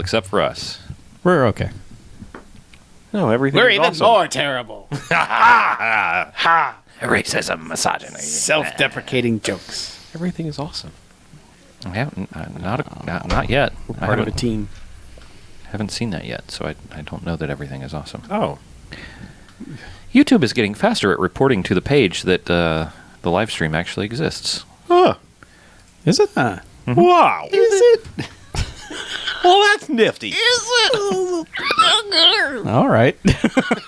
except for us. We're okay. No, everything We're is even awesome. more terrible. Ha! Racism, misogyny. Self-deprecating jokes. Everything is awesome. I haven't, not yet. We're part of a team. Haven't seen that yet, so I don't know that everything is awesome. Oh. YouTube is getting faster at reporting to the page that the live stream actually exists. Huh. Is it? Wow. Is it? Well, that's nifty. All right.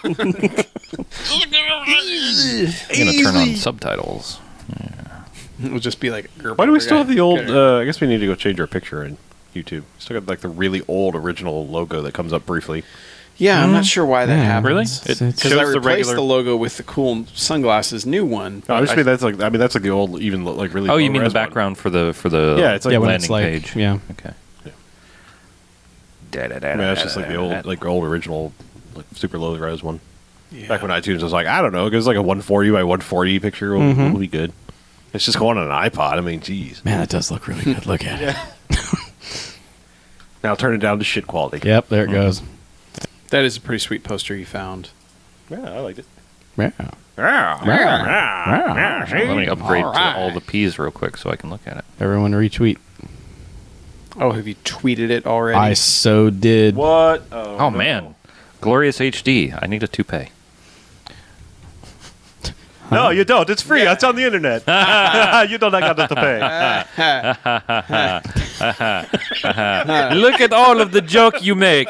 I'm going to turn on subtitles. It'll just be like... Why do we still have the old... I guess we need to go change our picture in YouTube. Still got like the really old original logo that comes up briefly. Yeah, I'm not sure why that happens. Really? It Because shows I the replaced regular... the logo with the cool sunglasses new one. No, I just mean that's like the old, even like really. Oh, you mean the low-res one. background for the Yeah, it's like when landing it's like, page. yeah. Okay. I mean, that's just like the old original, like super low res one. Yeah. Back when iTunes was like, I don't know, it was like a 140 by 140 picture will be good. It's just going on an iPod. I mean, geez. Man, that does look really good. Look at it. Now turn it down to shit quality. Yep, there it goes. That is a pretty sweet poster you found. Yeah, I liked it. Yeah. Let me upgrade All right. to all the P's real quick so I can look at it. Everyone retweet. Oh, have you tweeted it already? I so did. What? Oh, man. Glorious HD. I need a toupee. No, you don't. It's free. It's on the internet. You don't have to pay. Look at all of the joke you make.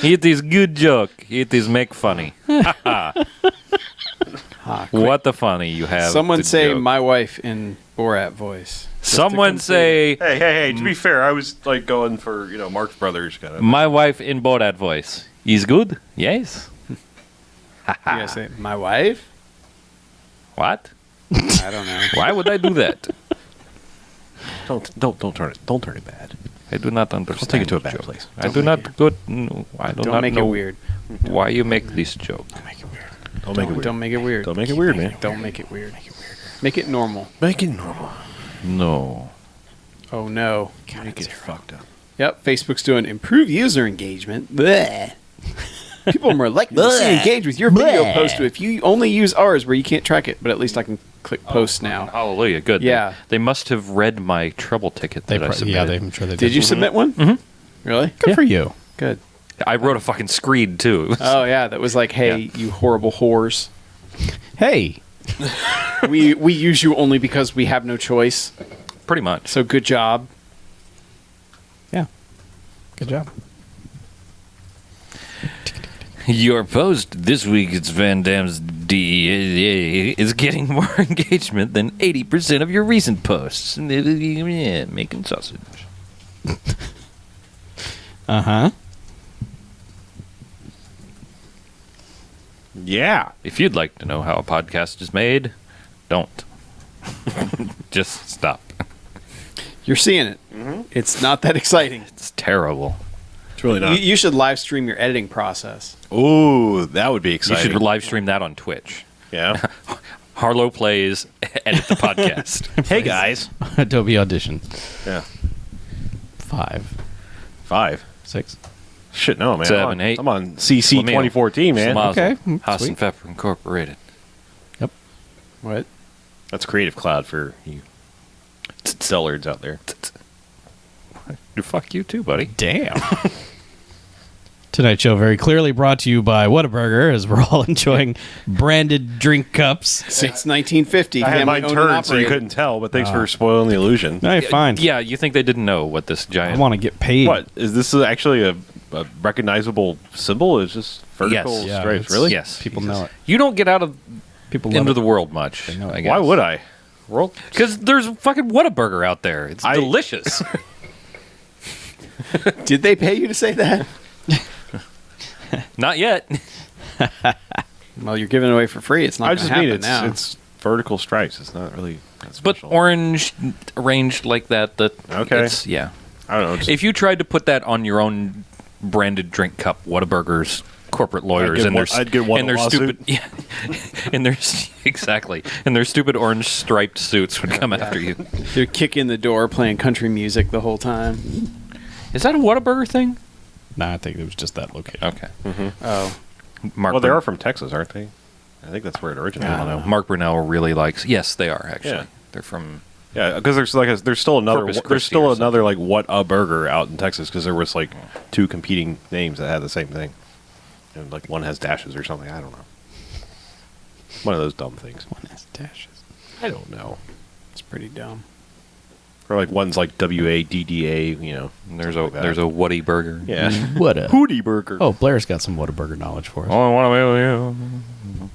It is good joke. It is make funny. What the funny you have. Someone to say joke. my wife in Borat voice. Someone say Hey, to be fair, I was like going for, Marx Brothers kind of. my wife in Borat voice. Is good? Yes. You gotta say my wife? What? I don't know. Why would I do that? Don't turn it bad. I do not understand. I'll take it to a bad joke. place. I do not good. No, I do Don't not make know it weird. why you make this joke. Don't make it weird. Don't make it weird. Don't make it weird, man. Don't make it weird. Make it normal. Make it normal. No. Oh no. Make it fucked up. Yep, Facebook's doing improve user engagement. Bleh. People are more likely to engage with your video post if you only use ours where you can't track it, but at least I can click post now. Hallelujah. Good. Yeah. They must have read my trouble ticket that I submitted. I'm sure they did. Did you submit one? Mm-hmm. Really? Good for you. Good. I wrote a fucking screed too. Oh yeah, that was like, hey, you horrible whores. Hey. we use you only because we have no choice. Pretty much. So good job. Yeah. Good job. Your post this week, it's Van Damme's DEA, is getting more engagement than 80% of your recent posts. Yeah, making sausage. Uh-huh. Yeah. If you'd like to know how a podcast is made, don't. Just stop. You're seeing it. It's not that exciting. It's terrible. It's really not. You should live stream your editing process. Ooh, that would be You exciting. should live stream that on Twitch. Yeah. Harlow plays, edit the podcast. Hey, guys. Adobe Audition. Yeah. 5, 5. 6. Shit, no, man. 7, 8. I'm on CC Flamingo. 2014, man. Slamazel. Okay, Haas sweet. and Pfeffer Incorporated. What? That's Creative Cloud for you dullards out there. Fuck you too, buddy. Damn. Tonight's show very clearly brought to you by Whataburger, as we're all enjoying branded drink cups. Since 1950, I had mine family-owned and turned so you operated. couldn't tell, but thanks for spoiling the illusion. No, fine. Yeah, you think they didn't know what this I giant... want to get paid. What? Is this actually a recognizable symbol? It's just vertical Yes. Yeah, stripes. it's- Really? Yes. People know it. You don't get out of People love into it. the world much. know it. I guess. Why would I? World? Because there's fucking Whataburger out there. It's delicious. Did they pay you to say that? Not yet. Well, you're giving it away for free. It's not I going to just happen mean now. it's vertical stripes. It's not really that But special. orange arranged like that. Okay. It's, yeah. I don't know. Just, If you tried to put that on your own branded drink cup, Whataburger's corporate lawyers get and one- their I'd get one and their lawsuit. stupid and their exactly and their stupid orange striped suits would come after you. They're kicking the door, playing country music the whole time. Is that a Whataburger thing? Nah, I think it was just that location. Okay. Oh, Mark Well, they Brun- are from Texas, aren't they? I think that's where it originated. I don't know. Mark Brunell really likes. Yes, they are actually. Yeah. They're from. Yeah, because there's still another Corpus there's Christi still or another like What a Burger out in Texas because there was like 2 competing names that had the same thing, and like one has dashes or something. I don't know. One of those dumb things. One has dashes. I don't know. it's pretty dumb. Or like one's like WADDA. You know, And there's something like that. there's a Woody Burger. yeah What a Hootie Burger. Oh, Blair's got some Whataburger knowledge for us. Oh, I want to be you.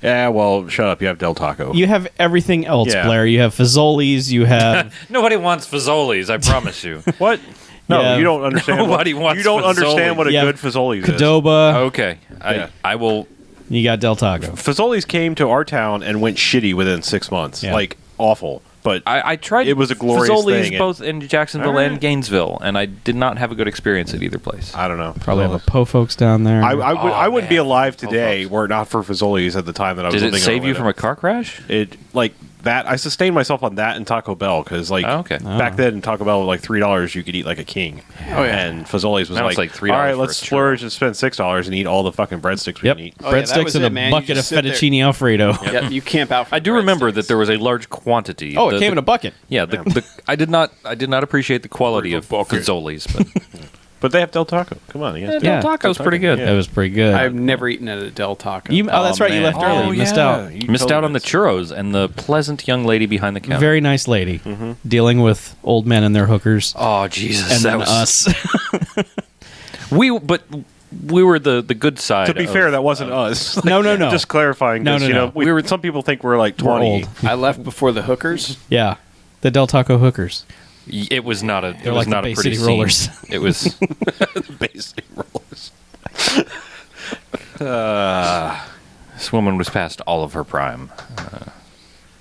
Yeah, well, shut up. You have Del Taco. You have everything else, Yeah. Blair. You have Fazoli's. You have Nobody wants Fazoli's. I promise you. What? No, Yeah. you don't understand. Nobody wants You don't Fazoli's. understand what a Yeah. good Fazoli's is. Qdoba. Okay, Yeah. I will. You got Del Taco. Fazoli's came to our town and went shitty within 6 months. Yeah. Like awful. But I tried. It was a glorious Fazoli's thing. both in Jacksonville All right. and Gainesville, and I did not have a good experience at either place. I don't know. Probably have a Po folks down there. I wouldn't be man. alive today folks. were it not for Fazoli's at the time that I was Did living it save in you from a Orlando. car crash? It like that. I sustained myself on that and Taco Bell because like Oh, okay. back then Taco Bell was like $3 you could eat like a king. Oh, yeah. And Fazoli's was Now it's like like $3 All right, for let's a churro." splurge and spend $6 and eat all the fucking breadsticks we Yep. can eat. Oh, yeah, that Breadsticks was and it, a man. You bucket of just sit there. fettuccine Alfredo. Yeah, you camp out. For I do remember that breadsticks. there was a large quantity. Oh, it came in a bucket. Yeah, I did not appreciate the quality of Fazoli's, but But they have Del Taco. Come on, you guys. Yeah. Del Taco's pretty good. Yeah. It was pretty good. I've never eaten at a Del Taco. That's right. You man. left early. Oh, You missed yeah. out. You Missed totally out on the missed. churros and the pleasant young lady behind the counter. Very nice lady. Dealing with old men and their hookers. Oh Jesus! And that then was us. we were the good side. To be of- fair, that wasn't us. No, no, no. Just clarifying. No, 'cause, no, you know, no. we were. Some people think we're like We're 20. old. I left before the hookers. Yeah. The Del Taco hookers. It was not a. It They're was like the not a Bay pretty City scene. Rollers. It was. Basic rollers. This woman was past all of her prime.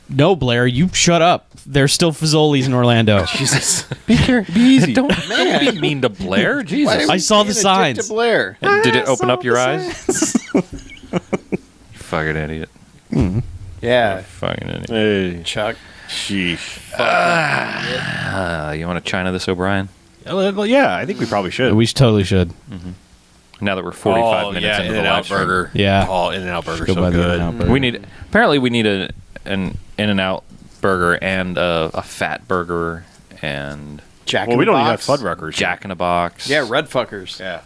No, Blair, you shut up. There's still Fazoli's in Orlando. Jesus. Be easy. Don't be mean to Blair. Jesus. I saw the signs. To Blair. And did it open up your eyes? You fucking idiot. Yeah, Fucking idiot. Hey, Chuck. sheesh. You want to China this, O'Brien? Well, yeah, I think we probably should. We totally should. Now that we're 45 minutes into the In-N-Out live stream. burger. Yeah. Oh, In-N-Out burger, Go so by the good. In-N-Out burger. We need. Apparently, we need an In-N-Out burger and a fat burger and Jack Well, in we the don't even have Box. Fuddruckers. Jack in a Box. Yeah, red fuckers. Yeah.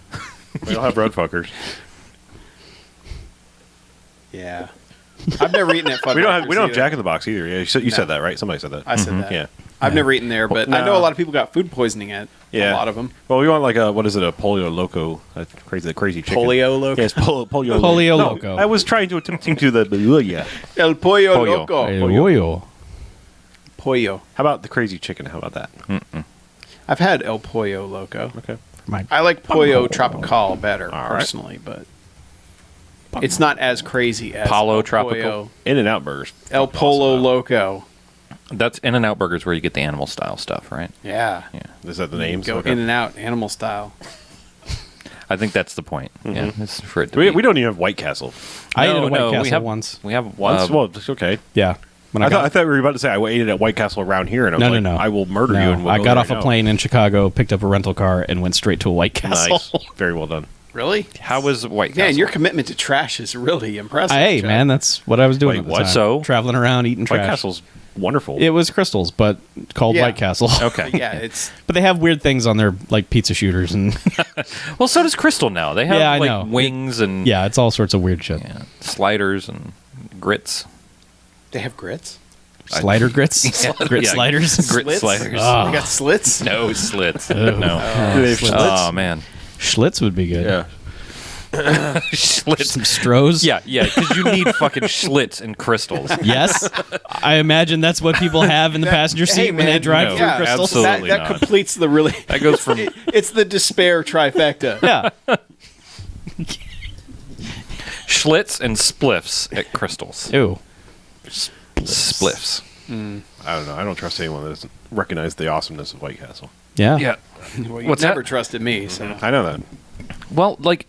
We don't have road fuckers. Yeah. I've never eaten at Fuddruckers. We don't have either. Jack in the Box either. Yeah, you said that, right? Somebody said that. I said that. Yeah. I've never eaten there, but I know a lot of people got food poisoning at Yeah. a lot of them. Well, we want like a, what is it, a polio loco, the crazy chicken. Polio loco? Yes, polio Polio No, loco. I was trying to attempting to the yeah. El pollo, Pollo. loco. Hey, oyo. Pollo. How about the crazy chicken? How about that? I've had El Pollo Loco. Okay. I like Pollo Tropical better, All right. personally, but it's not as crazy as Palo El Tropical? Pollo. In-N-Out burgers. El Polo Loco. That's In-N-Out burgers where you get the animal style stuff, right? Yeah. Is that the name? Go in and out, animal style. I think that's the point. Yeah, it's for it to We, be. we don't even have White Castle. I ate at a White we Castle have once. We have Once? Well, it's okay. Yeah. When I thought we were about to say I ate it at White Castle around here, and I was No. I will murder No, you. And we'll I go got there off a now. plane in Chicago, picked up a rental car, and went straight to a White Castle. Nice. Very well done. Really? How was White Castle? Man, your commitment to trash is really impressive. Hey, Chuck. man, that's what I was doing Wait, at the what? time. So? Traveling around eating White trash. Castle's wonderful. It was Crystals, but called Yeah. White Castle. Okay. Yeah, it's But they have weird things on their like pizza shooters and Well, so does Crystal now. They have Yeah, I like know. wings and yeah, it's all sorts of weird shit. yeah, sliders and grits. they have grits. Slider grits, grit Yeah, sliders, Grit Slits? sliders. Ah. They got slits. No slits. No. Oh man. Schlitz would be good. yeah. Schlitz. Some Strohs. Yeah, because you need fucking Schlitz and crystals. Yes, I imagine that's what people have in the passenger seat Hey, when they man, drive no, through Yeah, Crystals. absolutely that not. completes the really. That goes from It's the despair trifecta. Yeah, Schlitz and spliffs at crystals. ew. Spliffs. I don't know. I don't trust anyone that doesn't recognize the awesomeness of White Castle. Yeah, Yeah. Well, you What's never that? trusted me, so I know that. Well, like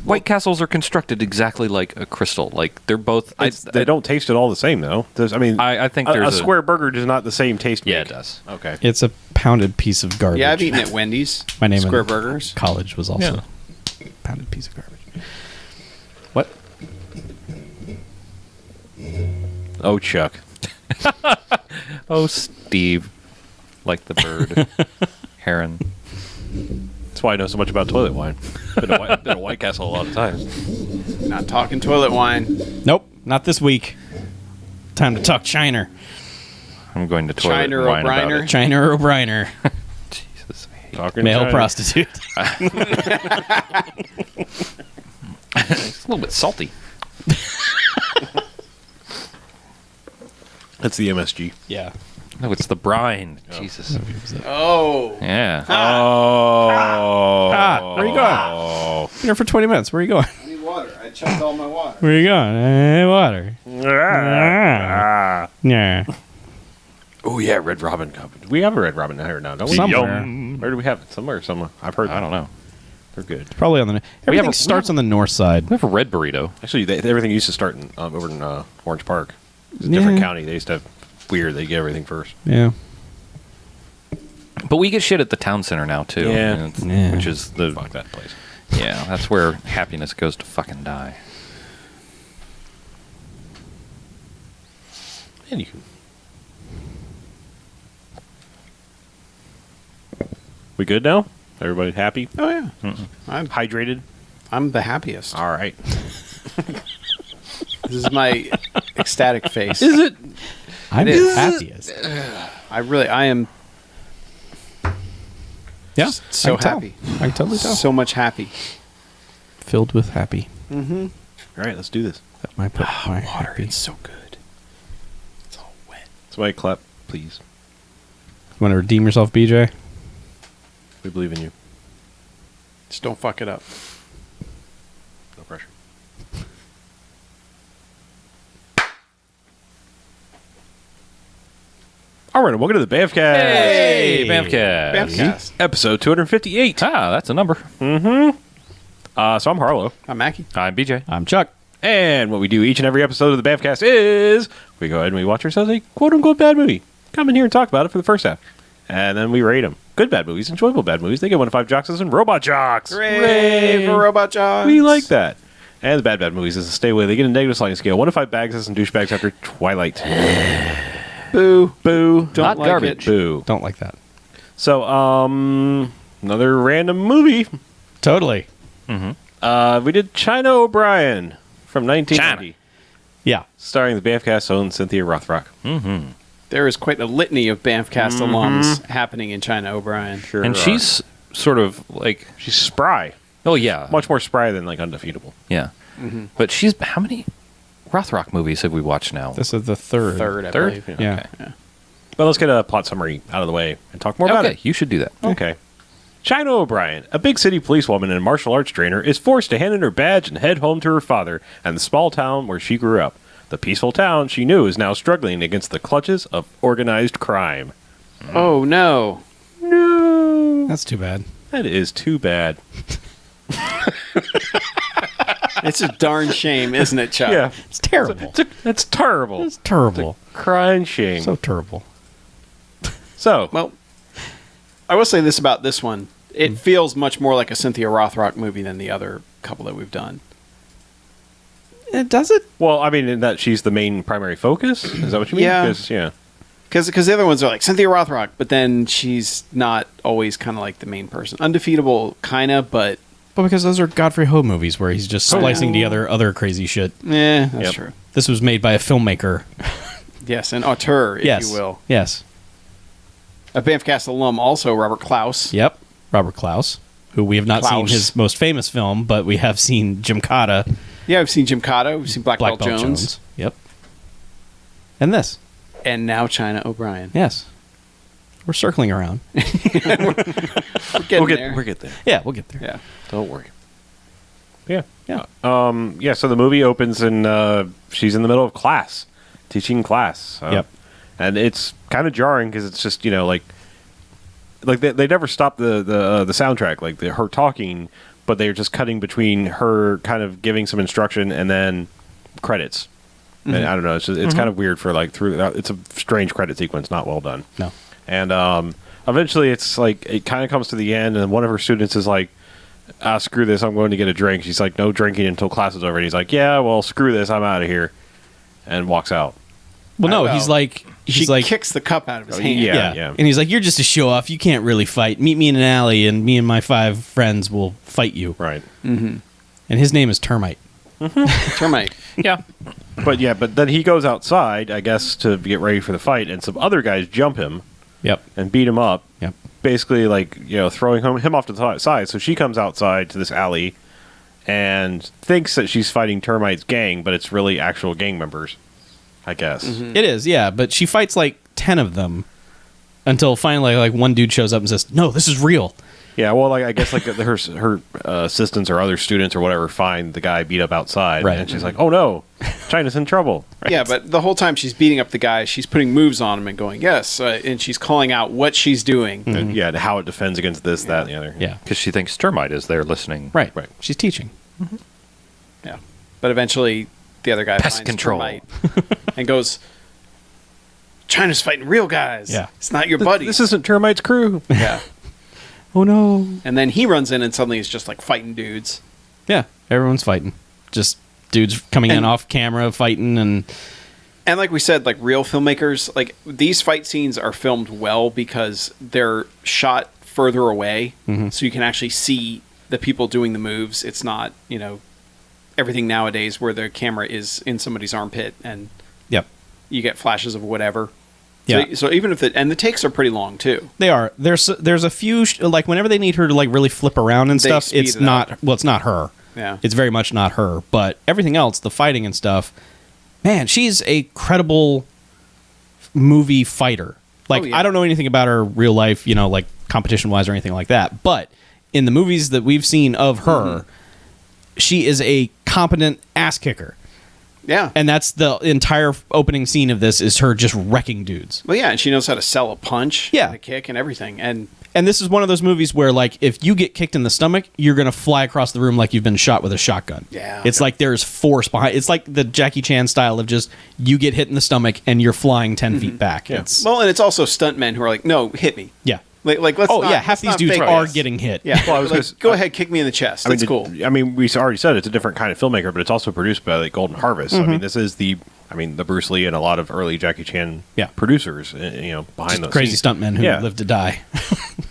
White Castles are constructed exactly like a crystal. Like they're both. They don't taste at all the same, though. I think a there's square burger does not the same taste. Yeah, make. it does. Okay. It's a pounded piece of garbage. Yeah, I've eaten at Wendy's. My name Square in burgers. college was also Yeah. a pounded piece of garbage. What? Oh, Chuck. Oh, Steve, like the bird, heron. That's why I know so much about toilet wine. Been a White Castle a lot of times. Not talking toilet wine. Nope, not this week. Time to talk Shiner. I'm going to toilet China wine about O'Briner. it. Shiner O'Briner. Jesus, I hate Talking Male China. prostitute. It's a little bit salty. That's the MSG. Yeah. No, it's the brine. Jesus. Oh. Yeah. Oh. Where are you going? Oh. Been here for 20 minutes. Where are you going? I need water. I chucked all my water. Where are you going? Water. Ah. Yeah. Oh, yeah, Red Robin Cup. We have a Red Robin here now, don't we? Somewhere. Where do we have it? Somewhere. I've heard I don't know. They're good. Probably on the. Everything we starts have- on the north side. We have a red burrito. Actually, everything used to start over in Orange Park. It's a different county. They used to have weird. They get everything first. Yeah. But we get shit at the town center now, too. Yeah. And it's- Yeah. Which is the... Fuck that place. Yeah, that's where happiness goes to fucking die. And you can. We good now? Everybody happy? Oh yeah. I'm Hydrated? the happiest. All right. This is my ecstatic face. Is it? I'm is. the happiest. I am Yeah. so I can tell. happy. I can totally tell. So much happy. Filled with happy. All right, let's do this. That might put my happy. It's so good. It's all wet. Somebody clap, please. You want to redeem yourself, BJ? We believe in you. Just don't fuck it up. No pressure. All right, welcome to the BMFcast. Hey, BMFcast. BMFcast. Episode 258. Ah, that's a number. So I'm Harlow. I'm Mackie. I'm BJ. I'm Chuck. And what we do each and every episode of the BMFcast is we go ahead and we watch ourselves a quote-unquote bad movie. Come in here and talk about it for the first half. And then we rate them. Good bad movies, enjoyable bad movies. They get 1 to 5 jocks and robot jocks. Hooray for Robot Jocks. We like that. And the bad movies is a stay away. They get a negative sliding scale. 1 to 5 bags and douchebags after Twilight. Boo. Boo. Don't Not like garbage. it. Boo. Don't like that. So, another random movie. Totally. We did China O'Brien from 1990. Yeah. Starring the BMFcast's own Cynthia Rothrock. There is quite a litany of BMFcast alums happening in China O'Brien. Sure And are. she's sort of like... She's spry. Oh, yeah. Much more spry than, like, Undefeatable. Yeah. But she's... How many Rothrock movies have we watched now? This is the third. Third, I Third? believe. Yeah. Okay. Well, let's get a plot summary out of the way and talk more about Okay, it. you should do that. Okay. China O'Brien, a big city policewoman and martial arts trainer, is forced to hand in her badge and head home to her father and the small town where she grew up. The peaceful town she knew is now struggling against the clutches of organized crime. Oh, no. No. That's too bad. That is too bad. It's a darn shame, isn't it, Chuck? Yeah. It's terrible. That's terrible. It's terrible. Crying shame. So terrible. So, Well, I will say this about this one. It feels much more like a Cynthia Rothrock movie than the other couple that we've done. Does it? well, I mean, in that she's the main primary focus? Is that what you mean? Yeah. 'Cause, yeah. Because the other ones are like Cynthia Rothrock, but then she's not always kind of like the main person. Undefeatable, kind of, but Well, because those are Godfrey Ho movies where he's just splicing yeah. together other crazy shit. that's Yep. true. This was made by a filmmaker. Yes, an auteur, if Yes. you will. Yes. A BMFcast alum, also Robert Klaus. Yep. Robert Klaus, who we have not seen Klaus. his most famous film, but we have seen Jim Cotta, Yeah, we've seen Jim Cotta, we've seen Black Black Belt Belt Jones, Yep. And this. and now China O'Brien. Yes. We're circling around. We're getting there. We'll get there. Yeah, we'll get there. Yeah. Don't worry. Yeah. Yeah. Yeah, so the movie opens and she's in the middle of class, teaching class. Yep. And it's kind of jarring because it's just, like they never stop the soundtrack, like her talking, but they're just cutting between her kind of giving some instruction and then credits. And I don't know. It's kind of weird for like through. It's a strange credit sequence, not well done. No. And eventually, it's like it kind of comes to the end, and one of her students is like, "Screw this! I'm going to get a drink." She's like, "No drinking until class is over." And he's like, "Yeah, well, screw this! I'm out of here," and walks out. Well, no, Well, he's like kicks the cup out of his hand. Yeah. And he's like, "You're just a show off. You can't really fight. Meet me in an alley, and me and my 5 friends will fight you." Right. And his name is Termite. Termite. Yeah. But then he goes outside, I guess, to get ready for the fight, and some other guys jump him Yep. and beat him up. Yep. Basically, like, throwing him off to the side. So she comes outside to this alley and thinks that she's fighting Termite's gang, but it's really actual gang members, I guess. It is, yeah. But she fights like 10 of them until finally, like, one dude shows up and says, "No, this is real." Yeah, well, like I guess like her assistants or other students or whatever find the guy beat up outside, Right. and she's like, "Oh no, China's in trouble." Right? Yeah, but the whole time she's beating up the guy, she's putting moves on him and going, yes, and she's calling out what she's doing. And, and how it defends against this, that, and the other. Yeah. Because she thinks Termite is there listening. Right. Right. She's teaching. Yeah. But eventually, the other guy Pest finds control. Termite and goes, "China's fighting real guys. Yeah. It's not your buddy." This isn't Termite's crew. Yeah. Oh, no. And then he runs in and suddenly is just like fighting dudes. Yeah. Everyone's fighting. Just dudes coming in And- off camera fighting and... And like we said, like real filmmakers, like these fight scenes are filmed well because they're shot further away, so you can actually see the people doing the moves. It's not, everything nowadays where the camera is in somebody's armpit and Yep. you get flashes of whatever. Yeah. So even if and the takes are pretty long too. They are. There's a few, like, whenever they need her to, like, really flip around and They stuff, speed it's it not... up. Well, it's not her. Yeah. It's very much not her. But everything else, the fighting and stuff... Man, she's a credible movie fighter. Like, Oh, yeah. I don't know anything about her real life, like competition-wise or anything like that. But in the movies that we've seen of her, she is a competent ass kicker. Yeah. And that's the entire opening scene of this is her just wrecking dudes. Well, yeah, and she knows how to sell a punch, Yeah. and a kick, and everything. And this is one of those movies where, like, if you get kicked in the stomach, you're going to fly across the room like you've been shot with a shotgun. Yeah. It's like there's force behind. It's like the Jackie Chan style of just you get hit in the stomach and you're flying 10 feet back. Yeah. It's, well, and it's also stuntmen who are like, "No, hit me." yeah. Like let's. Oh, not, yeah. Half let's these not dudes fake are this. getting hit. Yeah. Well, I was like, gonna- go ahead, kick me in the chest. That's cool. I mean, we already said it's a different kind of filmmaker, but it's also produced by like Golden Harvest. I mean, this is the Bruce Lee and a lot of early Jackie Chan Yeah. producers, behind Just those crazy scenes. stuntmen who Yeah. live to die.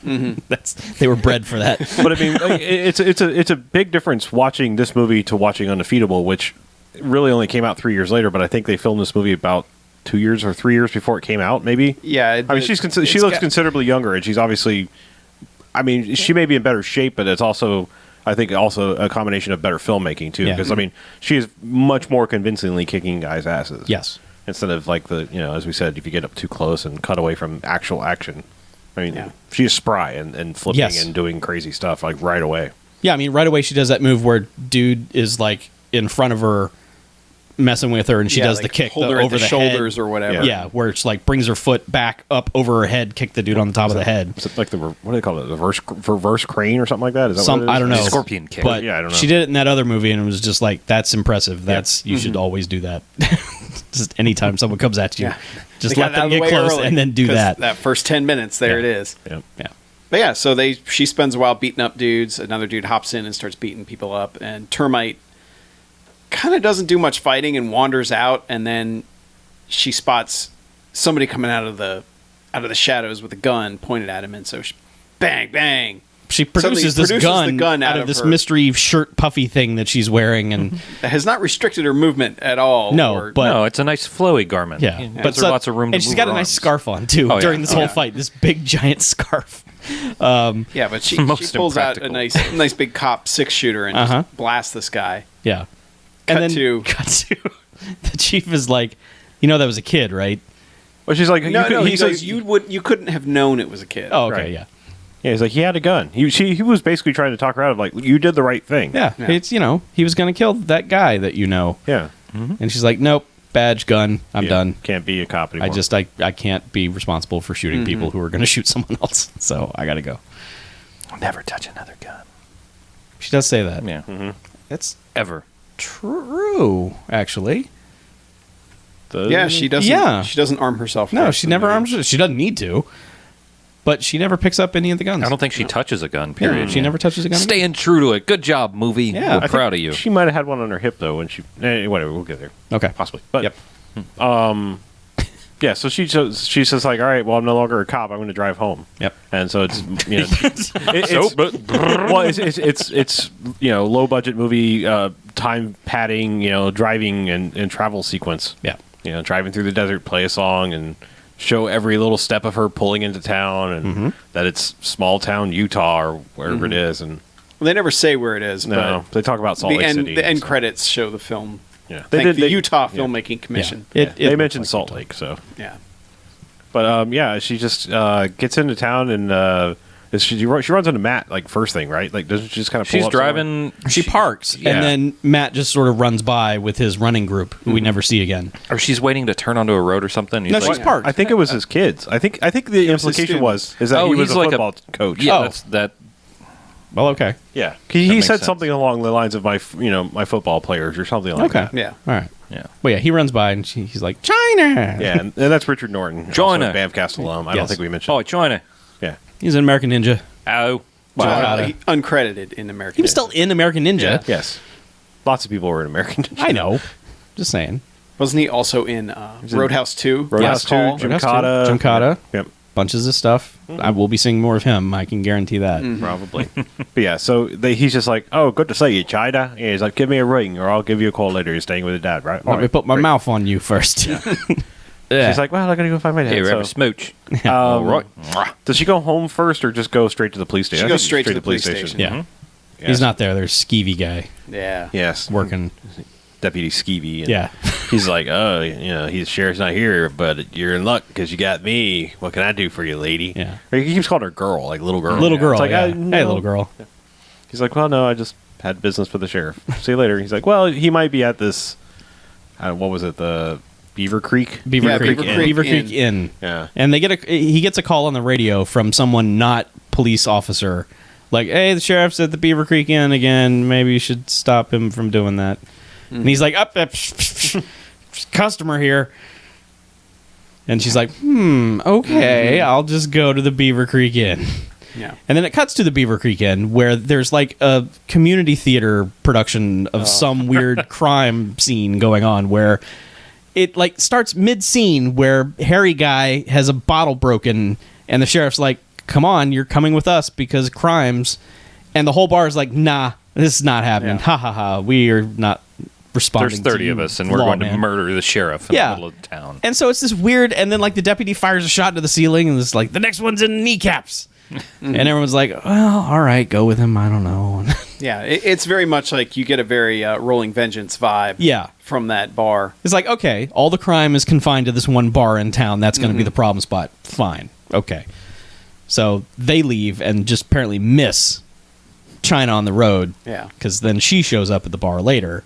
They were bred for that. But I mean, like, it's a big difference watching this movie to watching Undefeatable, which really only came out 3 years later. But I think they filmed this movie about 2 years or 3 years before it came out, maybe. Yeah. I mean, she looks considerably younger, and she's obviously. I mean, she may be in better shape, but it's also, I think, also a combination of better filmmaking too. Yeah. Because I mean, she is much more convincingly kicking guys' asses. Yes. Instead of like as we said, if you get up too close and cut away from actual action. I mean, Yeah. she is spry and flipping Yes. and doing crazy stuff like right away. Yeah, I mean, right away she does that move where dude is, like, in front of her messing with her and she does the kick hold her over at the the shoulders head. or whatever. Yeah, where it's like brings her foot back up over her head, kick the dude on the top of the head. Is it like what do they call it? The reverse crane or something like that? Is that what it is? I don't know. Scorpion kick. But Yeah, I don't know. she did it in that other movie and it was just like, that's impressive. That's you should always do that. Just anytime someone comes at you, Yeah. just They let got them it out of the get way close early, and then do 'cause that. That first 10 minutes, there Yeah. it is. Yeah. Yeah. But yeah, so she spends a while beating up dudes. Another dude hops in and starts beating people up, and Termite kind of doesn't do much fighting and wanders out. And then she spots somebody coming out of the shadows with a gun pointed at him, and so bang, bang. She Suddenly produces this produces the gun, gun out out of of this her. mystery shirt puffy thing that she's wearing, and That has not restricted her movement at all. No, but- No, it's a nice flowy garment. yeah, Gives but her so- lots of room to and she's move got her a nice arms. scarf on too Oh, yeah. during this Oh, whole yeah. fight. This big giant scarf. yeah, but she Most pulls out a impractical. nice big cop 6-shooter and Uh-huh. just blasts this guy. Yeah. Cut and then to- cut to the chief is like, that was a kid, right? Well, she's like, No, he's he goes, like, you couldn't have known it was a kid. Oh, okay, Right. yeah. yeah, he's like, he had a gun. He was basically trying to talk her out of like, you did the right thing. Yeah, Yeah. it's, he was going to kill that guy that you know. Yeah. And she's like, nope, badge, gun, I'm Yeah. done. Can't be a cop anymore. I can't be responsible for shooting people who are going to shoot someone else. So I got to go. I'll never touch another gun. She does say that. Yeah. It's Ever. true, actually. Yeah, she doesn't. Yeah. She doesn't arm herself. No, first she in the never movie. arms. She doesn't need to. But she never picks up any of the guns. I don't think she touches a gun, Yeah, period. she never touches a gun. Staying true to it. Good job, movie. Yeah, We're I proud of you. She might have had one on her hip though when she. Whatever, we'll get there. Okay. Possibly. But Yep. yeah, so she's just like, all right, well, I'm no longer a cop. I'm going to drive home. Yep. And so it's it's low budget movie, time padding, driving and travel sequence. Yeah. Driving through the desert, play a song, and show every little step of her pulling into town, and that it's small town Utah or wherever it is. And Well, they never say where it is, no, they talk about Salt but Lake City. the end so. credits show the film. Yeah, Thank the Utah Filmmaking Commission. Yeah. They looks mentioned like Salt Utah. Lake, so. Yeah. But yeah, she just gets into town and she runs into Matt like first thing, right? Like doesn't she just kind of pull She's up somewhere? driving. She parks, Yeah. and then Matt just sort of runs by with his running group, who we never see again. Or she's waiting to turn onto a road or something. He's No, like, she's parked. I think it was his kids. I think the was his implication students. is that Oh, he was he's a like a- football coach. Yeah, Oh. that's that. Well, okay. Yeah. He makes said sense. something along the lines of my football players or something like Okay. that. Yeah. All right. Yeah. Well, yeah, he runs by, and he's like, China! Yeah, and that's Richard Norton, China. also a BMFcast alum. I don't Yes. think we mentioned. Oh, China. Yeah. He's an American Ninja. Oh. Wow. He uncredited in American. He was still in American Ninja. Yeah. Yes. Lots of people were in American. I know. Just saying. Wasn't he also in Roadhouse 2? Roadhouse Last Call? 2, Roadhouse Gymkata. 2, Gymkata. Yep. Bunches of stuff. I will be seeing more of him. I can guarantee that. Probably. But yeah, so he's just like, oh, good to see you, China. Yeah, he's like, give me a ring or I'll give you a call later. You're staying with your dad, right? Let me put my mouth on you first. Yeah. She's like, well, I gotta go find my dad. Hey, so- have a smooch. All right. Does she go home first or just go straight to the police station? She I goes think straight to the police station. Yeah. Yes. He's not there. There's Skeevy guy Yeah. Yes. working. Deputy Skeevy. And Yeah. He's like, oh, he's sheriff's not here, but you're in luck because you got me. What can I do for you, lady? Yeah. Or he keeps calling her girl, like little girl. Little girl. It's like, yeah. no. Hey, little girl. He's like, well, no, I just had business with the sheriff. See you later. He's like, well, he might be at this. What was it? The Beaver Creek. Beaver Yeah, Creek. Beaver Creek Beaver Creek Inn. Inn. Yeah. And he gets a call on the radio from someone not police officer, like, "Hey, the sheriff's at the Beaver Creek Inn again. Maybe you should stop him from doing that." And he's like, "Up, customer here." And she's like, okay, I'll just go to the Beaver Creek Inn." Yeah. And then it cuts to the Beaver Creek Inn, where there's like a community theater production of some weird crime scene going on, where it like starts mid-scene where Harry guy has a bottle broken, and the sheriff's like, "Come on, you're coming with us because crimes," and the whole bar is like, "Nah, this is not happening. Yeah. Ha ha ha. We are not responding." There's 30 to of us, and we're going to lawman." murder the sheriff in Yeah. the middle of town. And so it's this weird, and then like the deputy fires a shot into the ceiling, and it's like, "The next one's in kneecaps." And everyone's like, "Well, all right, go with him. I don't know." Yeah. It's very much like you get a very Rolling Vengeance vibe Yeah. from that bar. It's like, okay, all the crime is confined to this one bar in town. That's going to be the problem spot. Fine. Okay. So they leave and just apparently miss China on the road. Yeah. Because then she shows up at the bar later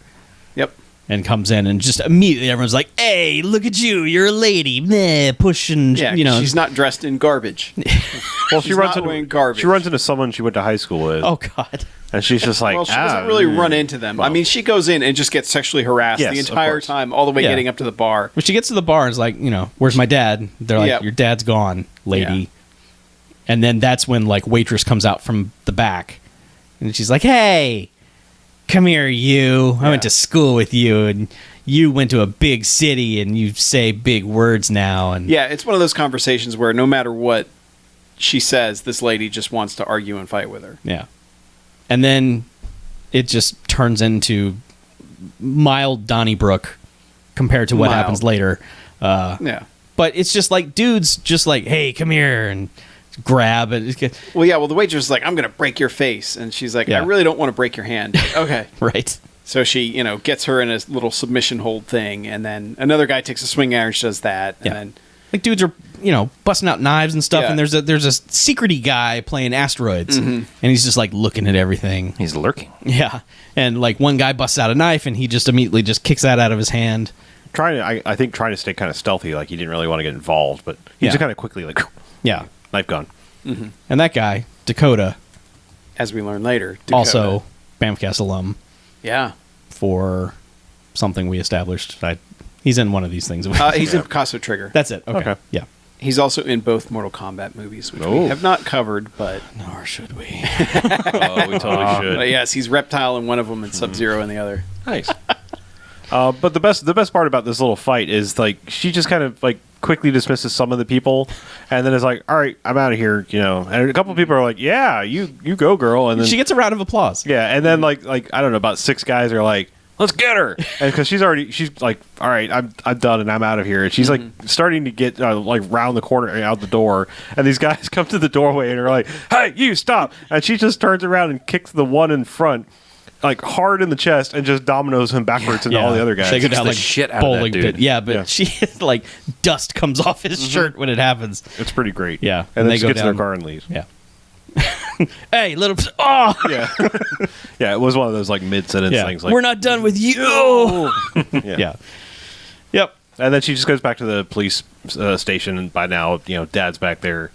Yep. and comes in, and just immediately everyone's like, "Hey, look at you. You're a lady." Meh, pushing, Yeah. you know. She's not dressed in garbage. Well, She's not wearing garbage. She runs into someone she went to high school with, Oh, God. and she's just like, Well, she doesn't really run into them. I mean, she goes in and just gets sexually harassed Yes, the of entire course. time, all the way Yeah. getting up to the bar. When she gets to the bar and is like, "Where's my dad?" They're like, Yep. "Your dad's gone, lady." Yeah. And then that's when like waitress comes out from the back, and she's like, "Hey, come here, you. I went Yeah. to school with you, and you went to a big city, and you say big words now." And Yeah, it's one of those conversations where no matter what she says, this lady just wants to argue and fight with her. yeah. And then it just turns into mild Donnybrook compared to what Mild. happens later. Yeah. But it's just like dudes, just like, "Hey, come here," and grab it. Well, yeah, well, the waitress is like, "I'm going to break your face." And she's like, Yeah. "I really don't want to break your hand." Okay. Right. So she, gets her in a little submission hold thing. And then another guy takes a swing at her and she does that. And Yeah. then, Like dudes are, busting out knives and stuff, Yeah. and there's a secrety guy playing asteroids, and he's just like looking at everything. He's lurking. Yeah, and like one guy busts out a knife, and he just immediately just kicks that out of his hand. I think trying to stay kind of stealthy, like he didn't really want to get involved, but he Yeah. just kind of quickly like, Yeah, knife gone. and that guy Dakota as we learn later, Dakota. also BMFcast alum Yeah. for something we established. He's in one of these things. He's in Picasso Trigger. That's it. Okay. Okay. Yeah. He's also in both Mortal Kombat movies, which we Oh. have not covered, but Nor should we. Oh, we totally should. but yes, he's Reptile in one of them and Sub-Zero in the other. Nice. But the best part about this little fight is like she just kind of like quickly dismisses some of the people, and then is like, "All right, I'm out of here," And a couple of people are like, "Yeah, you go, girl," and then She gets a round of applause. yeah, and then like I don't know, about 6 guys are like, "Let's get her," and because she's like, "All right, I'm done and I'm out of here," and she's like starting to get like round the corner and out the door, and these guys come to the doorway and are like, "Hey, you stop!" And she just turns around and kicks the one in front like hard in the chest and just dominoes him backwards into all the other guys. They go Kicks down the like shit out of that bowling dude. pit. Yeah, but Yeah. she like dust comes off his shirt when it happens. It's pretty great. Yeah, and then they she go gets in their down. car and leaves. Yeah. Hey, little. Oh, Yeah, yeah. It was one of those like mid-sentence yeah. things. Like, We're not done with you. Yeah. Yep. And then she just goes back to the police station, and by now, Dad's back there.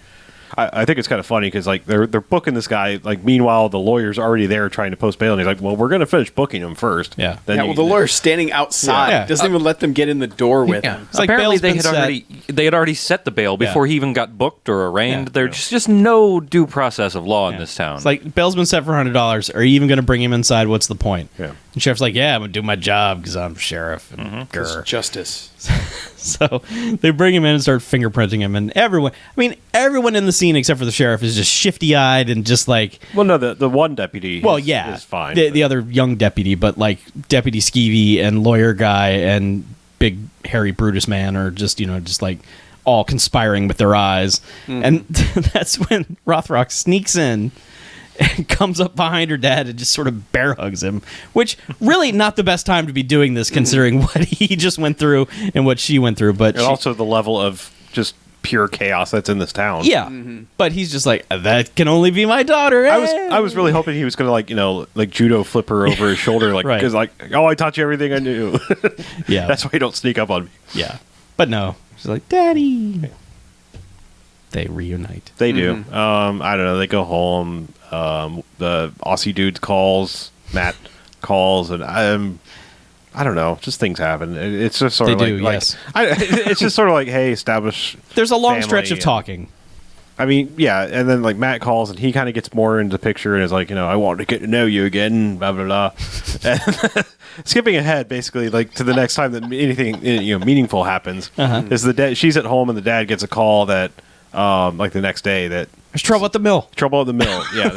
I think it's kind of funny because like they're booking this guy. Like meanwhile, the lawyer's already there trying to post bail, and he's like, "Well, we're going to finish booking him first." Yeah. Then Yeah, well, the lawyer's standing outside. Yeah. Doesn't even let them get in the door with him. It's like Apparently bail's they had already set the bail before he even got booked or arraigned. Yeah. There's just no due process of law in this town. It's like bail's been set for $100. Are you even going to bring him inside? What's the point? Yeah. And sheriff's like, yeah, I'm going to do my job because I'm sheriff. And It's grr. justice. So they bring him in and start fingerprinting him, and everyone in the scene except for the sheriff is just shifty-eyed and just like, Well, no, the one deputy. well, is, yeah, is fine. The other young deputy, but like Deputy Skeevy and lawyer guy and big hairy Brutus man are just just like all conspiring with their eyes, and that's when Rothrock sneaks in and comes up behind her dad and just sort of bear hugs him, which really not the best time to be doing this considering what he just went through and what she went through. But and also the level of just pure chaos that's in this town. yeah, but he's just like, that can only be my daughter. I was really hoping he was going to like judo flip her over his shoulder, like Right. because oh, I taught you everything I knew. Yeah, That's why you don't sneak up on me. yeah, but no, she's like, Daddy. They reunite. They do. I don't know. They go home. The Aussie dude calls. Matt calls, and I don't know. Just things happen. It's just sort of They like, do, yes. it's just sort of like, hey, establish. There's a long family stretch of and- talking. I mean, yeah, and then like Matt calls, and he kind of gets more into the picture, and is like, I want to get to know you again, blah blah blah. And skipping ahead, basically, like to the next time that anything meaningful happens, is the dad. She's at home, and the dad gets a call that, like the next day, that There's trouble at the mill. trouble at the mill. Yeah,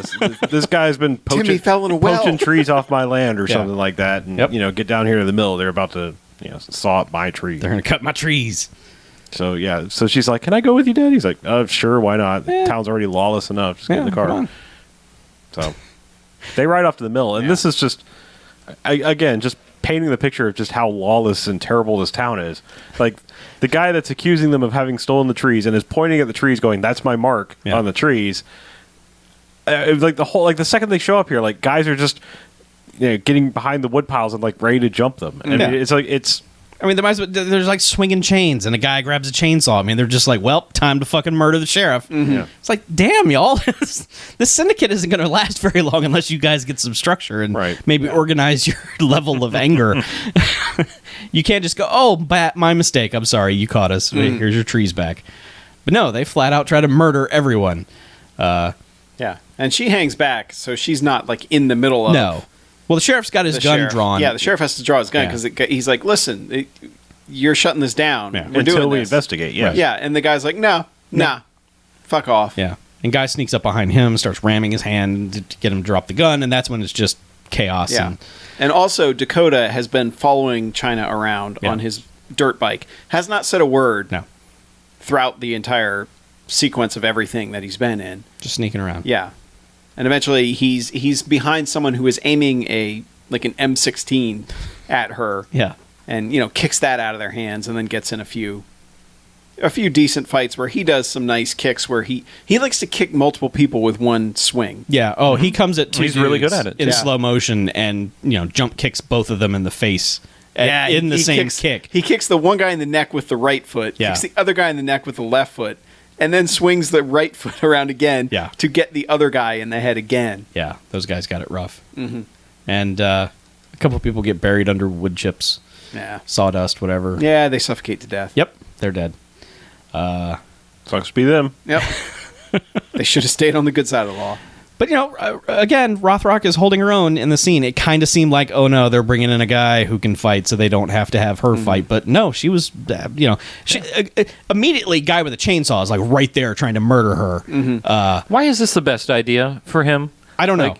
this guy's been Timmy fell in a well. poaching trees off my land or Yeah. something like that, and Yep. get down here to the mill. They're about to saw up my tree. They're gonna cut my trees. So yeah, so she's like, "Can I go with you, Dad?" He's like, "Sure, why not? The Yeah. town's already lawless enough. Just get in the come car." on. So they ride off to the mill, and Yeah. this is just again just painting the picture of just how lawless and terrible this town is. Like the guy that's accusing them of having stolen the trees and is pointing at the trees, going, "That's my mark Yeah. on the trees." Like the second they show up here, like guys are just getting behind the wood piles and like ready to jump them. I mean, Yeah. it's like it's. I mean, there's like swinging chains, and a guy grabs a chainsaw. I mean, they're just like, well, time to fucking murder the sheriff. Yeah. It's like, damn, y'all, this syndicate isn't going to last very long unless you guys get some structure and Right. maybe organize your level of anger. You can't just go, oh, my mistake. I'm sorry, you caught us. Here's your trees back. But no, they flat out try to murder everyone. Yeah, and she hangs back, so she's not like in the middle of No. Well, the sheriff's got his the gun sheriff. drawn. Yeah, the sheriff has to draw his gun Yeah. because he's like, "Listen, you're shutting this down. Yeah. We're Until doing we this." investigate, yeah. Yeah, and the guy's like, "No, nah, fuck off." Yeah. And guy sneaks up behind him, starts ramming his hand to get him to drop the gun, and that's when it's just chaos. Yeah. And, And also, Dakota has been following China around Yeah. on his dirt bike. Has not said a word no, throughout the entire sequence of everything that he's been in. just sneaking around. Yeah, and eventually he's behind someone who is aiming an M16 at her, Yeah. and kicks that out of their hands, and then gets in a few decent fights where he does some nice kicks where he likes to kick multiple people with one swing. Yeah. Oh, he comes at two He's really dudes good at it. in Yeah. slow motion and jump kicks both of them in the face. In the he same kicks, kick. He kicks the one guy in the neck with the right foot, Yeah. kicks the other guy in the neck with the left foot, and then swings the right foot around again Yeah. to get the other guy in the head again. Yeah, those guys got it rough. And a couple of people get buried under wood chips, Yeah. sawdust, whatever. Yeah, they suffocate to death. Yep, they're dead. Sucks to be them. Yep. They should have stayed on the good side of the law. But, again, Rothrock is holding her own in the scene. It kind of seemed like, oh, no, they're bringing in a guy who can fight so they don't have to have her fight. But no, she was, immediately, guy with a chainsaw is, like, right there trying to murder her. Why is this the best idea for him? I don't know.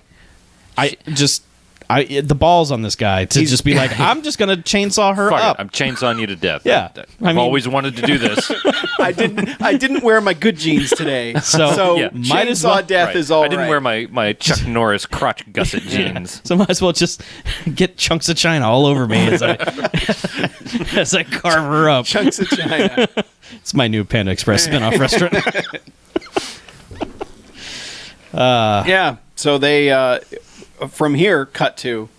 The balls on this guy to just be like, I'm just going to chainsaw her Fuck up. it, I'm chainsawing you to death. Yeah. I've always wanted to do this. I didn't wear my good jeans today. So, yeah. might as chainsaw well- death Right. is all I didn't right. wear my Chuck Norris crotch gusset jeans. So might as well just get chunks of china all over me as I as I carve her up. Chunks of China. It's my new Panda Express spin-off restaurant. Yeah. So they from here cut to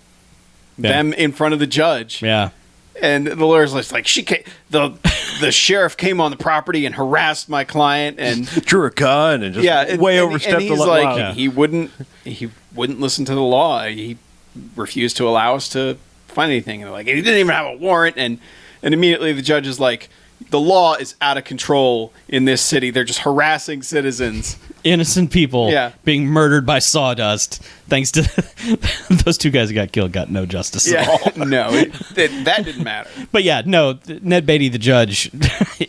them in front of the judge. Yeah. And the lawyer's like, the sheriff came on the property and harassed my client and Drew a gun and just way overstepped and he's the like, law. Yeah. he wouldn't listen to the law. He refused to allow us to find anything. And he didn't even have a warrant. And immediately the judge is like, the law is out of control in this city. They're just harassing citizens. Innocent people Yeah. being murdered by sawdust thanks to those two guys who got killed got no justice at all. Yeah, no, that didn't matter. But yeah, no, Ned Beatty, the judge,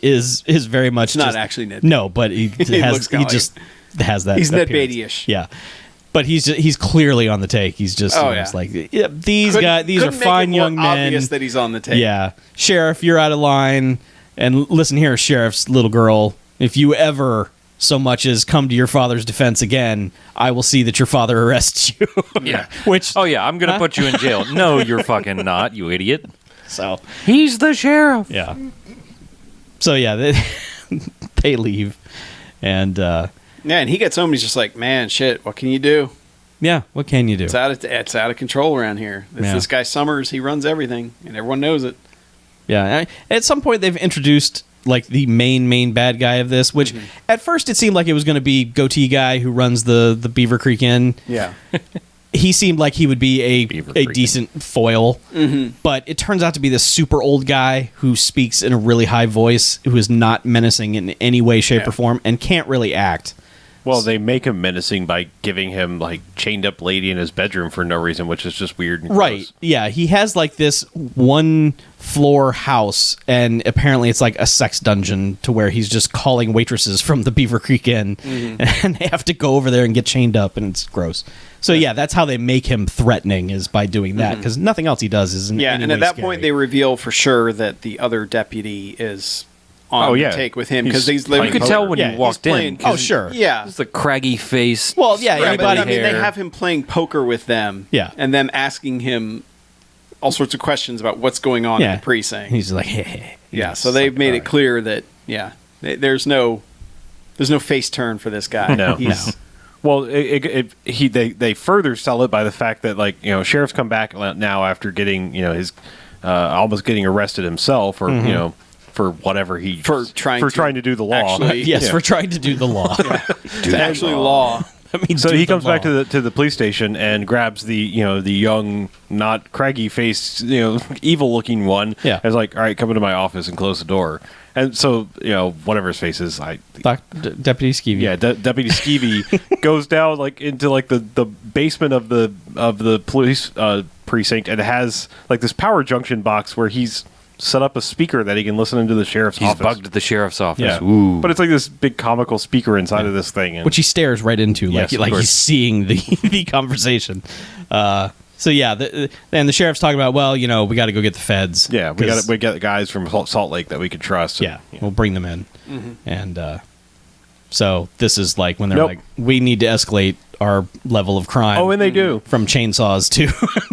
is very much Not just, actually Ned. No, but he looks has kinda just has that. He's Ned appearance. Beatty-ish. Yeah. But he's clearly on the take. He's just Oh, it's yeah. like these are Couldn't make fine it more young men. Obvious that he's on the tape. Yeah, sheriff, you're out of line. And listen here, sheriff's little girl. If you ever so much as come to your father's defense again, I will see that your father arrests you. Yeah. Which Oh, yeah, I'm going to put you in jail. No, you're fucking not, you idiot. so He's the sheriff. yeah. So yeah, they leave, and Yeah, and he gets home and he's just like, man, shit, what can you do? yeah, what can you do? It's out of control around here. Yeah. This guy Summers, he runs everything, and everyone knows it. Yeah, at some point they've introduced like the main bad guy of this, which at first it seemed like it was going to be goatee guy who runs the Beaver Creek Inn. Yeah. He seemed like he would be Beaver a Creek decent foil, but it turns out to be this super old guy who speaks in a really high voice, who is not menacing in any way, shape, Yeah. or form, and can't really act. Well, they make him menacing by giving him like chained up lady in his bedroom for no reason, which is just weird. And gross. Right. Yeah, he has like this one floor house, and apparently it's like a sex dungeon to where he's just calling waitresses from the Beaver Creek Inn, and they have to go over there and get chained up, and it's gross. So yeah, that's how they make him threatening, is by doing that, because nothing else he does is in Yeah, any and way at that scary. point they reveal for sure that the other deputy is on Oh, the yeah. take with him He's because he's playing living. You could tell when Yeah, you walked he's in. playing- 'cause Oh, sure. Yeah. It's the craggy face. Well, yeah, Right, but, anybody I mean, they hair. have him playing poker with them. Yeah. And them asking him all sorts of questions about what's going on in the precinct. He's like, hey. Yeah, so they've made it clear that there's no face turn for this guy. No. He's, Well, they further sell it by the fact that sheriffs come back now after getting his almost getting arrested himself, or for whatever For trying to do the law. actually- Yes, Yeah. for trying to do the law. it's actually law. I mean, So do he the comes back law. to the police station and grabs the young, not craggy faced evil looking one. Yeah. And is like, all right, come into my office and close the door. And so whatever his face is, Deputy Skeevy. yeah, Deputy Skeevy goes down into the basement of the police precinct and has like this power junction box where he's set up a speaker that he can listen into the sheriff's He's office. bugged the sheriff's office. Yeah. Ooh. But it's like this big comical speaker inside of this thing. And Which he stares right into, Yes, of like course. he's seeing the conversation. So yeah, and the sheriff's talking about, well, we got to go get the feds. yeah, 'cause- we got guys from Salt Lake that we could trust. Yeah, we'll bring them in. And so this is like when they're Nope. like, we need to escalate our level of crime. Oh, and they do. From chainsaws to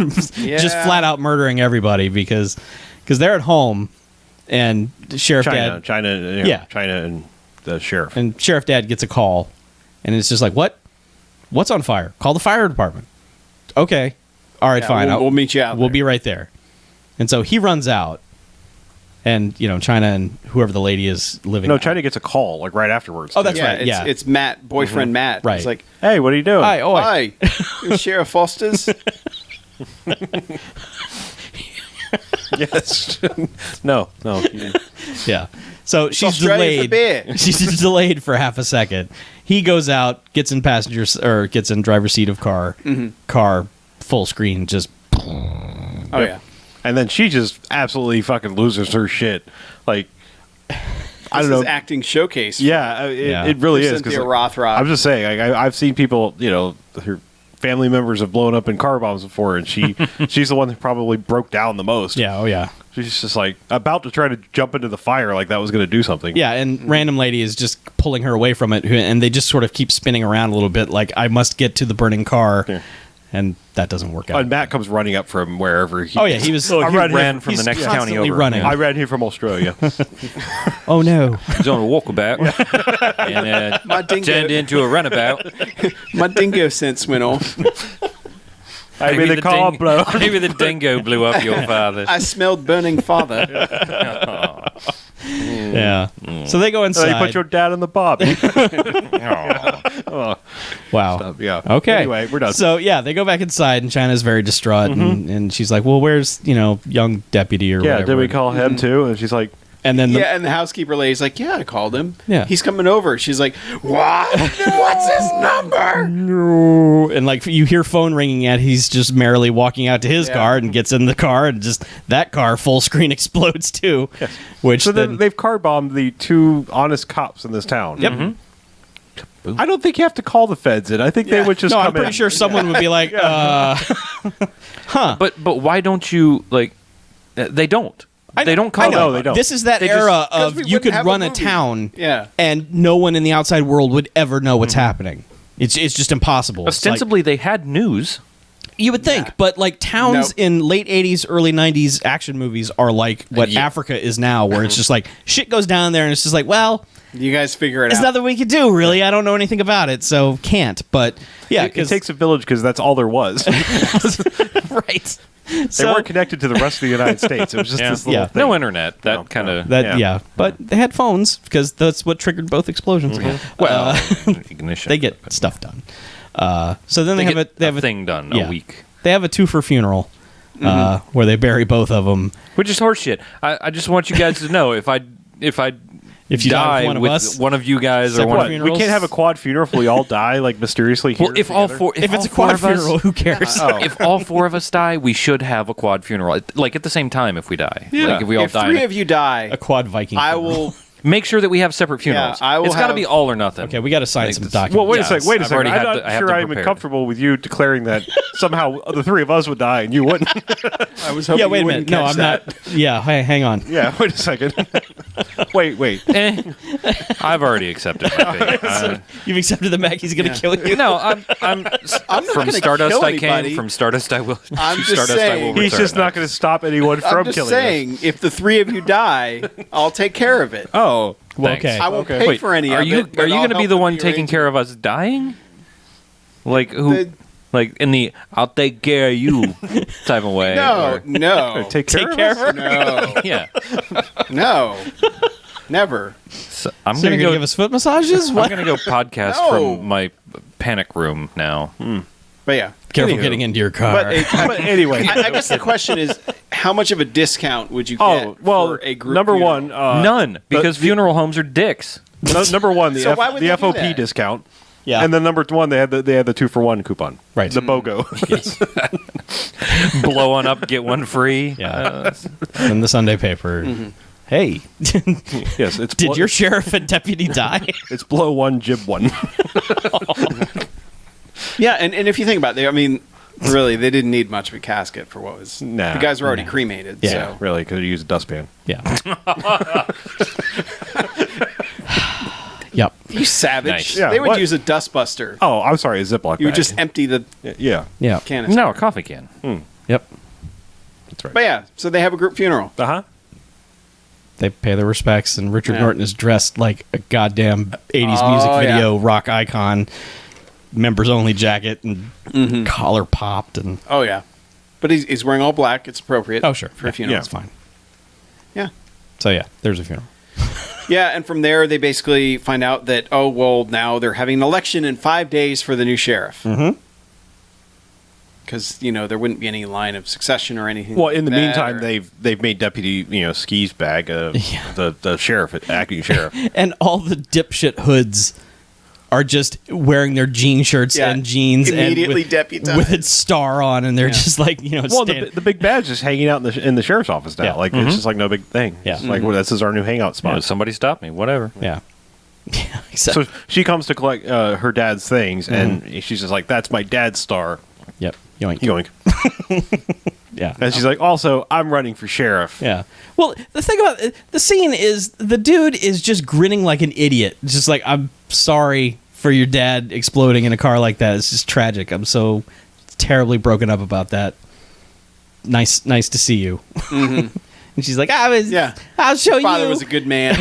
just Yeah. flat out murdering everybody because they're at home, and Sheriff Dad China and the sheriff. and Sheriff Dad gets a call, and it's just like, what's on fire? Call the fire department. Okay, all right, Yeah, fine. we'll meet you out We'll there. be right there. And so he runs out, and China and whoever the lady is living. No, out. China gets a call like right afterwards. Oh, that's yeah, right, It's, yeah. it's Matt, boyfriend Matt. Right. It's like, Hey, what are you doing? Hi, oh, hi, Sheriff Foster's. Yes. No. Yeah. So she's Australia for delayed. beer. She's delayed for half a second. He goes out, gets in gets in driver's seat of car. Car full screen, just Oh yeah. And then she just absolutely fucking loses her shit. Like, I don't know. Acting showcase. Yeah, it really is. Cynthia Rothrock. I'm just saying, I've seen people, her family members have blown up in car bombs before, and she's the one that probably broke down the most. yeah, oh yeah. She's just like about to try to jump into the fire like that was going to do something. Yeah, and random lady is just pulling her away from it, and they just sort of keep spinning around a little bit, like I must get to the burning car, and that doesn't work out. And Matt comes running up from wherever he. Oh yeah, he was. He ran from the next county constantly over. running. I ran here from Australia. Oh no! He's on a walkabout and My dingo- turned into a runabout. My dingo sense went off. I made the car blow. Maybe the dingo blew up your father. I smelled burning father. Yeah. So they go So inside. you put your dad in the bob. Wow. Yeah. Okay. Anyway, we're done. So yeah, they go back inside, and China's very distraught, and she's like, "Well, where's young deputy or yeah, whatever?" did we call him too? And she's like, And then the, Yeah, and the housekeeper lady's like, "Yeah, I called him. Yeah. He's coming over." She's like, "What? What's his number?" no, and like you hear phone ringing, and he's just merrily walking out to his Yeah. car and gets in the car, and just that car full screen explodes too. Yes. Which so then they've car bombed the two honest cops in this town. Yep. I don't think you have to call the feds in. I think they Yeah. would just no, come I'm pretty in. sure someone would be like, But why don't you like? They don't. They don't call. I know. No, they don't. This is that They just- era 'Cause of we you wouldn't could have a run a movie. town, Yeah. and no one in the outside world would ever know what's happening. It's just impossible. It's like- Ostensibly, they had news. you would think, Yeah. but like towns Nope. in late 80s, early 90s action movies are like what Yeah. Africa is now, where it's just like shit goes down there, and it's just like, well, You guys figure it there's out. nothing we could do, really. I don't know anything about it, so can't. But yeah, It takes a village because that's all there was. right. They weren't connected to the rest of the United States. It was just this little Yeah. thing. No internet. That No, kind of. That Yeah. yeah. But they had phones because that's what triggered both explosions. Well, ignition. They get stuff done. So then they have get they have a thing done yeah. a week, They have a two-for funeral where they bury both of them. which is horseshit. I just want you guys to know if I If you die die with one of with us, one of you guys or separate one. What? funerals? We can't have a quad funeral if we all die like mysteriously here. Well, if all together? four, if it's all a four quad of us- funeral, who cares? Oh. if all four of us die, we should have a quad funeral. Like at the same time, if we die, like if we all if die, three of you die, A quad Viking. I funeral. will. make sure that we have separate funerals. I will it's got to have- be all or nothing. Okay, we got to sign Like some this- documents. Well, wait a Yes, second. Wait a I've second. already I'm had not to- I have sure to I'm prepare. comfortable with you declaring that somehow the three of us would die and you wouldn't. I was hoping. Yeah, wait a you minute. wouldn't No, catch I'm that. not. Yeah, hang on. Yeah, wait a second. Wait. Eh, I've already accepted my fate. You've accepted that Maggie's going to kill you. No, I'm not from gonna Stardust. kill I came anybody. from Stardust. I will. I'm to just Stardust, I will saying. He's return. just not going to stop anyone from I'm just killing saying, if the three of you die, I'll take care of it. us. Oh. Well, Thanks. okay. I won't Okay. pay Wait, for any are of you it. but are you I'll going to be help the with one taking care of us dying? Like who? The- Like in the "I'll take care of you" type of way. No, or- no, Take care, care of of us? no, Yeah. no, never. So I'm So you're gonna going to go. give us foot massages? I'm What? gonna go podcast No. from my panic room now. But yeah. Careful Anywho. getting into your car. But anyway. I guess the question is, how much of a discount would you get Oh, well, for a group number funeral? one. None, because funeral homes are dicks. Number one, the, So why would the they do FOP that? discount. yeah. And then number one, they had the 2-for-1 coupon. Right. The BOGO. Blow one up, get one free. Yeah. in the Sunday paper. Hey, Yes, it's did your sheriff and deputy die? it's blow one, jib one. Yeah, and if you think about it, I mean, really, they didn't need much of a casket for what was. Nah. the guys were already cremated. Yeah. So. Really, could have used a dustpan. Yeah. Yep. You savage. Nice. Yeah, they would what? use a dustbuster. Oh, I'm sorry, a Ziploc You would bag. just empty the Yeah, Yeah. canister. No, a coffee can. Yep. that's right. But yeah, so they have a group funeral. Uh-huh. They pay their respects, and Richard Yeah. Norton is dressed like a goddamn 80s Oh, music yeah. video rock icon, members only jacket and collar popped, and Oh yeah, but he's wearing all black. It's appropriate. oh sure, for a yeah, funeral. that's fine. Yeah. So yeah, there's a funeral. Yeah, and from there they basically find out that now they're having an election in 5 days for the new sheriff. because there wouldn't be any line of succession or anything. Well, in the like that, meantime, or- they've made Deputy Skee's bag the sheriff, acting sheriff. And all the dipshit hoods are just wearing their jean shirts and jeans immediately and deputized with its star on, and they're just like Well, the big badge is hanging out in the sheriff's office now. Yeah. Like it's just like no big thing. Yeah. It's like well, this is our new hangout spot. Somebody stop me. Whatever. yeah. Yeah, So exactly. she comes to collect her dad's things, and she's just like, "That's my dad's star." Yep. Yoink. Yoink. Yeah. And she's like, "Also, I'm running for sheriff." Yeah. Well, the thing about the scene is the dude is just grinning like an idiot. It's just like, I'm sorry for your dad exploding in a car like that. It's just tragic. I'm so terribly broken up about that. Nice to see you. And she's like, I'll show Father you. was a good man.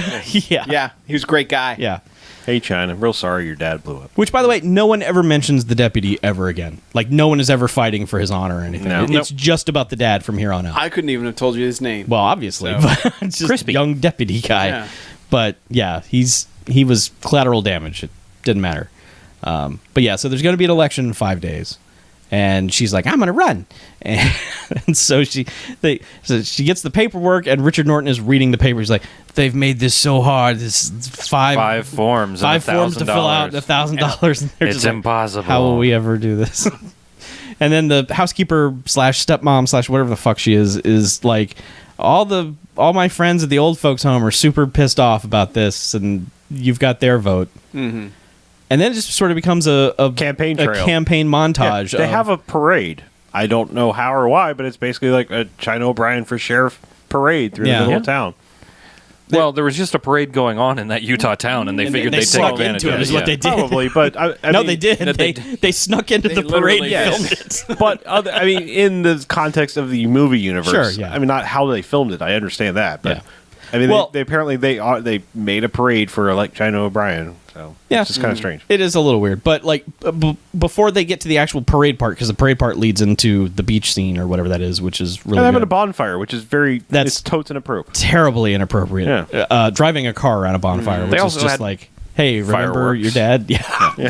Yeah. Yeah, he was a great guy. Yeah. Hey, China, I'm real sorry your dad blew up. Which, by the way, no one ever mentions the deputy ever again. Like, no one is ever fighting for his honor or anything. No. It's just about the dad from here on out. I couldn't even have told you his name. Well, obviously, So- but it's just Crispy. young deputy guy. Yeah. But yeah, he was collateral damage. It didn't matter. But yeah, so there's going to be an election in 5 days, and she's like, "I'm going to run," and so she gets the paperwork, and Richard Norton is reading the paper. He's like, "They've made this so hard. This Five forms. five and forms to fill out, $1,000. It's impossible. How will we ever do this?" And then the housekeeper / stepmom / whatever the fuck she is like, all my friends at the old folks home are super pissed off about this, and you've got their vote. Mm-hmm. And then it just sort of becomes a Campaign trail. a campaign montage. They have a parade. I don't know how or why, but it's basically like a China O'Brien for sheriff parade through the middle of town. Well, there was just a parade going on in that Utah town, and they figured they they'd take snuck advantage into of it, it. is what they did. Probably, but I No, mean, they did. that They snuck into the parade literally and did. filmed it. But I mean, in the context of the movie universe, Sure, yeah. I mean, not how they filmed it. I understand that, but Yeah. I mean, Well- they apparently they made a parade for like China O'Brien, so Yeah. it's just kind of strange. It is a little weird, but like before they get to the actual parade part, because the parade part leads into the beach scene or whatever that is, which is really And having good. a bonfire, which is it's totes inappropriate. Terribly inappropriate. Yeah. Driving a car around a bonfire, which is also just had like, hey, remember fireworks. your dad? Yeah.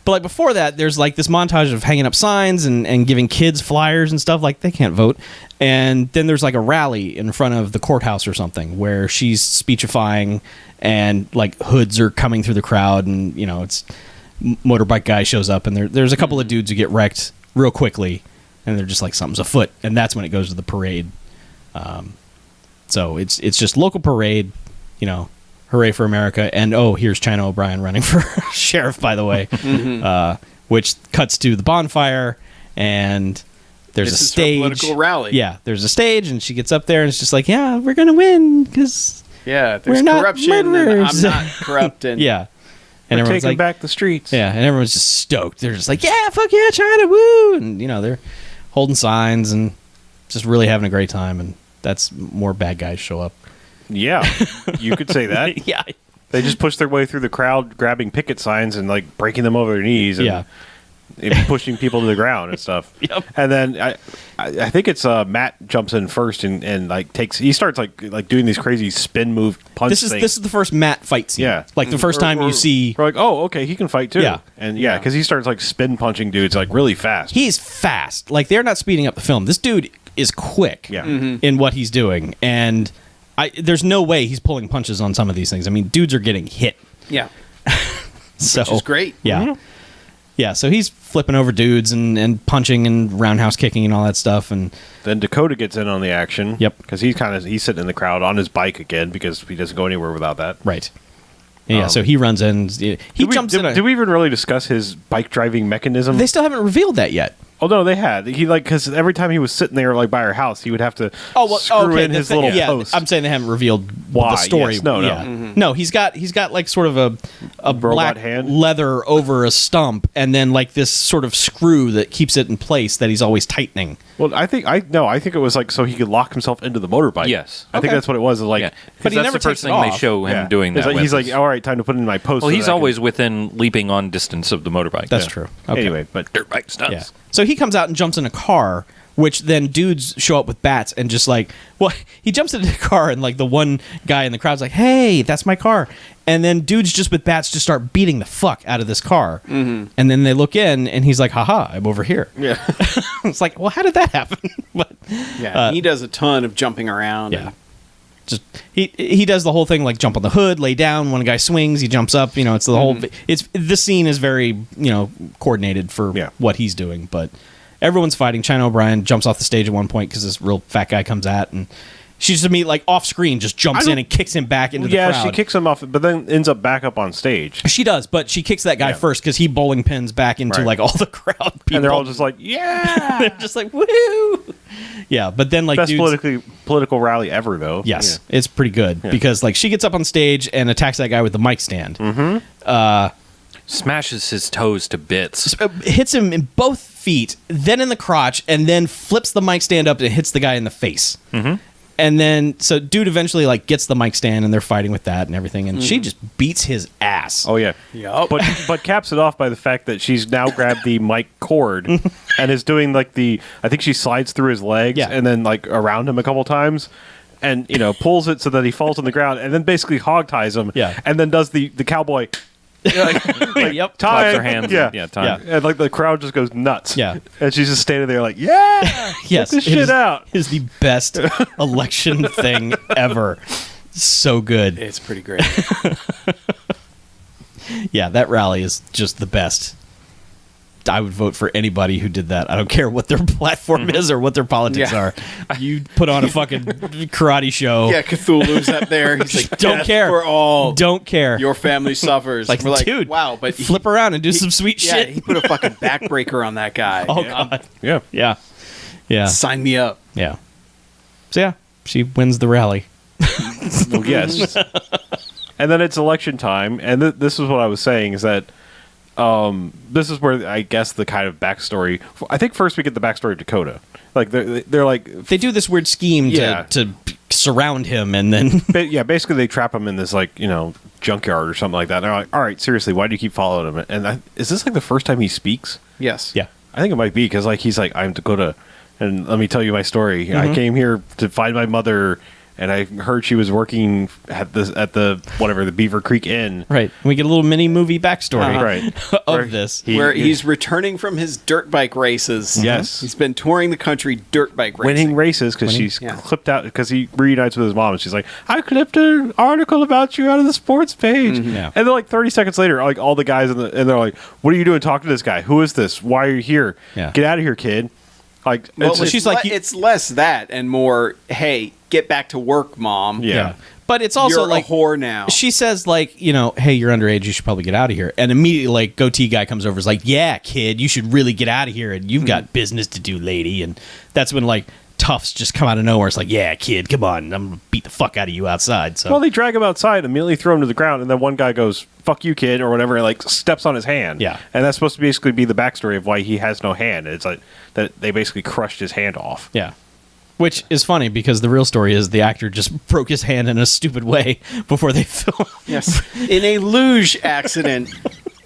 But like before that, there's like this montage of hanging up signs and giving kids flyers and stuff. Like, they can't vote. And then there's like a rally in front of the courthouse or something where she's speechifying, and like hoods are coming through the crowd, and it's motorbike guy shows up, and there's a couple of dudes who get wrecked real quickly, and they're just like, something's afoot, and that's when it goes to the parade. So it's just local parade, hooray for America, and here's China O'Brien running for sheriff, by the way, which cuts to the bonfire, and there's This a is her stage. political rally. Yeah, there's a stage, and she gets up there, and it's just like, yeah, we're gonna win because Yeah, We're there's not corruption, and murderers. I'm not corrupt. And yeah, and We're everyone's taking like, back the streets. yeah, and everyone's just stoked. They're just like, yeah, fuck yeah, China, woo, and they're holding signs and just really having a great time, and that's more bad guys show up. Yeah, you could say that. Yeah, They just push their way through the crowd, grabbing picket signs and like breaking them over their knees. And, yeah. and pushing people to the ground and stuff. Yep. And then I think it's Matt jumps in first and like he starts like doing these crazy spin move punch This is the first Matt fight scene. Yeah. Like the first time you see We're like, oh, okay, he can fight too. Yeah. And because he starts like spin punching dudes like really fast. he's fast. Like, they're not speeding up the film. This dude is quick Yeah. in what he's doing, and there's no way he's pulling punches on some of these things. I mean, dudes are getting hit. yeah, So which is great. Yeah. Yeah, so he's flipping over dudes and punching and roundhouse kicking and all that stuff, and Then Dakota gets in on the action. Yep. Because he's sitting in the crowd on his bike again because he doesn't go anywhere without that. right. Yeah, so he runs in. He jumps in. Did we even really discuss his bike driving mechanism? They still haven't revealed that yet. Oh no, they had. He because every time he was sitting there like by her house, he would have to screw in his little post. I'm saying they haven't revealed Why, the story. yes. No, no. Yeah. No, he's got like sort of a black hand? leather over a stump, and then like this sort of screw that keeps it in place that he's always tightening. Well, I think it was like so he could lock himself into the motorbike. Yes. I think Okay. that's what it was. Like, Yeah. But But he that's never the first takes it thing they off. show him yeah. doing that. He's like, with. all right, time to put it in my post. Well, so he's that I can-" always within leaping on distance of the motorbike. That's true. Okay. Anyway, but Dirt bike stunts. Yeah. So he comes out and jumps in a car which then dudes show up with bats and just like, well, he jumps into the car and like the one guy in the crowd's like, hey, that's my car. And then dudes just with bats just start beating the fuck out of this car. Mm-hmm. And then they look in and he's like, haha, I'm over here. Yeah. It's like, well, how did that happen? But Yeah, he does a ton of jumping around. yeah. Just he does the whole thing, like jump on the hood, lay down. One guy swings, he jumps up. You know, it's the whole. It's this scene is very coordinated for what he's doing. But everyone's fighting. China O'Brien jumps off the stage at one point because this real fat guy comes at, and she just like off screen just jumps in and kicks him back into the crowd. Yeah, she kicks him off, but then ends up back up on stage. She does, but she kicks that guy first because he bowling pins back into like all the crowd people, and they're all just like, yeah, they're just like woo. Yeah, but then like best dudes, political rally ever, though. Yes, it's pretty good because like she gets up on stage and attacks that guy with the mic stand. Smashes his toes to bits. Hits him in both feet, then in the crotch, and then flips the mic stand up and hits the guy in the face. Mm-hmm. And then, so dude eventually like gets the mic stand and they're fighting with that and everything, and she just beats his ass. Oh yeah, Yup. but caps it off by the fact that she's now grabbed the mic cord and is doing like I think she slides through his legs and then like around him a couple times. And pulls it so that he falls on the ground, and then basically hog ties him. Yeah. And then does the cowboy. Yep. Time. Claps her hands. Yeah, time. And like the crowd just goes nuts. Yeah. And she's just standing there like, yeah, Yes, get this it shit is- out. Is the best election thing ever. So good. It's pretty great. Yeah, that rally is just the best. I would vote for anybody who did that. I don't care what their platform is or what their politics Yeah. are. You put on a fucking karate show. Yeah, Cthulhu's up there. He's like, Don't "Death care. for all. Don't care. Your family suffers. like, We're like, dude, wow, but flip around and do some sweet yeah, shit. he put a fucking backbreaker on that guy. Oh, God. Yeah. Yeah. Yeah. Sign me up. Yeah. So, yeah, she wins the rally. Well, yes. And then it's election time, and this is what I was saying is that this is where I guess the kind of backstory. I think first we get the backstory of Dakota. Like they're like They do this weird scheme to surround him, and then basically they trap him in this like junkyard or something like that. And they're like, all right, seriously, why do you keep following him? And is this like the first time he speaks? Yes. yeah. I think it might be because like he's like, I'm Dakota, and let me tell you my story. I came here to find my mother. And I heard she was working at the Beaver Creek Inn. Right. We get a little mini movie backstory Right. of this. Where he's returning from his dirt bike races. Yes. He's been touring the country dirt bike racing. Winning races because she's Yeah. clipped out because he reunites with his mom and she's like, I clipped an article about you out of the sports page. Yeah. And then like 30 seconds later, like all the guys and they're like, what are you doing talking to this guy? Who is this? Why are you here? Yeah. Get out of here, kid. Like, Well, it's she's she's like, like, it's less that and more, hey, get back to work, mom. Yeah. But it's also You're like a whore now. she says like, hey, you're underage, you should probably get out of here. And immediately like goatee guy comes over, is like, yeah, kid, you should really get out of here, and you've got business to do, lady. And that's when like toughs just come out of nowhere. It's like, yeah, kid, come on, I'm gonna beat the fuck out of you outside. So Well, they drag him outside, immediately throw him to the ground, and then one guy goes, fuck you, kid, or whatever, and like steps on his hand. Yeah. And that's supposed to basically be the backstory of why he has no hand. It's like that they basically crushed his hand off. yeah. Which is funny because the real story is the actor just broke his hand in a stupid way before they filmed. Yes. In a luge accident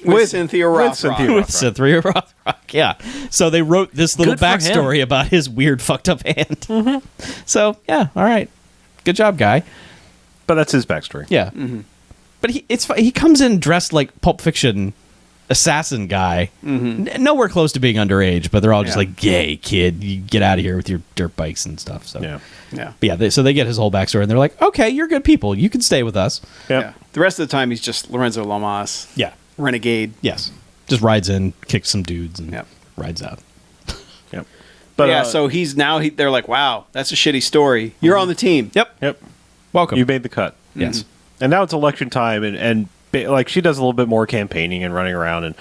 with Cynthia Rothrock. Cynthia With Cynthia Rothrock, yeah. So they wrote this little Good for him. backstory about his weird fucked up hand. So yeah, all right, good job, guy. But that's his backstory. Yeah, but he comes in dressed like Pulp Fiction assassin guy, nowhere close to being underage. But they're all just Yeah. like, "Yay, kid, you get out of here with your dirt bikes and stuff." So Yeah. Yeah. But yeah. So they get his whole backstory, and they're like, "Okay, you're good people. You can stay with us." Yep. Yeah. The rest of the time, he's just Lorenzo Lamas, Yeah. renegade. Yes. Just rides in, kicks some dudes, and Yep. rides out. Yep. But yeah, so they're like, wow, that's a shitty story. You're on the team. Yep. Yep. Welcome. You made the cut. Yes. And now it's election time, and like she does a little bit more campaigning and running around, and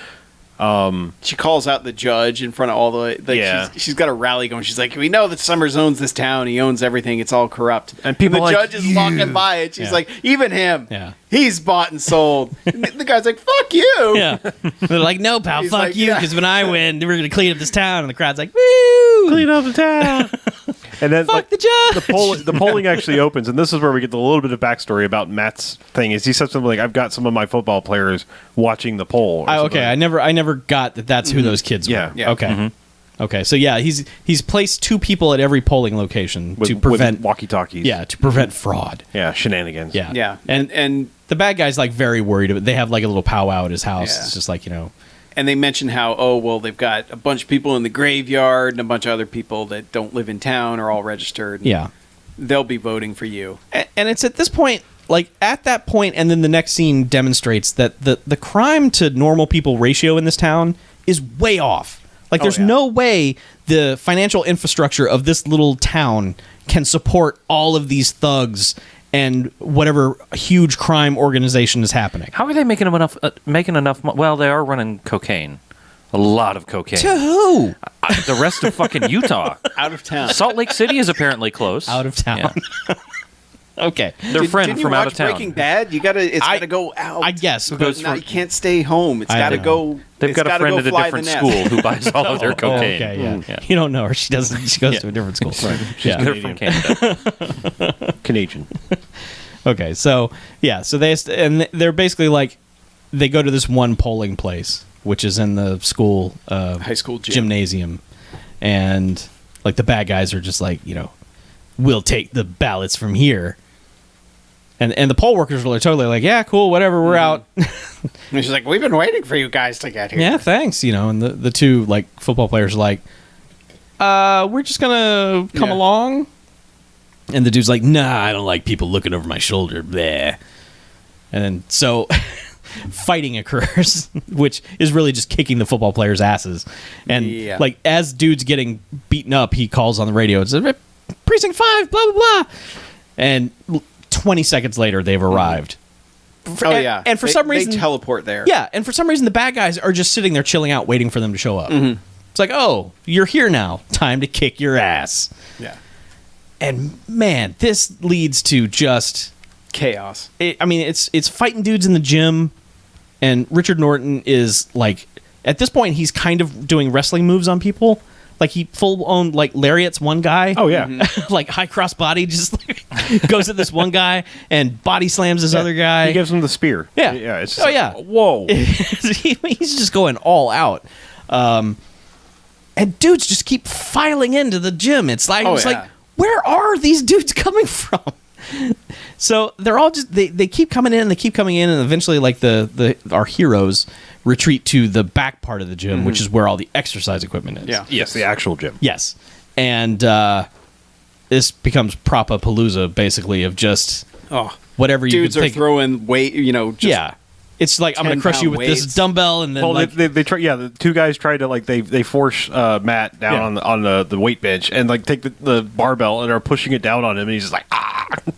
She calls out the judge in front of all the. Like, Yeah. she's got a rally going. She's like, we know that Summers owns this town. He owns everything. It's all corrupt. And people the like, judge is walking by it. She's Yeah. like, even him. Yeah. He's bought and sold. And the guy's like, fuck you. Yeah. They're like, no, pal, He's fuck like, you, yeah. because when I win, we're going to clean up this town. And the crowd's like, woo! clean up the town. And then Fuck like, the judge! the polling actually opens, and this is where we get a little bit of backstory about Matt's thing. Is he said something like, "I've got some of my football players watching the poll." or something. Okay, I never got that. That's who those kids were. Yeah. Yeah. Okay. Okay, so yeah, he's placed 2 people at every polling location to prevent with walkie-talkies. Yeah, to prevent fraud. Yeah, shenanigans. Yeah, Yeah. and the bad guy's like very worried. They have like a little powwow at his house. Yeah. It's just like, you know. And they mention how, they've got a bunch of people in the graveyard and a bunch of other people that don't live in town are all registered. Yeah. They'll be voting for you. And it's at this point, like at that point, and then the next scene demonstrates that the crime to normal people ratio in this town is way off. Like there's no way the financial infrastructure of this little town can support all of these thugs and whatever huge crime organization is happening. How are they making enough? Well, they are running cocaine, a lot of cocaine. To who? The rest of fucking Utah, Out of town. Salt Lake City is apparently close. Out of town. Yeah. Okay. Their friend Didn't you from out watch of town. Breaking Bad? It's gotta go out. I guess. But now you can't stay home. It's I gotta know. go. They've it's got a gotta friend go at a fly different the nest. school who buys all of their cocaine. Okay, yeah. Yeah. You don't know her. She doesn't. She goes to a different school. Yeah. They're from Canada. Canadian. Okay, so yeah, so they're basically like they go to this one polling place, which is in the school High school gym. gymnasium, and like the bad guys are just like, you know, we'll take the ballots from here, and the poll workers are totally like, yeah, cool, whatever, we're out. And she's like, "We've been waiting for you guys to get here." Yeah, thanks, you know, and the 2 like football players are like, we're just gonna come Yeah. along. And the dude's like, nah, I don't like people looking over my shoulder. Bleh. And then so fighting occurs, which is really just kicking the football players' asses. And Yeah. like as dude's getting beaten up, he calls on the radio and says, Precinct 5, blah, blah, blah. And 20 seconds later, they've arrived. Oh yeah. And for some reason they teleport there. Yeah, and for some reason the bad guys are just sitting there chilling out, waiting for them to show up. Mm-hmm. It's like, oh, you're here now. Time to kick your ass. Yeah. And man, this leads to just Chaos. it's fighting dudes in the gym, and Richard Norton is like, at this point, he's kind of doing wrestling moves on people. Like he full on like lariats one guy. Oh yeah. Like high cross body, just like, goes at this one guy and body slams this other guy. He gives him the spear. Yeah. Yeah. It's Oh, yeah. Whoa. He's just going all out. And dudes just keep filing into the gym. It's like, yeah. where are these dudes coming from? So they're all just they keep coming in, and eventually like our heroes retreat to the back part of the gym, which is where all the exercise equipment is. Yeah. Yes, the actual gym. Yes. And this becomes Propapalooza, basically, of just Oh, whatever you dudes could are think. throwing weight. Just Yeah. It's like, I'm going to crush you with 10-pound this weights. dumbbell, and then Well, like, they try. Yeah, the 2 guys tried to like they force Matt down on the weight bench and like take the barbell and are pushing it down on him, and he's just like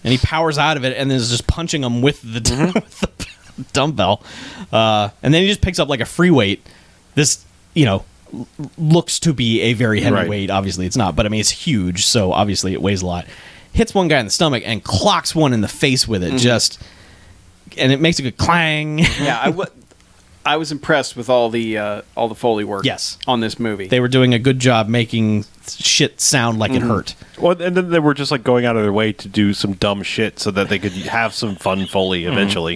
and he powers out of it and then is just punching them with the, with the dumbbell. And then he just picks up like a free weight. This, you know, looks to be a very heavy Right. weight. Obviously, it's not, but I mean, it's huge, so obviously it weighs a lot. Hits one guy in the stomach and clocks one in the face with it. And it makes a good clang. Yeah, I was impressed with all the Foley work. Yes. On this movie. They were doing a good job making shit sound like it hurt. well, and then they were just like going out of their way to do some dumb shit so that they could have some fun Foley eventually.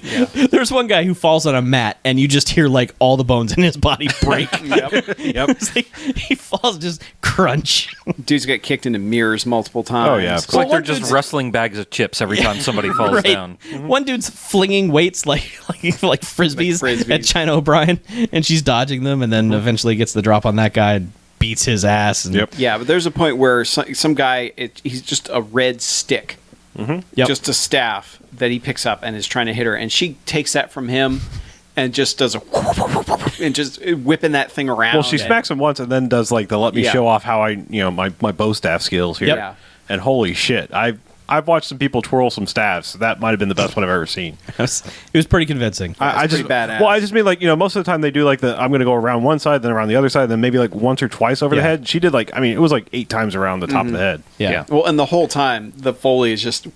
There's one guy who falls on a mat, and you just hear like all the bones in his body break. Yep. It's like, he falls, just crunch. Dudes get kicked into mirrors multiple times. Oh, yeah. It's like they're one just dude's- wrestling bags of chips every time somebody falls Right. down. One dude's flinging weights like frisbees, Like frisbees. at China O'Brien, and she's dodging them, and then eventually gets the drop on that guy and beats his ass. And, Yep. Yeah, but there's a point where some guy, he's just a red stick, Yep. just a staff that he picks up and is trying to hit her, and she takes that from him and just does a and just whipping that thing around. Well, she smacks him once and then does like the let me Yeah. show off how my bow staff skills here. Yep. Yeah. And holy shit, I've watched some people twirl some staffs. That might have been the best one I've ever seen. it was pretty convincing. I just pretty badass. Well, I just mean like most of the time they do like I'm going to go around one side, then around the other side, then maybe like once or twice over the Yeah. head. She did like it was like 8 times around the top of the head. Yeah. Well, and the whole time the Foley is just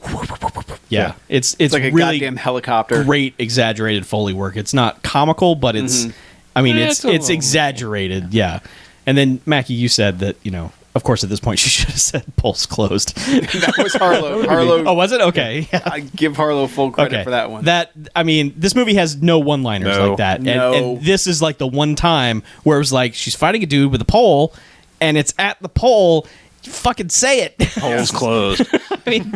Yeah, it's like a really goddamn helicopter. great exaggerated Foley work. It's not comical, but it's I mean It's it's a exaggerated. Yeah. And then Mackie, you said that, of course at this point she should have said polls closed. That was Harlow. Harlow. Oh, was it? Okay. Yeah. I give Harlow full credit Okay. for that one. This movie has no one-liners No. like that. No. And this is like the one time where it was like she's fighting a dude with a pole and it's at the pole, fucking say it. Polls closed. I mean,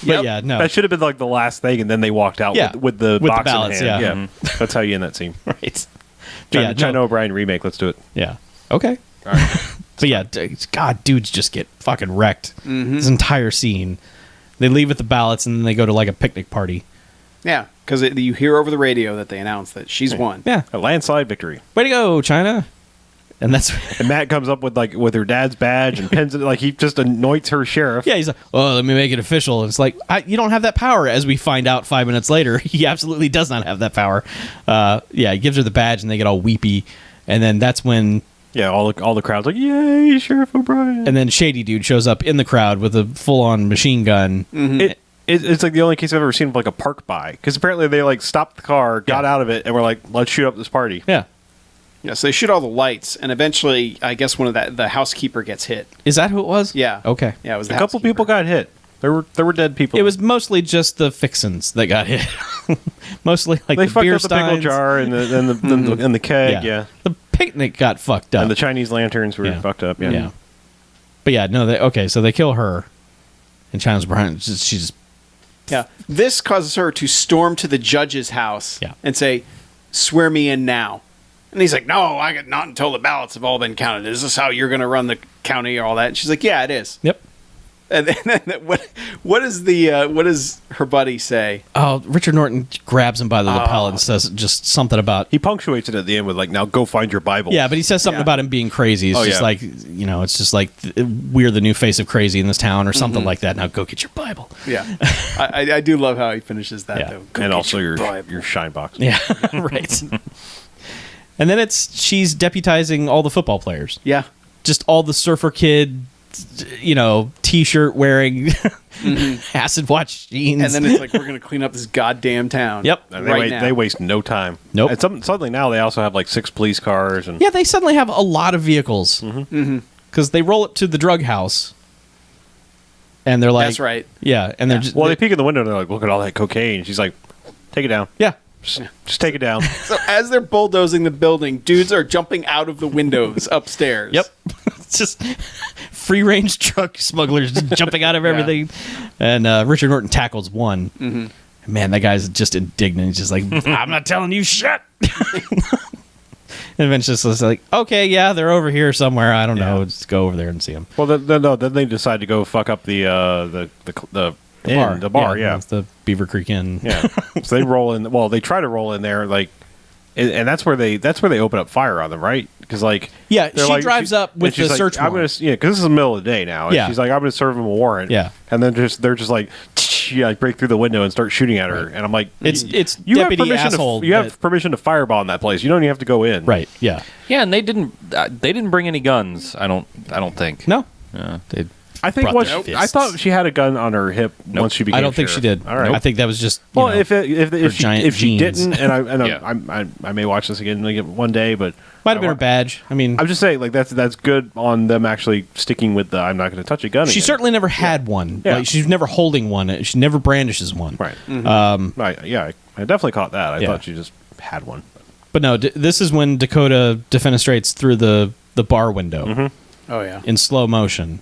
but yeah, no. That should have been like the last thing, and then they walked out Yeah. with the With the box ballots, in hand. yeah. That's how you end that scene. Right. But yeah, China no. O'Brien remake. Let's do it. Yeah. Okay. All right. But yeah, God, dudes just get fucking wrecked. This entire scene. They leave with the ballots and then they go to like a picnic party. Yeah, because you hear over the radio that they announce that she's won. Yeah. A landslide victory. Way to go, China. And that's And Matt comes up with her dad's badge and pins it, like he just anoints her sheriff. yeah. He's like, oh, let me make it official. And it's like you don't have that power. As we find out 5 minutes later, he absolutely does not have that power. Yeah, he gives her the badge and they get all weepy, and then that's when. Yeah, all the crowd's like, yay, Sheriff O'Brien. And then Shady Dude shows up in the crowd with a full-on machine gun. It's like the only case I've ever seen of like a park by, because apparently they like stopped the car, got out of it, and were like, let's shoot up this party. Yeah. Yeah, so they shoot all the lights, and eventually, I guess the housekeeper gets hit. Is that who it was? Yeah. Okay. Yeah, it was the A couple housekeeper. people got hit. There were dead people. It was mostly just the fixins that got hit. Mostly like they the fucked beer up the pickle steins. jar and the keg. Yeah. The picnic got fucked up. And the Chinese lanterns were Yeah. fucked up. Yeah. Yeah. But yeah, no, so they kill her. And China's behind. She's Yeah. This causes her to storm to the judge's house Yeah. and say, swear me in now. And he's like, no, I got not until the ballots have all been counted. Is this how you're going to run the county or all that? And she's like, yeah, it is. Yep. And then what does her buddy say? Oh, Richard Norton grabs him by the lapel and says just something about. He punctuates it at the end with like, now go find your Bible. Yeah, but he says something Yeah. about him being crazy. It's Oh, just yeah. like, it's just like we're the new face of crazy in this town or something like that. Now go get your Bible. Yeah. I do love how he finishes that, Yeah. though. Go And get also your Bible. shine box. Yeah, right. And then she's deputizing all the football players. Yeah. Just all the surfer kid, T-shirt wearing, acid wash jeans. And then it's like, we're going to clean up this goddamn town. Yep. And now. they waste no time. Nope. And suddenly now they also have like 6 police cars and yeah, they suddenly have a lot of vehicles because they roll up to the drug house, and they're like, That's right. Yeah, and they're just well, they peek in the window and they're like, look at all that cocaine. She's like, take it down. yeah. Just take it down. So as they're bulldozing the building, dudes are jumping out of the windows upstairs. Yep. It's just free range truck smugglers just jumping out of everything. And Richard Norton tackles one. Mm-hmm. Man, that guy's just indignant. He's just like, I'm not telling you shit. And eventually it's like, okay, yeah, they're over here somewhere. I don't know. Just go over there and see them. Well, then they decide to go fuck up the bar. Yeah. It's the Beaver Creek Inn. Yeah. So they roll in. Well, they try to roll in there, like, and that's where they open up fire on them, right? Because like, Yeah, they're she like- drives up with and she's the like, search I'm warrant. gonna, because this is the middle of the day now. And Yeah. she's like, I'm gonna serve him a warrant. Yeah. And then they're just like, break through the window and start shooting at her. And I'm like, It's you have deputy permission asshole. you have permission to firebomb that place. You don't even have to go in. Right, yeah. Yeah, and they didn't bring any guns. I don't think. No. Yeah. They I think brought once their I fists. thought she had a gun on her hip once she became. I don't think she sheriff. did. All right. I think that was just Well, know, if giant she jeans. didn't, and Yeah. I may watch this again like one day, but might have been her badge. I mean, I'm just saying, like that's good on them actually sticking with the I'm not going to touch a gun. she again. certainly never had one. Yeah. Like, she's never holding one. She never brandishes one. right. Right. Yeah, I definitely caught that. I Yeah. thought she just had one. But no, this is when Dakota defenestrates through the bar window Oh, yeah. in slow motion,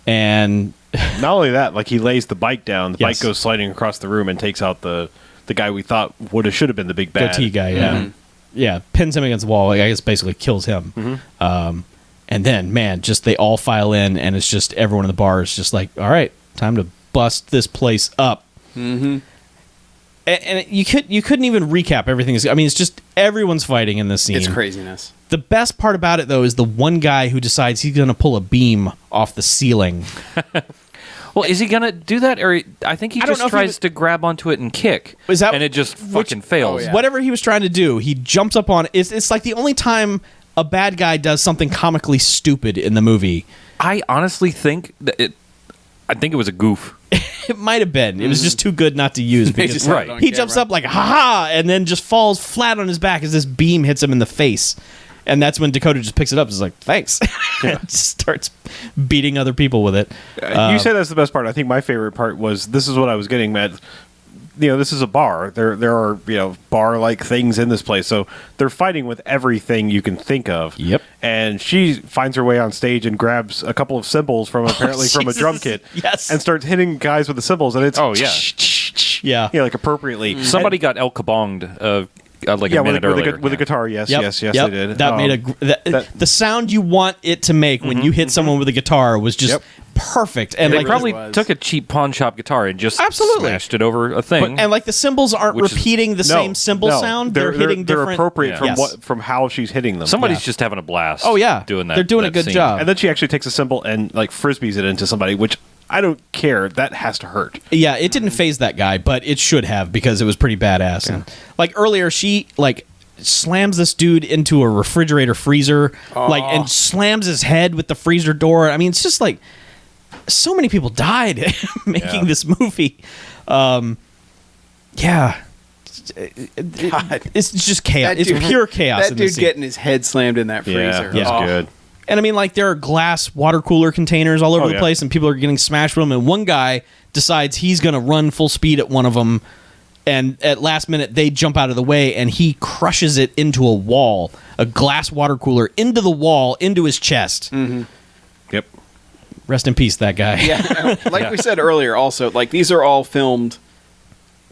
and Not only that, like he lays the bike down, the Yes. bike goes sliding across the room and takes out the guy we thought should have been the big bad goatee guy, yeah, pins him against the wall. I guess basically kills him. And then, man, just they all file in, and it's just everyone in the bar is just like, all right, time to bust this place up. Mm-hmm. And you couldn't even recap everything. I mean, it's just everyone's fighting in this scene. It's craziness. The best part about it, though, is the one guy who decides he's going to pull a beam off the ceiling. Well, is he gonna do that, or I think he I don't just know if he tries was- to grab onto it and kick, Is that- and it just fucking fails. Oh, yeah. Whatever he was trying to do, he jumps up on it. It's like the only time a bad guy does something comically stupid in the movie. I honestly think I think it was a goof. It might have been. It was just too good not to use. Because just had it on he camera. jumps up like, ha-ha, and then just falls flat on his back as this beam hits him in the face. And that's when Dakota just picks it up and is like, thanks. And just starts beating other people with it. You say that's the best part. I think my favorite part was this is what I was getting at. this is a bar. There are bar-like things in this place, so they're fighting with everything you can think of. Yep. And she finds her way on stage and grabs a couple of cymbals from apparently from a drum kit. Yes. And starts hitting guys with the cymbals, and it's Yeah. like appropriately. Somebody got El Kabonged like a minute earlier. With a guitar. Yes, Yep. yes, Yep. they did. That made the sound you want it to make when you hit someone with a guitar was just perfect. And They like probably was. took a cheap pawn shop guitar and just Absolutely. smashed it over a thing. and like the cymbals aren't Which is- repeating the same cymbal sound. They're hitting they're different. appropriate from Yes. from how she's hitting them. Somebody's Yeah. just having a blast. Oh, yeah. doing that. They're doing a that good scene. job. And then she actually takes a cymbal and like frisbees it into somebody, which I don't care. That has to hurt. Yeah, it didn't phase that guy, but it should have because it was pretty badass. And like earlier, she like slams this dude into a refrigerator freezer, like and slams his head with the freezer door. I mean, it's just like so many people died making this movie. Yeah. It's just chaos. It's pure chaos. That in this dude scene. getting his head slammed in that freezer. Yeah, Oh. good. And I mean, like, there are glass water cooler containers all over the yeah. place, and people are getting smashed with them. And one guy decides he's going to run full speed at one of them, and at last minute, they jump out of the way, and he crushes it into a wall, a glass water cooler, into the wall, into his chest. Yep. Rest in peace, that guy. Yeah, like we said earlier, also, like, these are all filmed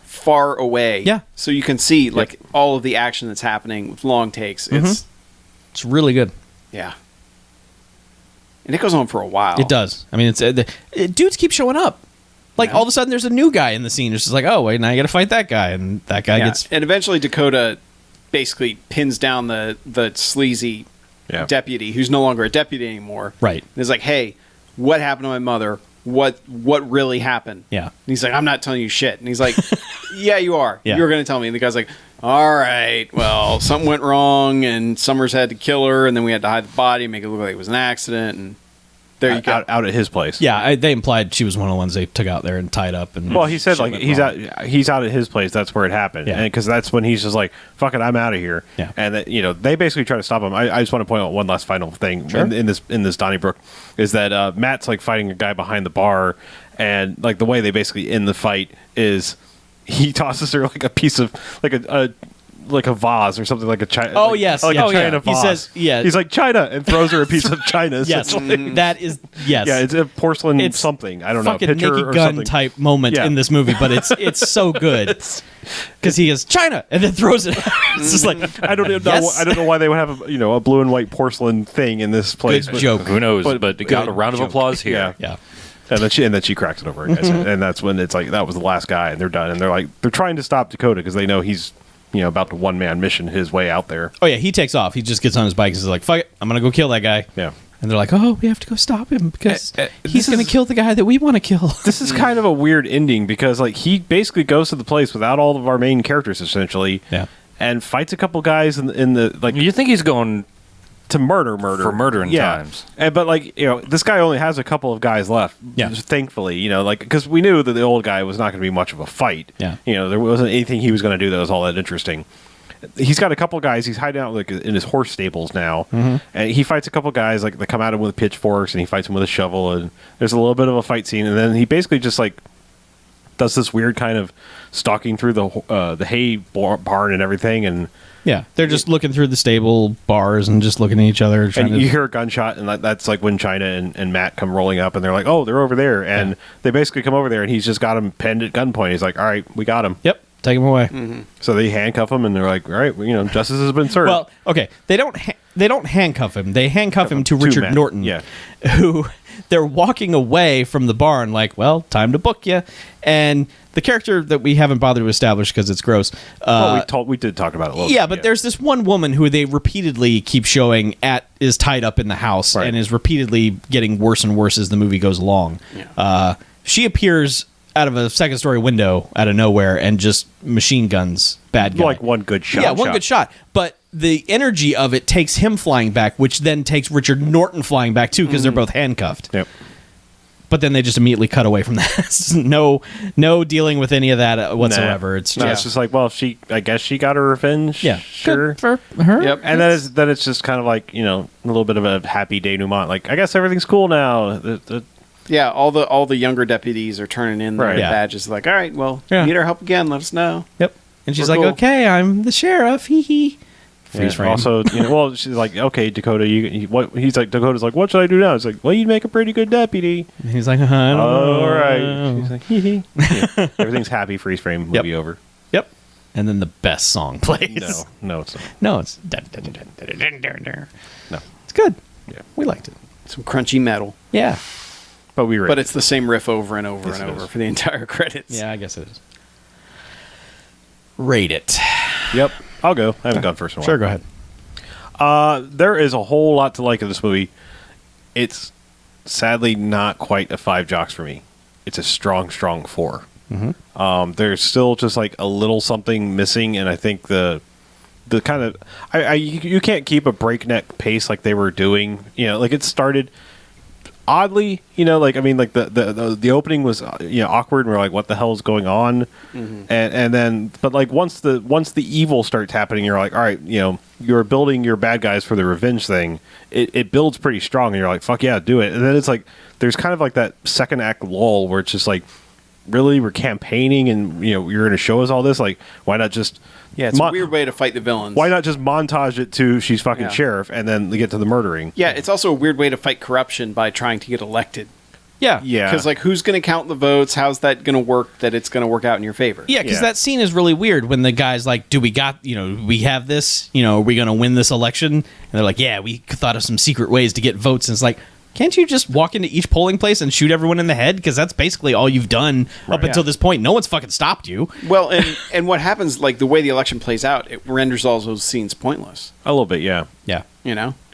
far away. Yeah. So you can see, like, all of the action that's happening with long takes. It's, It's really good. yeah. And it goes on for a while. It does. I mean, dudes keep showing up. Like, all of a sudden, there's a new guy in the scene. It's just like, oh, wait, now you got to fight that guy. And that guy Yeah. gets... And eventually Dakota basically pins down the sleazy Yeah. deputy, who's no longer a deputy anymore. Right. And is like, hey, what happened to my mother? What really happened? Yeah. And he's like, I'm not telling you shit. And he's like, yeah, you are. Yeah. You're going to tell me. And the guy's like, all right, well, something went wrong, and Summers had to kill her, and then we had to hide the body, make it look like it was an accident, and there you go. Out at his place. Yeah, they implied she was one of the ones they took out there and tied up. And Well, he said shit like went he's wrong. out at his place. That's where it happened. Yeah. And because that's when he's just like, "Fuck it, I'm out of here." Yeah. And that, they basically try to stop him. I just want to point out one last final thing Sure. in this Donnybrook is that Matt's like fighting a guy behind the bar, and like the way they basically end the fight is he tosses her like a piece of like a vase or something like a china. Oh, like, yes. like Yeah. a Oh, yeah. china He vase. says, yeah. He's like China and throws her a piece of china. Yes, essentially. that is yes. Yeah, it's a porcelain It's something. I don't know, fucking pitcher Naked or Gun something. type moment Yeah. in this movie, but it's so good because he goes China and then throws it. It's just like I don't even know. Yes. I don't know why they would have a blue and white porcelain thing in this place. Good but- joke. Who knows? But But, got a round of joke. applause here. Yeah. Yeah, And then she cracks it over, and that's when it's like that was the last guy, and they're done, and they're trying to stop Dakota because they know he's about to one man mission his way out there. oh yeah, he takes off. He just gets on his bike and is like, "Fuck it, I'm gonna go kill that guy." Yeah. And they're like, "Oh, we have to go stop him because he's this gonna is- kill the guy that we want to kill." This is kind of a weird ending because like he basically goes to the place without all of our main characters essentially, Yeah. and fights a couple guys in the like You think he's going to murder for murdering times? And but like this guy only has a couple of guys left. Yeah. Thankfully, like because we knew that the old guy was not going to be much of a fight. Yeah. There wasn't anything he was going to do that was all that interesting. He's got a couple of guys. He's hiding out like in his horse stables now, and he fights a couple of guys. Like they come at him with pitchforks, and he fights him with a shovel. And there's a little bit of a fight scene, and then he basically just like does this weird kind of stalking through the hay barn and everything, and Yeah, they're just looking through the stable bars and just looking at each other. Trying and to, you hear a gunshot, and that's like when China and Matt come rolling up, and they're like, "Oh, they're over there," and they basically come over there, and he's just got him pinned at gunpoint. He's like, "All right, we got him." Yep, take him away. So they handcuff him, and they're like, "All right, justice has been served." Well, okay, they don't handcuff him. They handcuff him to Richard Matt. Norton. Yeah. Who they're walking away from the barn like, well, time to book you. And the character that we haven't bothered to establish because it's gross. We did talk about it a little Yeah, bit. but there's this one woman who they repeatedly keep showing is tied up in the house Right. and is repeatedly getting worse and worse as the movie goes along. Yeah. She appears out of a second story window out of nowhere and just machine guns bad guy. like one good shot. Yeah, one good shot. But the energy of it takes him flying back, which then takes Richard Norton flying back too, because they're both handcuffed. Yep. But then they just immediately cut away from that. no dealing with any of that whatsoever. Nah. It's No, just, it's just like, well, I guess she got her revenge. yeah, sure. good for her. Yep. And then it's just kind of like a little bit of a happy denouement. Like, I guess everything's cool now. Yeah, all the younger deputies are turning in their Right. Yeah. badges. Like, all right, well, Yeah. need our help again? Let us know. Yep. And she's We're like, cool. okay, I'm the sheriff. Hee hee. Freeze Yeah, frame. also, well, she's like, okay, Dakota, what? He's like, Dakota's like, what should I do now? It's like, well, you'd make a pretty good deputy. And he's like, I don't know. All right. She's like, hee hee. Yeah, everything's happy. Freeze frame. Movie over. Yep. And then the best song plays. No, it's not. No, it's No. It's good. Yeah. We liked it. Some crunchy metal. Yeah. But we were. But it's the same riff over and over Yes, and it over is. for the entire credits. Yeah, I guess it is. Rate it. Yep. I'll go. I haven't gone first in a while. Sure, go ahead. There is a whole lot to like in this movie. It's sadly not quite a 5 jocks for me. It's a strong 4. Mm-hmm. There's still just like a little something missing, and I think the kind of you can't keep a breakneck pace like they were doing. Like it started oddly. Like I mean, like the opening was awkward, and we're like, what the hell is going on? Mm-hmm. And then, but like once the evil starts happening, you're like, all right, you're building your bad guys for the revenge thing. It builds pretty strong, and you're like, fuck yeah, do it. And then it's like there's kind of like that second act lull where it's just like, really, we're campaigning, and you're going to show us all this. Like, why not just it's a weird way to fight the villains. why not just montage it to she's fucking Yeah. sheriff, and then we get to the murdering? Yeah, it's also a weird way to fight corruption by trying to get elected. Yeah. Yeah, Because, like, who's going to count the votes? How's that going to work that it's going to work out in your favor? Yeah, because Yeah. that scene is really weird when the guy's like, do we got, we have this? Are we going to win this election? And they're like, yeah, we thought of some secret ways to get votes. And it's like, can't you just walk into each polling place and shoot everyone in the head? Because that's basically all you've done up until Yeah. this point. No one's fucking stopped you. Well, and what happens, like, the way the election plays out, it renders all those scenes pointless. a little bit. Yeah, Yeah.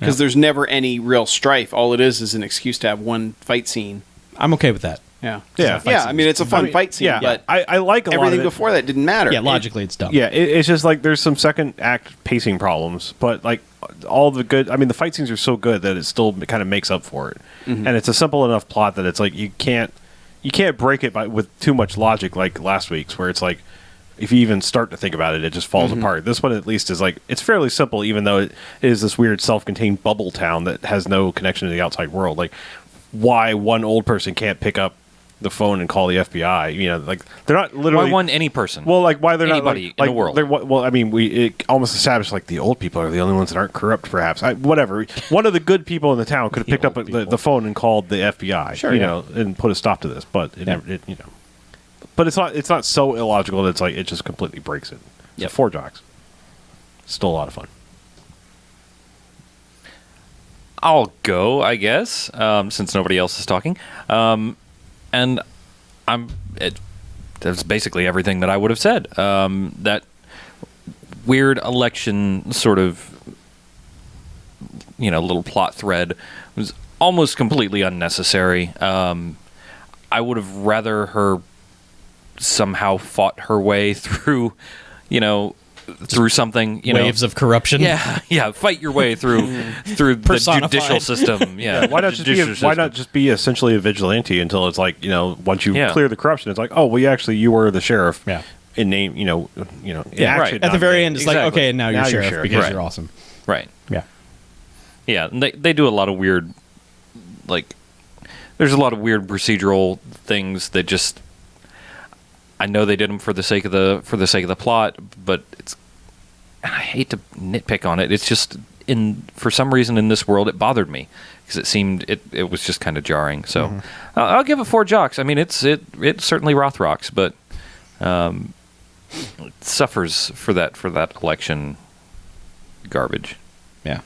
Because there's never any real strife. All it is an excuse to have one fight scene. I'm okay with that. Yeah. Yeah. Yeah, I mean, it's a fun fight scene, yeah. but I like a lot everything of it. before that didn't matter. Yeah, logically, it's dumb. Yeah, it's just like there's some second act pacing problems, but like all the good, I mean, the fight scenes are so good that it still kind of makes up for it, and it's a simple enough plot that it's like you can't break it with too much logic like last week's, where it's like if you even start to think about it, it just falls apart. This one at least is like it's fairly simple, even though it is this weird self-contained bubble town that has no connection to the outside world. Like why one old person can't pick up the phone and call the FBI. Like they're not literally. Why one any person? Well, like why they're Anybody not like, in the world. they're- Well, I mean, it almost established like the old people are the only ones that aren't corrupt. Perhaps whatever. One of the good people in the town could have picked up the phone and called the FBI. Sure, and put a stop to this. But it never. But it's not so illogical that it's like it just completely breaks it. So 4 jocks. Still a lot of fun. I'll go, I guess, since nobody else is talking. And that's basically everything that I would have said. That weird election sort of, little plot thread was almost completely unnecessary. I would have rather her somehow fought her way through, through something, Waves of corruption. Yeah, fight your way through the Personified. judicial system. Yeah, Why not just be essentially a vigilante until it's like once you clear the corruption, it's like you were the sheriff. Yeah. In name, in Yeah, action, right. At the not very name. end, it's like, Exactly. okay, now you're Now you're sheriff sheriff. because Right. you're awesome. right. Yeah. Yeah, and they do a lot of weird, like, there's a lot of weird procedural things that just, I know they did them for the sake of the plot, but I hate to nitpick on it. It's just for some reason in this world it bothered me because it seemed it was just kind of jarring. So I'll give it 4 jocks. I mean, it certainly Rothrocks, but it suffers for that election garbage. Yeah.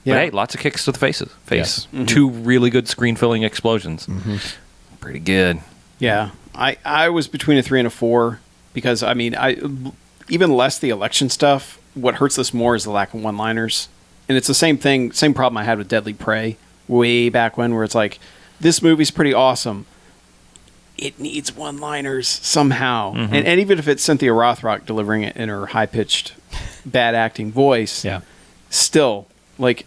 But hey, lots of kicks to the face. Yes. 2 really good screen-filling explosions. Pretty good. Yeah, I was between a 3 and a 4 because I mean even less the election stuff. What hurts this more is the lack of one-liners, and it's the same problem I had with Deadly Prey way back when, where it's like this movie's pretty awesome. It needs one-liners somehow, and even if it's Cynthia Rothrock delivering it in her high-pitched, bad acting voice, still like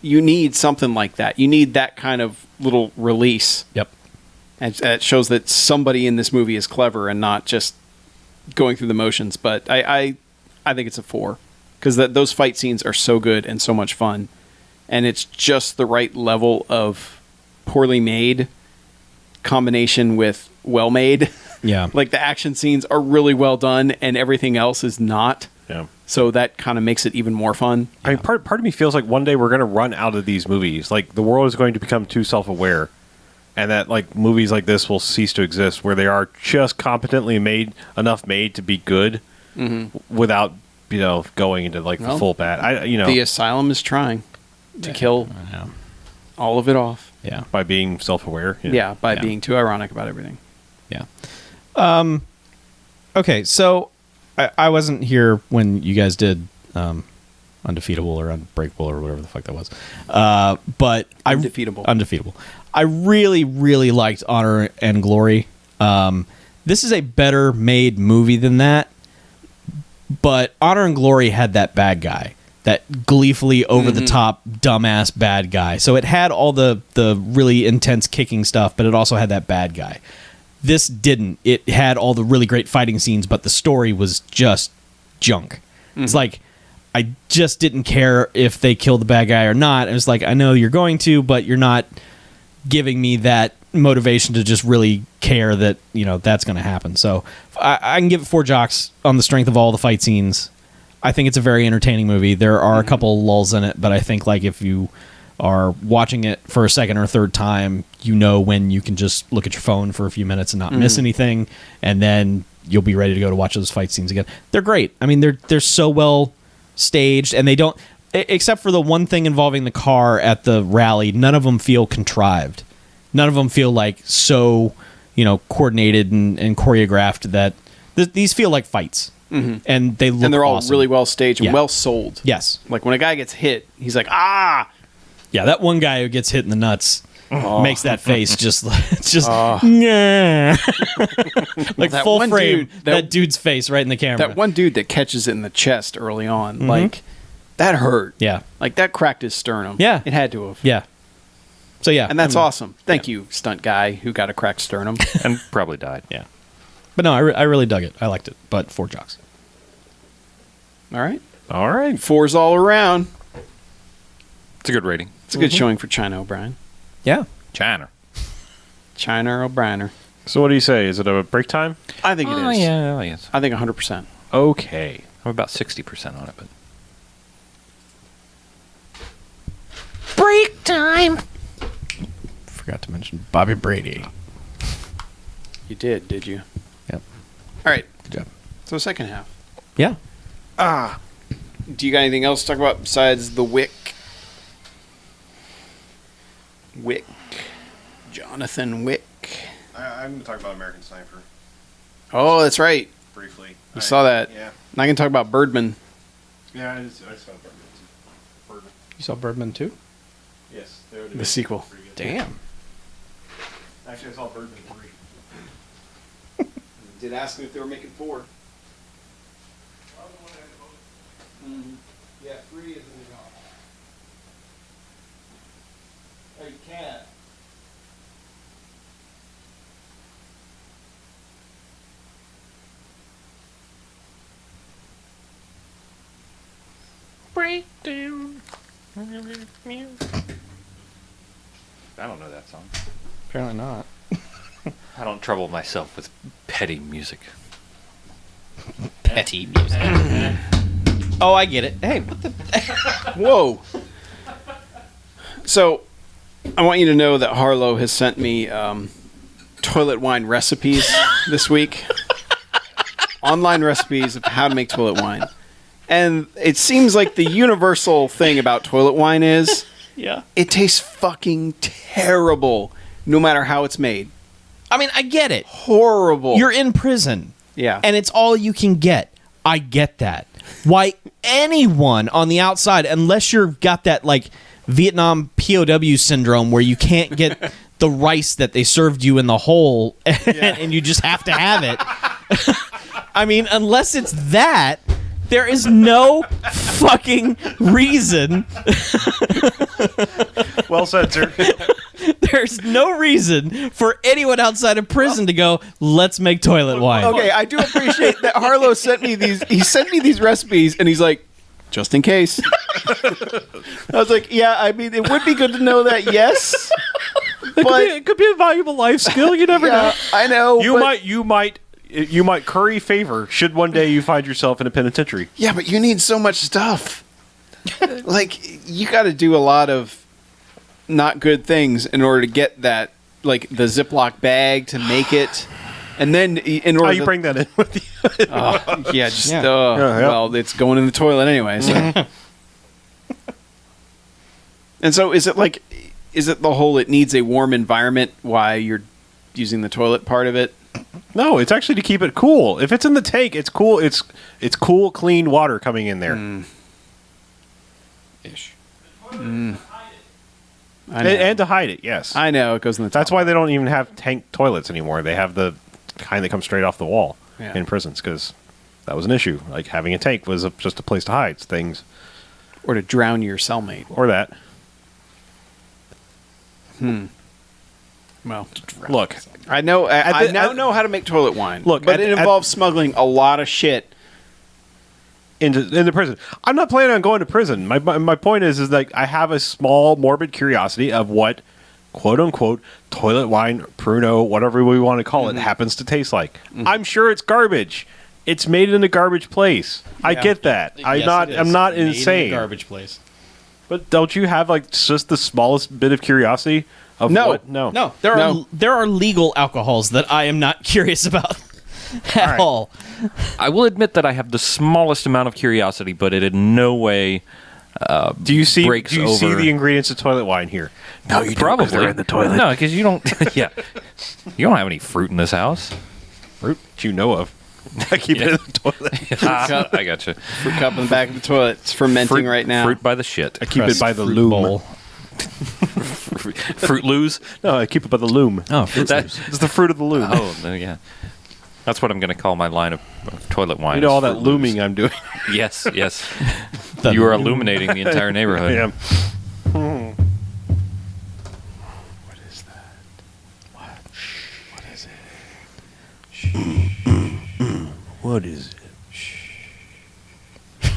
you need something like that. You need that kind of little release. Yep. And it shows that somebody in this movie is clever and not just going through the motions. But I think it's a 4 because those fight scenes are so good and so much fun, and it's just the right level of poorly made combination with well made. Yeah. Like the action scenes are really well done and everything else is not. Yeah. So that kind of makes it even more fun. I mean, part of me feels like one day we're going to run out of these movies. Like, the world is going to become too self-aware. And that, like, movies like this will cease to exist, where they are just competently made to be good without, going into, like, the full bad. The Asylum is trying to kill all of it off. Yeah. By being self-aware. Yeah, by being too ironic about everything. Yeah. Okay, so I wasn't here when you guys did Undefeatable or Unbreakable or whatever the fuck that was. But Undefeatable. I really, really liked Honor and Glory. This is a better made movie than that. But Honor and Glory had that bad guy. That gleefully over the top dumbass bad guy. So it had all the really intense kicking stuff, but it also had that bad guy. This didn't. It had all the really great fighting scenes, but the story was just junk. It's like, I just didn't care if they killed the bad guy or not. It was like, I know you're going to, but you're not giving me that motivation to just really care that, that's going to happen. So I can give it 4 jocks on the strength of all the fight scenes. I think it's a very entertaining movie. There are a couple lulls in it, but I think like if you are watching it for a second or third time, when you can just look at your phone for a few minutes and not miss anything, and then you'll be ready to go to watch those fight scenes again. They're great. I mean, they're so well staged, and they don't, except for the one thing involving the car at the rally, none of them feel contrived. None of them feel like so, coordinated and choreographed that these feel like fights. And they look, and they're all awesome. really well staged and well sold. Yes. Like when a guy gets hit, he's like, ah. Yeah, that one guy who gets hit in the nuts makes that face just yeah. Like that full one frame. dude, that dude's face right in the camera. That one dude that catches it in the chest early on, like that hurt. Yeah. Like that cracked his sternum. Yeah. It had to have. Yeah. So yeah. And that's awesome. Thank you, stunt guy who got a cracked sternum. And probably died. Yeah. But no, I really dug it. I liked it. But 4 jocks. All right. 4s all around. It's a good rating. It's a good showing for China O'Brien. Yeah. China O'Brien. So what do you say? Is it a break time? I think it is. Yeah, yes. I think 100%. Okay. I'm about 60% on it, but Break time. Forgot to mention Bobby Brady. You did you? Yep. All right. Good job. So second half. Yeah. Do you got anything else to talk about besides the Wick? Jonathan Wick. I'm going to talk about American Sniper Oh, that's right. briefly. I saw that. Yeah. And I can talk about Birdman. Yeah, I saw Birdman. You saw Birdman too? Yes. The sequel. Damn. Actually, I saw Birdman 3. Did ask me if they were making 4. Yeah, 3 is in the jar. Hey, cat. breakdown. I don't know that song. Apparently not. I don't trouble myself with petty music. Petty music. Oh, I get it. Hey, what the? Whoa. So, I want you to know that Harlow has sent me toilet wine recipes this week. Online recipes of how to make toilet wine. And it seems like the universal thing about toilet wine is Yeah. it tastes fucking terrible no matter how it's made. I mean, I get it. Horrible. You're in prison. Yeah. And it's all you can get. I get that. Why anyone on the outside, unless you've got that like Vietnam POW syndrome where you can't get the rice that they served you in the hole and you just have to have it. I mean, unless it's that, there is no fucking reason. Well said, sir. There's no reason for anyone outside of prison to go, let's make toilet wine. Okay, I do appreciate that Harlow sent me these. He sent me these recipes, and he's like, just in case. I was like, yeah, I mean, it would be good to know that, yes, It could be a valuable life skill. You never know. I know. You might curry favor should one day you find yourself in a penitentiary. Yeah, but you need so much stuff. Like, you got to do a lot of not good things in order to get that, like the Ziploc bag to make it. And then in order you bring that in with you. Well, it's going in the toilet anyway. So. And so is it the whole it needs a warm environment while you're using the toilet part of it? No, it's actually to keep it cool. If it's in the tank, it's cool. It's cool, clean water coming in there. Ish. And to hide it, yes. I know, it goes in the That's why they don't even have tank toilets anymore. They have the kind that comes straight off the wall in prisons, because that was an issue. Like, having a tank was just a place to hide things. Or to drown your cellmate. Or that. Well, look, I know. I now know how to make toilet wine. Look, but it involves smuggling a lot of shit into prison. I'm not planning on going to prison. My point is like I have a small morbid curiosity of what quote unquote toilet wine, Pruno, whatever we want to call it, happens to taste like. I'm sure it's garbage. It's made in a garbage place. I get that. I'm not insane. Garbage place. But don't you have like just the smallest bit of curiosity of what? No. There are legal alcohols that I am not curious about at all. I will admit that I have the smallest amount of curiosity, but it in no way do you see breaks over. See the ingredients of toilet wine here? No, you probably they're in the toilet. No, because you don't. Yeah, you don't have any fruit in this house. Fruit that you know of. I keep it in the toilet. I got you. Fruit cup in the back of the toilet. It's fermenting right now. Fruit by the shit. I keep it by the loom. Bowl. Fruit loos? No, I keep it by the loom. Oh, fruit It's the fruit of the loom. Oh, yeah. That's what I'm going to call my line of toilet wine. You know all that looming I'm doing. Yes. You are illuminating the entire neighborhood. Yeah. What is that? What is it? What is it?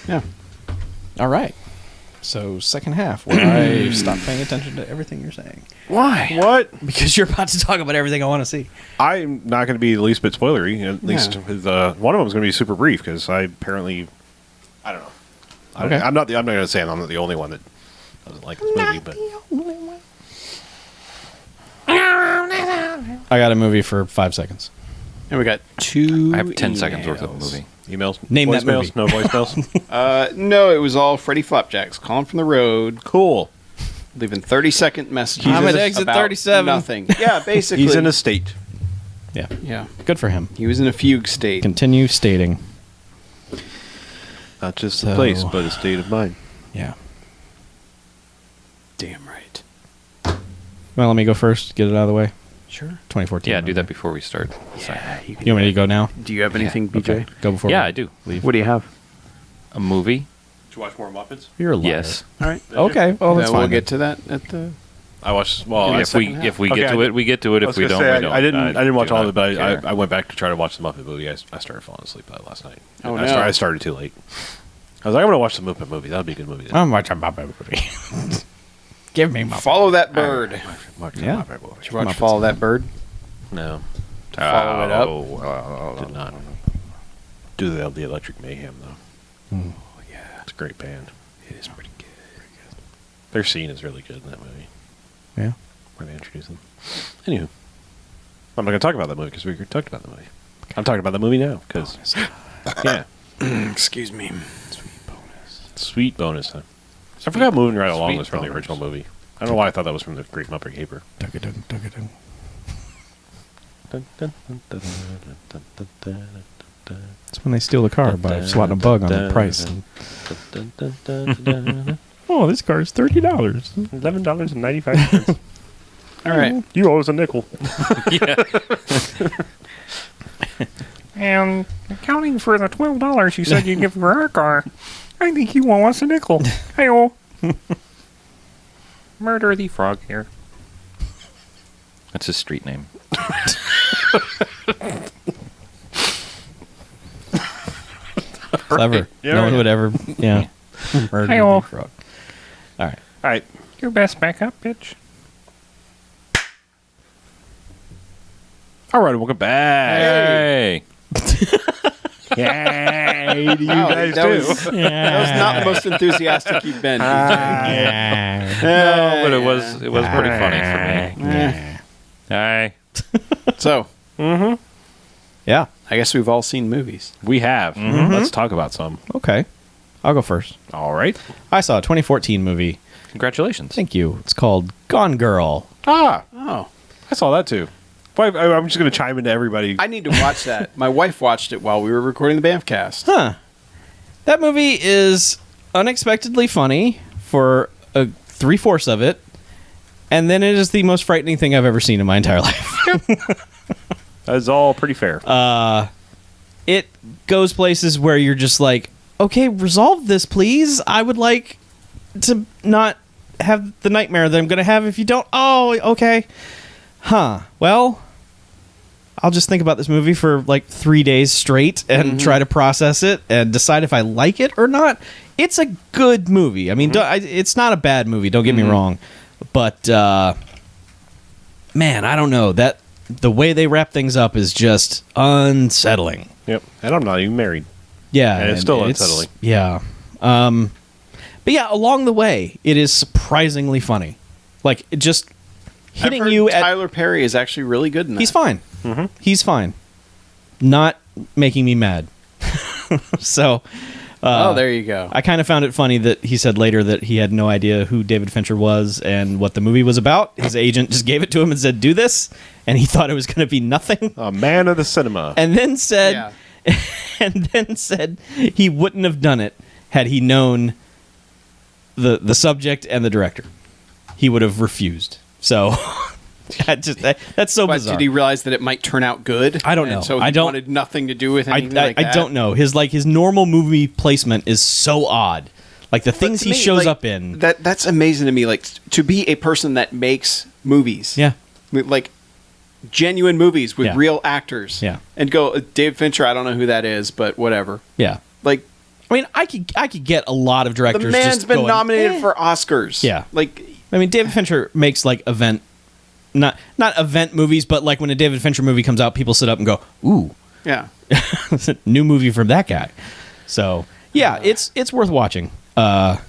Yeah. All right. So second half, where I stop paying attention to everything you're saying. Why? What? Because you're about to talk about everything I want to see. I'm not going to be the least bit spoilery. At least with, one of them is going to be super brief because I apparently, I don't know. Okay. I'm not going to say I'm not the only one that doesn't like this movie, but I got a movie for 5 seconds. And we got 2 I have 10 seconds worth of a movie. emails. Name that voicemails? movie. No voicemails. No, it was all Freddie Flapjacks calling from the road, Cool. leaving 30-second messages. I'm at exit about 37. Nothing. Yeah, basically. He's in a state. Yeah. Yeah. Good for him. He was in a fugue state. Continue stating. Not just So- a place, but a state of mind. Yeah. Damn right. Well, let me go first. Get it out of the way. Sure. 2014. Yeah, do that movie. before we start. You want me to go now? Do you have anything, BJ? Okay. Go before. Yeah, we I do. Leave. What do you have? A movie? Did you watch more Muppets? You're a liar. Yes. All right. Okay. Well, that's Then fine. we'll get to that at the. I watched. Well, Yeah, I, If we second if we half. get Okay, to I it, we get to it. I If was we gonna don't, say, we don't. I didn't watch do all of not it, but care. I went back to try to watch the Muppet movie. I started falling asleep last night. Oh, I no. I started too late. I was like, I'm going to watch the Muppet movie. That would be a good movie. I'm watching Muppet movie. Give me Muppet. Follow that bird. Watch the Yeah. Muppet movie. Did you watch Muppets. Follow That Bird? No, Follow it up. did not. Do the Electric Mayhem though. Oh, yeah. It's a great band. It is pretty good. Their scene is really good in that movie. Yeah. Where they introduce them. Anywho, I'm not going to talk about that movie because we already talked about the movie. I'm talking about the movie now because yeah, Excuse me. sweet bonus. Huh? I forgot Moving Right Along Sweet was from the bonus. original movie. I don't know why I thought that was from the Great Muppet Caper. Dun-ga-dun, dun-ga-dun. That's when they steal the car by swatting a bug on the price. Oh, this car is $30. $11.95. All right. You owe us a nickel. And accounting for the $12 you said you'd give for our car, I think you owe us a nickel. Hey-oh. Murder the frog here. That's his street name. Clever. Yeah, No one right. would ever, murder Hey-oh. the frog. All right. All right. Your best backup, bitch. All right, welcome back. Hey. Yay to you Wow, guys that too. that was not the most enthusiastic you've been. DJ. No, but it was pretty funny for me. Hey. So, Yeah. I guess we've all seen movies. We have. Mm-hmm. Let's talk about some. Okay. I'll go first. All right. I saw a 2014 movie. Congratulations. Thank you. It's called Gone Girl. Ah, Oh, I saw that too. But I'm just going to chime into everybody. I need to watch that. My wife watched it while we were recording the BMFcast. Huh. That movie is unexpectedly funny for 3/4 of it, and then it is the most frightening thing I've ever seen in my entire life. That's all pretty fair. It goes places where you're just like, okay, resolve this, please. I would like to not have the nightmare that I'm going to have if you don't. Oh, okay. Huh. Well, I'll just think about this movie for like 3 days straight and try to process it and decide if I like it or not. It's a good movie. I mean, it's not a bad movie. Don't get me wrong. But, man, I don't know. The way they wrap things up is just unsettling. Yep. And I'm not even married. Yeah. And it's still unsettling. Yeah. But yeah, along the way, it is surprisingly funny. Like, it just hitting I've heard you at... Tyler Perry is actually really good in that. He's fine. He's fine. Not making me mad. So... oh, there you go. I kind of found it funny that he said later that he had no idea who David Fincher was and what the movie was about. His agent just gave it to him and said, do this. And he thought it was going to be nothing. A man of the cinema. And then said, he wouldn't have done it had he known the subject and the director. He would have refused. So that's so But bizarre. did he realize that it might turn out good? I don't know. And so he I don't- wanted nothing to do with anything like that? I don't know. His normal movie placement is so odd. Like the But things to he me, shows like, up in. That's amazing to me. Like, to be a person that makes movies. Yeah. Like, genuine movies with Yeah. real actors. Yeah. And go, David Fincher, I don't know who that is, but whatever. Yeah. Like, I mean, I could get a lot of the directors. man's just been going, nominated "Eh." for Oscars. Yeah. Like, I mean, David Fincher makes like not event movies, but like when a David Fincher movie comes out, people sit up and go, "Ooh, yeah. new movie from that guy." So yeah, it's worth watching. I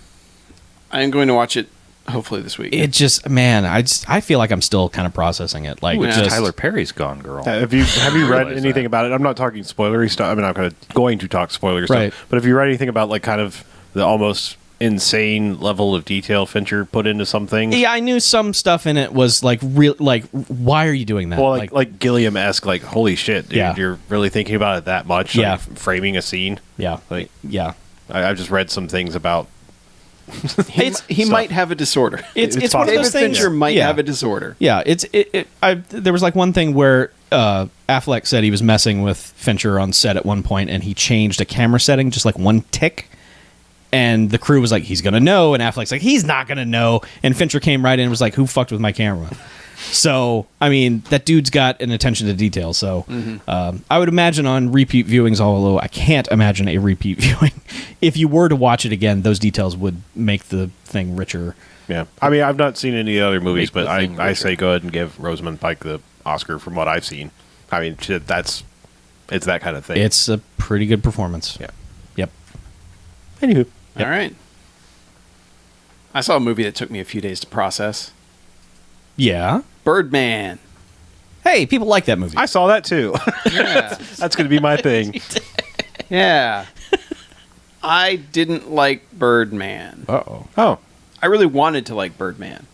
am going to watch it hopefully this week. It just, man, I feel like I'm still kind of processing it. Like Ooh, it's just, Tyler Perry's Gone Girl. Have you read realize anything that. about it? I'm not talking spoilery stuff. I mean, I'm going to talk spoiler Right. stuff. But have you read anything about like kind of the almost insane level of detail Fincher put into some things? Yeah, I knew some stuff in it was like real. Like, why are you doing that? Well, like Gilliam-esque, like, holy shit, dude, Yeah. you're really thinking about it that much? Yeah. Like, framing a scene? yeah, Like, yeah. I've just read some things about... he stuff. might have a disorder. It's one of possible. those David things. Fincher might yeah. have a disorder. Yeah, there was like one thing where Affleck said he was messing with Fincher on set at one point, and he changed a camera setting just like one tick, and the crew was like, "He's gonna know," and Affleck's like, "He's not gonna know," and Fincher came right in and was like, "Who fucked with my camera?" So, I mean, that dude's got an attention to detail. So, I would imagine on repeat viewings, although I can't imagine a repeat viewing, if you were to watch it again, those details would make the thing richer. Yeah. I mean, I've not seen any other movies, Make but the thing I richer. say go ahead and give Rosamund Pike the Oscar from what I've seen. I mean, shit, it's that kind of thing. It's a pretty good performance. Yeah. Yep. Anywho. All right. I saw a movie that took me a few days to process. Yeah. Birdman. Hey, people like that movie. I saw that too. Yeah. That's going to be my thing. Yeah. I didn't like Birdman. Uh-oh. Oh. I really wanted to like Birdman.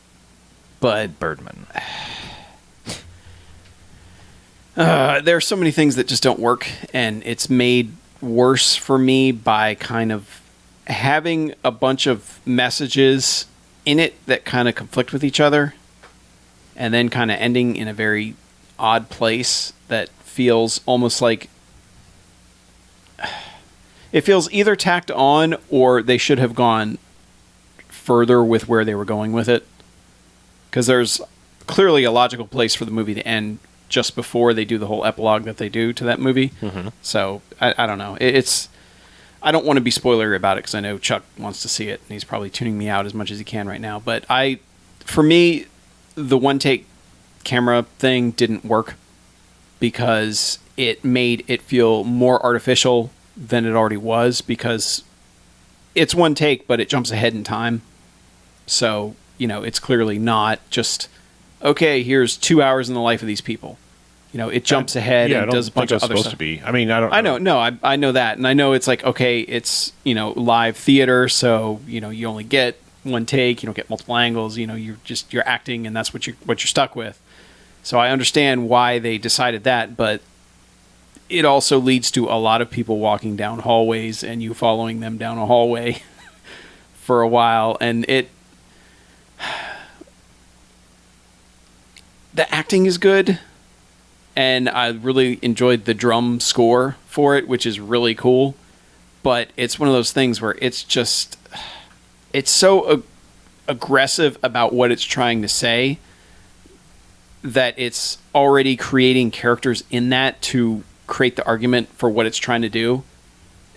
But Birdman. there are so many things that just don't work, and it's made worse for me by kind of having a bunch of messages in it that kind of conflict with each other, and then kind of ending in a very odd place that feels almost like it feels either tacked on or they should have gone further with where they were going with it, because there's clearly a logical place for the movie to end just before they do the whole epilogue that they do to that movie. So I don't know. I don't want to be spoilery about it because I know Chuck wants to see it, and he's probably tuning me out as much as he can right now. But for me, the one-take camera thing didn't work because it made it feel more artificial than it already was, because it's one take, but it jumps ahead in time. So, it's clearly not just, okay, here's 2 hours in the life of these people. It jumps ahead and does a bunch of other stuff. To be. I mean, I don't. I know. No, I know that, and I know it's like, okay, it's live theater, so you only get one take. You don't get multiple angles. You're acting, and that's what you're stuck with. So I understand why they decided that, but it also leads to a lot of people walking down hallways and you following them down a hallway for a while, and the acting is good. And I really enjoyed the drum score for it, which is really cool. But it's one of those things where it's so aggressive about what it's trying to say that it's already creating characters in that to create the argument for what it's trying to do,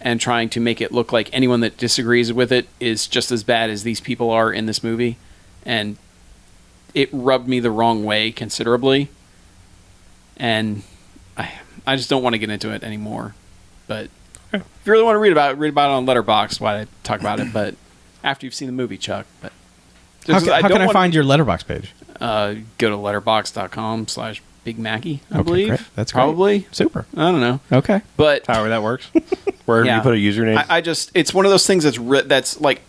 and trying to make it look like anyone that disagrees with it is just as bad as these people are in this movie. And it rubbed me the wrong way considerably. And I just don't want to get into it anymore. But if you really want to read about it on Letterboxd. Why I talk about it, but after you've seen the movie, Chuck. But how can I find your Letterboxd page? Go to letterboxd.com/BigMackey, I believe. Great. That's great. Probably. Super. I don't know. Okay. But However that works. Wherever you put a username. I just, it's one of those things that's like,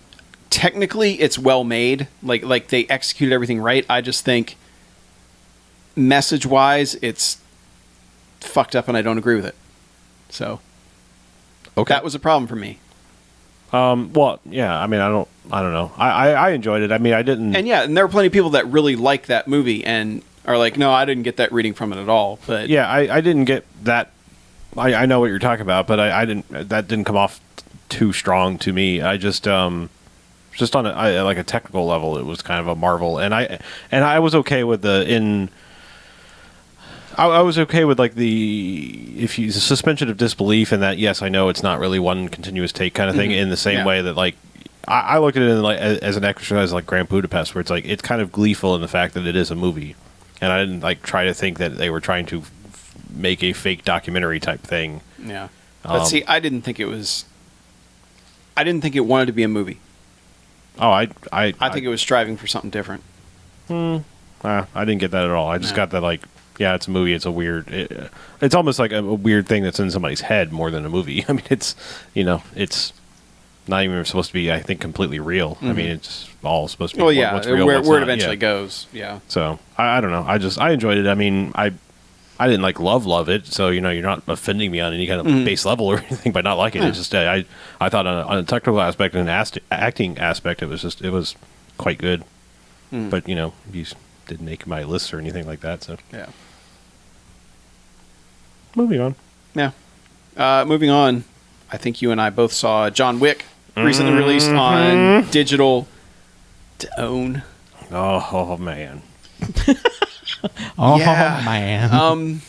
technically it's well made. Like they executed everything right. I just think message-wise, it's fucked up, and I don't agree with it. So, that was a problem for me. Well, yeah. I mean, I don't know. I enjoyed it. I mean, I didn't. And there are plenty of people that really like that movie and are like, no, I didn't get that reading from it at all. But yeah, I didn't get that. I know what you're talking about, but I didn't. That didn't come off too strong to me. I just on like a technical level, it was kind of a marvel, and I was okay with I was okay with like the suspension of disbelief, in that, yes, I know it's not really one continuous take kind of thing, in the same way that like I look at it as an exercise like Grand Budapest, where it's like it's kind of gleeful in the fact that it is a movie, and I didn't like try to think that they were trying to make a fake documentary type thing. Yeah, but see, I didn't think it wanted to be a movie. Oh, I think it was striving for something different. I didn't get that at all. I just got that like. Yeah, it's a movie. It's a weird. It's almost like a weird thing that's in somebody's head more than a movie. I mean, it's not even supposed to be, I think, completely real. I mean, it's all supposed to be. Well, yeah, what's real, where what's it not. eventually goes. Yeah. So I don't know. I enjoyed it. I mean, I didn't like love it. So you're not offending me on any kind of base level or anything by not liking it. It's just I thought on a technical aspect and an acting aspect, it was quite good. But you didn't make my list or anything like that. So yeah. Moving on. Yeah. Moving on. I think you and I both saw John Wick recently released on digital to own. Oh man. Man. Am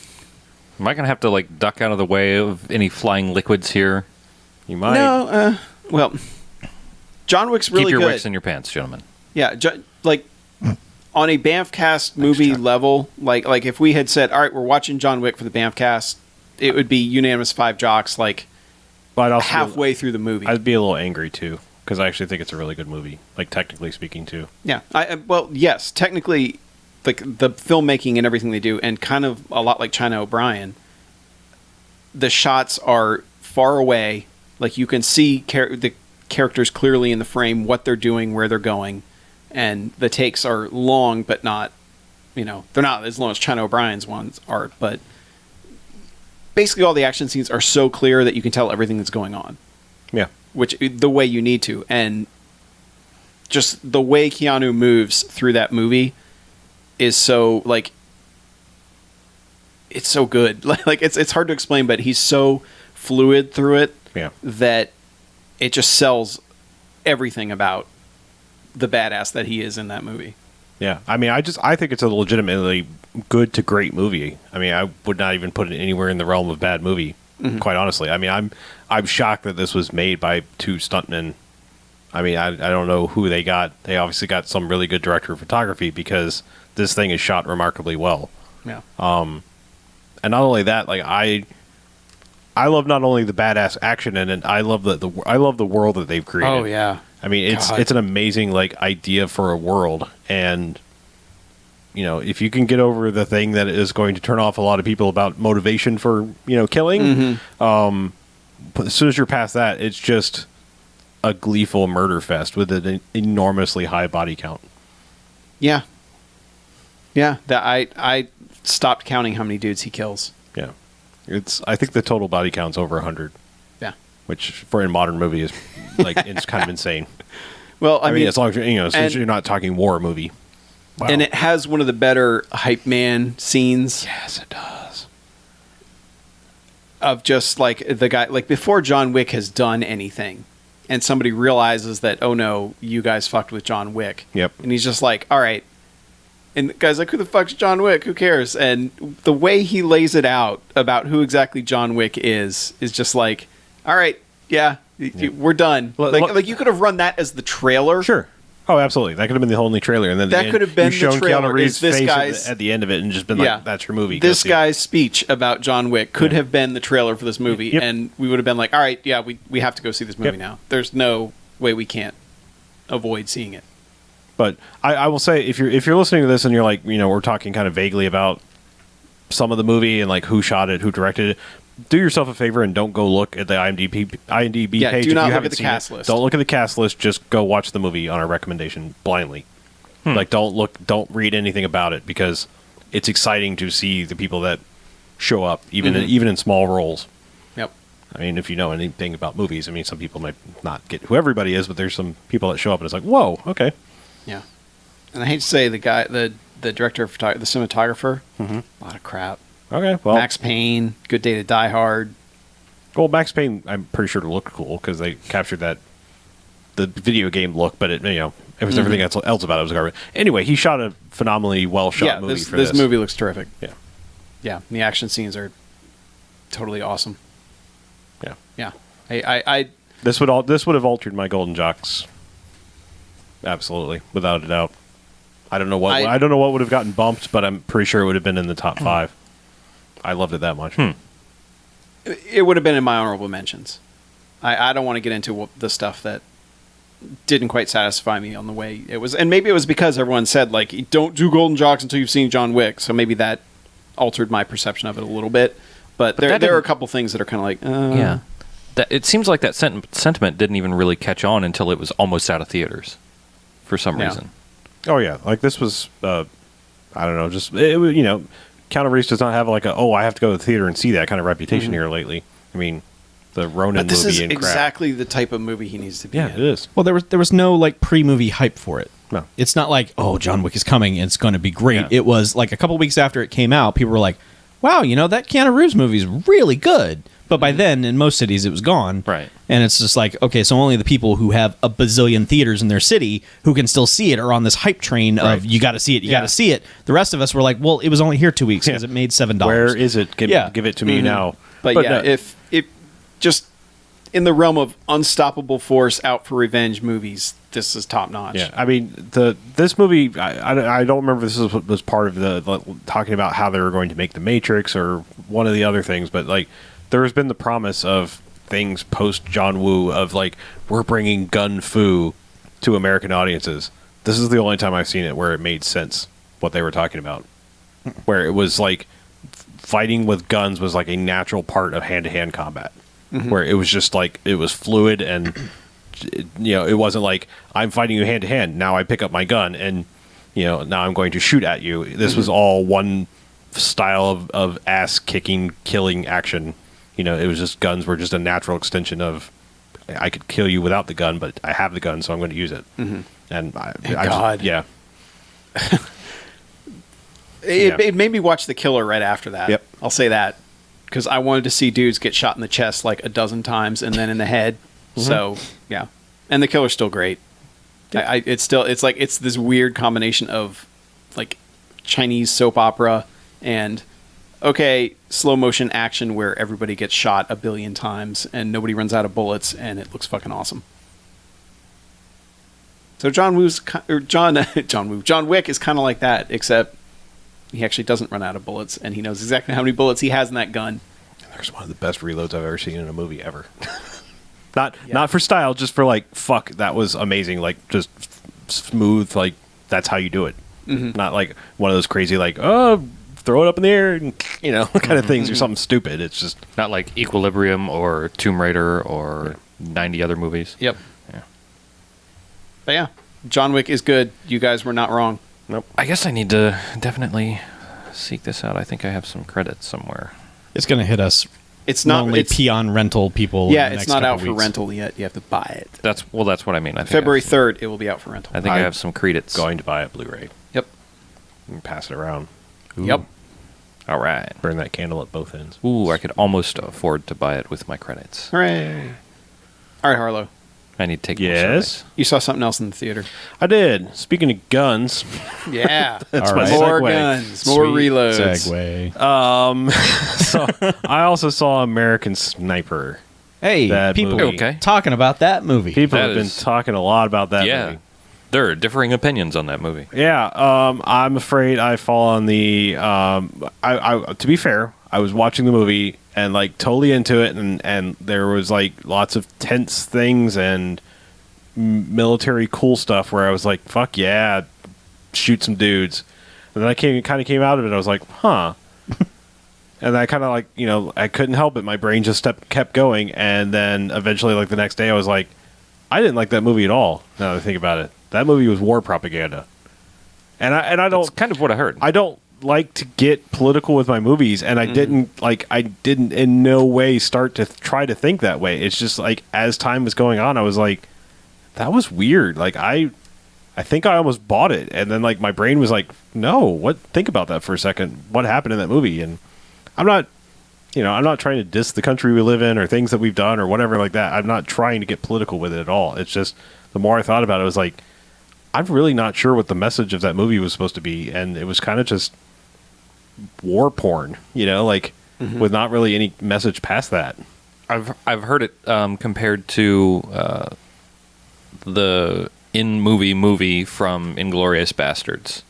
I gonna have to like duck out of the way of any flying liquids here? You might. No. Well, John Wick's really Keep your good. wicks in your pants, gentlemen. Yeah. On a BMFcast movie level, like if we had said, all right, we're watching John Wick for the BMFcast, it would be unanimous 5 jocks, like but halfway through the movie. I'd be a little angry too, because I actually think it's a really good movie, like technically speaking too. Yeah. Well, yes, technically, like the filmmaking and everything they do, and kind of a lot like China O'Brien, the shots are far away. Like you can see the characters clearly in the frame, what they're doing, where they're going. And the takes are long, but not, they're not as long as China O'Brien's ones are. But basically all the action scenes are so clear that you can tell everything that's going on. Yeah. Which, the way you need to. And just the way Keanu moves through that movie is so, like, it's so good. Like, it's hard to explain, but he's so fluid through it that it just sells everything about the badass that he is in that movie. Yeah, I mean, I think it's a legitimately good to great movie. I mean, I would not even put it anywhere in the realm of bad movie. Quite honestly, I mean, I'm shocked that this was made by two stuntmen. I mean, I don't know who they got. They obviously got some really good director of photography because this thing is shot remarkably well. Yeah. And not only that, like I love not only the badass action in it, I love I love the world that they've created. Oh yeah. I mean, it's an amazing like idea for a world, and you know, if you can get over the thing that is going to turn off a lot of people about motivation for killing, but as soon as you're past that, it's just a gleeful murder fest with an enormously high body count. Yeah. Yeah. That I stopped counting how many dudes he kills. Yeah, I think the total body count's over 100. Yeah. Which for a modern movie is like it's kind of insane. Well, I mean, as long as as long as you're not talking war movie. Wow. And it has one of the better hype man scenes. Yes, it does. Of just like the guy, like before John Wick has done anything, and somebody realizes that, oh no, you guys fucked with John Wick. Yep. And he's just like, all right. And the guy's like, who the fuck's John Wick? Who cares? And the way he lays it out about who exactly John Wick is just like, all right, yeah. We're done. Like you could have run that as the trailer. Sure. Oh, absolutely. That could have been the only trailer, and then that could have been shown the trailer. Keanu Reeves' This face guy's at the end of it, and just been like, "That's your movie." This guy's speech about John Wick could have been the trailer for this movie, Yep. and we would have been like, "All right, yeah, we have to go see this movie Yep. now." There's no way we can't avoid seeing it. But I will say, if you're listening to this and you're like, we're talking kind of vaguely about some of the movie and like who shot it, who directed it, do yourself a favor and don't go look at the IMDb Yeah, page. do not if you look haven't at the seen cast it. list. Don't look at the cast list. Just go watch the movie on our recommendation blindly. Like, don't read anything about it, because it's exciting to see the people that show up, even in small roles. Yep. I mean, if you know anything about movies, I mean, some people might not get who everybody is, but there's some people that show up and it's like, whoa, okay. Yeah. And I hate to say, the guy, the director of photography, the cinematographer, a lot of crap. Okay, well, Max Payne, Good Day to Die Hard. Well, Max Payne, I'm pretty sure looked cool because they captured the video game look, but it everything else about it was garbage. Anyway, he shot a phenomenally well shot movie for this. This movie looks terrific. Yeah, yeah. The action scenes are totally awesome. Yeah, yeah. I this would have altered my Golden Jocks. Absolutely, without a doubt. I don't know what would have gotten bumped, but I'm pretty sure it would have been in the top 5. I loved it that much. It would have been in my honorable mentions. I don't want to get into the stuff that didn't quite satisfy me on the way it was, and maybe it was because everyone said like, don't do Golden Jocks until you've seen John Wick, so maybe that altered my perception of it a little bit. But there are a couple things that are kind of like, yeah. It seems like that sentiment didn't even really catch on until it was almost out of theaters, for some reason. Oh yeah, like this was, I don't know, just Keanu Reeves does not have like I have to go to the theater and see that kind of reputation here lately. I mean, the Ronin but this movie is and crap. exactly the type of movie he needs to be in. Yeah, it is. Well, there was no like pre-movie hype for it. No. It's not like, oh, John Wick is coming and it's going to be great. Yeah. It was like a couple weeks after it came out, people were like, wow, that Keanu Reeves movie is really good. But by then, in most cities, it was gone. Right. And it's just like, okay, so only the people who have a bazillion theaters in their city who can still see it are on this hype train of, you got to see it, you got to see it. The rest of us were like, well, it was only here 2 weeks because it made $7. Where is it? Give it to me now. But yeah, if just in the realm of unstoppable force, out for revenge movies, this is top notch. Yeah, I mean this movie. I don't remember if this was part of the talking about how they were going to make the Matrix or one of the other things, but like there has been the promise of things post John Woo of like we're bringing gun fu to American audiences. This is the only time I've seen it where it made sense what they were talking about, where it was like fighting with guns was like a natural part of hand-to-hand combat. Where it was just like it was fluid and it wasn't like I'm fighting you hand to hand, now I pick up my gun and now I'm going to shoot at you. This was all one style of ass kicking, killing action. It was just guns were just a natural extension of I could kill you without the gun, but I have the gun, so I'm going to use it. And It made me watch The Killer right after that. Yep. I'll say that. Because I wanted to see dudes get shot in the chest like a dozen times and then in the head. So, yeah. And The Killer's still great. It's this weird combination of like Chinese soap opera and okay, slow motion action where everybody gets shot a billion times and nobody runs out of bullets and it looks fucking awesome. So John Wick is kind of like that, except he actually doesn't run out of bullets and he knows exactly how many bullets he has in that gun. There's one of the best reloads I've ever seen in a movie ever. Not for style, just for like, fuck, that was amazing. Like, just smooth, like, that's how you do it. Mm-hmm. Not like one of those crazy, like, oh, throw it up in the air, and, you know, kind of things or something stupid. It's just Not like Equilibrium or Tomb Raider or 90 other movies. Yep. Yeah. But yeah, John Wick is good. You guys were not wrong. nope. I guess I need to definitely seek this out. I think I have some credits somewhere. It's going to hit us. It's not lonely it's, peon rental people. Yeah, in the it's next not couple out for weeks. rental yet. You have to buy it. That's what I mean. I think February I have some, 3rd, it will be out for rental. I think I have some credits. Going to buy a Blu-ray Yep. and pass it around. Yep. All right. Burn that candle at both ends. Ooh, I could almost afford to buy it with my credits. Hooray. All right, Harlow. I need to take more Yes, surveys. You saw something else in the theater. I did. Speaking of guns, Yeah. that's All my right. More segue. guns. More Sweet reloads. Segue. So I also saw American Sniper. Hey, That people movie. Okay. talking about that movie. People That have been is- talking a lot about that Yeah. movie. There are differing opinions on that movie. Yeah, I'm afraid I fall on the. I to be fair, I was watching the movie and like totally into it, and there was like lots of tense things and military cool stuff where I was like, "Fuck yeah, shoot some dudes," and then I kind of came out of it. I was like, "Huh." And I kind of like, you know, I couldn't help it. My brain just kept going, and then eventually, like the next day, I was like, I didn't like that movie at all. Now that I think about it, that movie was war propaganda, and I That's don't kind of what I heard. I don't like to get political with my movies, and I didn't in no way start to try to think that way. It's just like as time was going on, I was like, that was weird. Like I think I almost bought it, and then like my brain was like, no, think about that for a second. What happened in that movie? And I'm not trying to diss the country we live in or things that we've done or whatever like that. I'm not trying to get political with it at all. It's just the more I thought about it, I was like, I'm really not sure what the message of that movie was supposed to be, and it was kind of just war porn, you know, like with not really any message past that. I've heard it compared to the movie from Inglourious Bastards.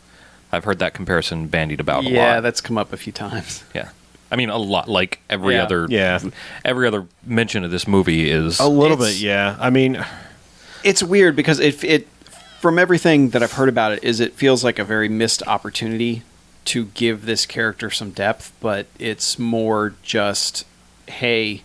I've heard that comparison bandied about a lot. Yeah, that's come up a few times. Yeah. I mean, a lot. Like every Yeah. other every other mention of this movie is A little It's- bit, yeah. I mean, It's weird because it from everything that I've heard about it is it feels like a very missed opportunity to give this character some depth, but it's more just, hey,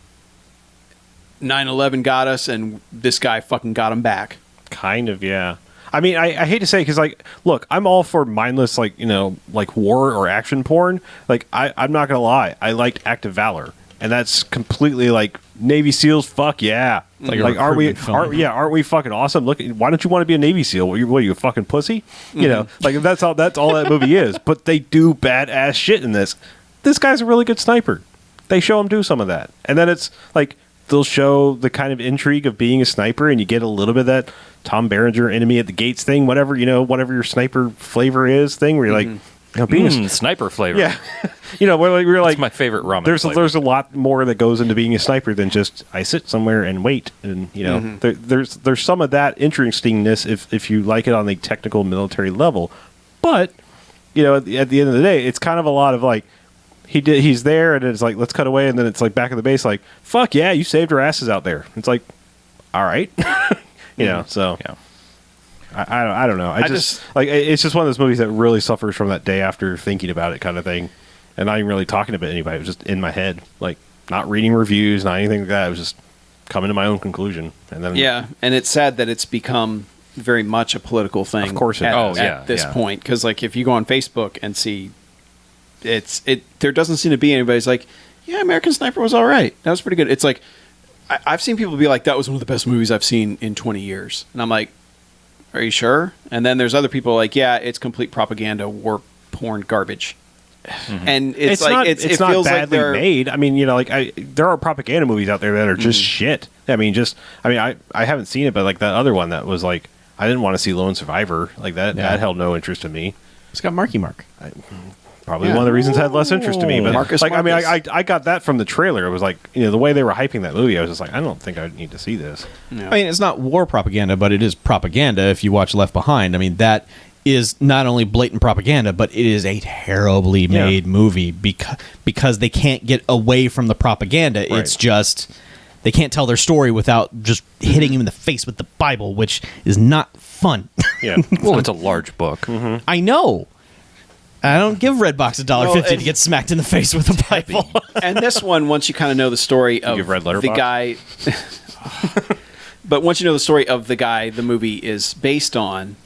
9/11 got us and this guy fucking got him back. kind of, yeah. I mean, I hate to say, because, like, look, I'm all for mindless, like, you know, like war or action porn. Like, I'm not going to lie. I liked Act of Valor. And that's completely, like, Navy SEALs, fuck yeah. It's like a aren't we, recruitment film. aren't we fucking awesome? Look, why don't you want to be a Navy SEAL? What are you, a fucking pussy? You know, like, that's all that movie is. But they do badass shit in this. This guy's a really good sniper. They show him do some of that. And then it's, like, they'll show the kind of intrigue of being a sniper, and you get a little bit of that Tom Berenger enemy at the gates thing, whatever your sniper flavor is thing, where you're like, you know, being a sniper flavor. yeah, you know, we're like It's my favorite ramen. there's flavor. there's a lot more that goes into being a sniper than just I sit somewhere and wait, and you know, there's some of that interestingness if you like it on the technical military level, but you know, at the end of the day, it's kind of a lot of like he's there, and it's like let's cut away, and then it's like back at the base, like fuck yeah, you saved our asses out there. It's like, all right, you know, so Yeah. I don't know. I just like it's just one of those movies that really suffers from that day after thinking about it kind of thing, and not even really talking about anybody. It was just in my head, like not reading reviews, not anything like that. It was just coming to my own conclusion, and then Yeah, and it's sad that it's become very much a political thing. Of course it at, is. at this point, because like if you go on Facebook and see, there doesn't seem to be anybody's like, yeah, American Sniper was all right. That was pretty good. It's like I've seen people be like, that was one of the best movies I've seen in 20 years, and I'm like, are you sure? And then there's other people like, yeah, it's complete propaganda, war porn garbage. And it's like not, it not feels like badly they're made. I mean, you know, like there are propaganda movies out there that are just shit. I mean, I haven't seen it, but like that other one that was like, I didn't want to see Lone Survivor. Like that held no interest in me. It's got Marky Mark. probably one of the reasons it had less interest to me. But Marcus like, I mean, Marcus. I got that from the trailer. It was like, the way they were hyping that movie, I was just like, I don't think I need to see this. Yeah. I mean, it's not war propaganda, but it is propaganda. If you watch Left Behind, I mean, that is not only blatant propaganda, but it is a terribly made movie because they can't get away from the propaganda. Right. It's just they can't tell their story without just hitting him in the face with the Bible, which is not fun. Yeah. Well, it's a large book. I know. I don't give Redbox $1.50 Well, to get smacked in the face with a Bible. And this one, once you kind of know the story of You've read the Letterboxd? guy, but once you know the story of the guy the movie is based on,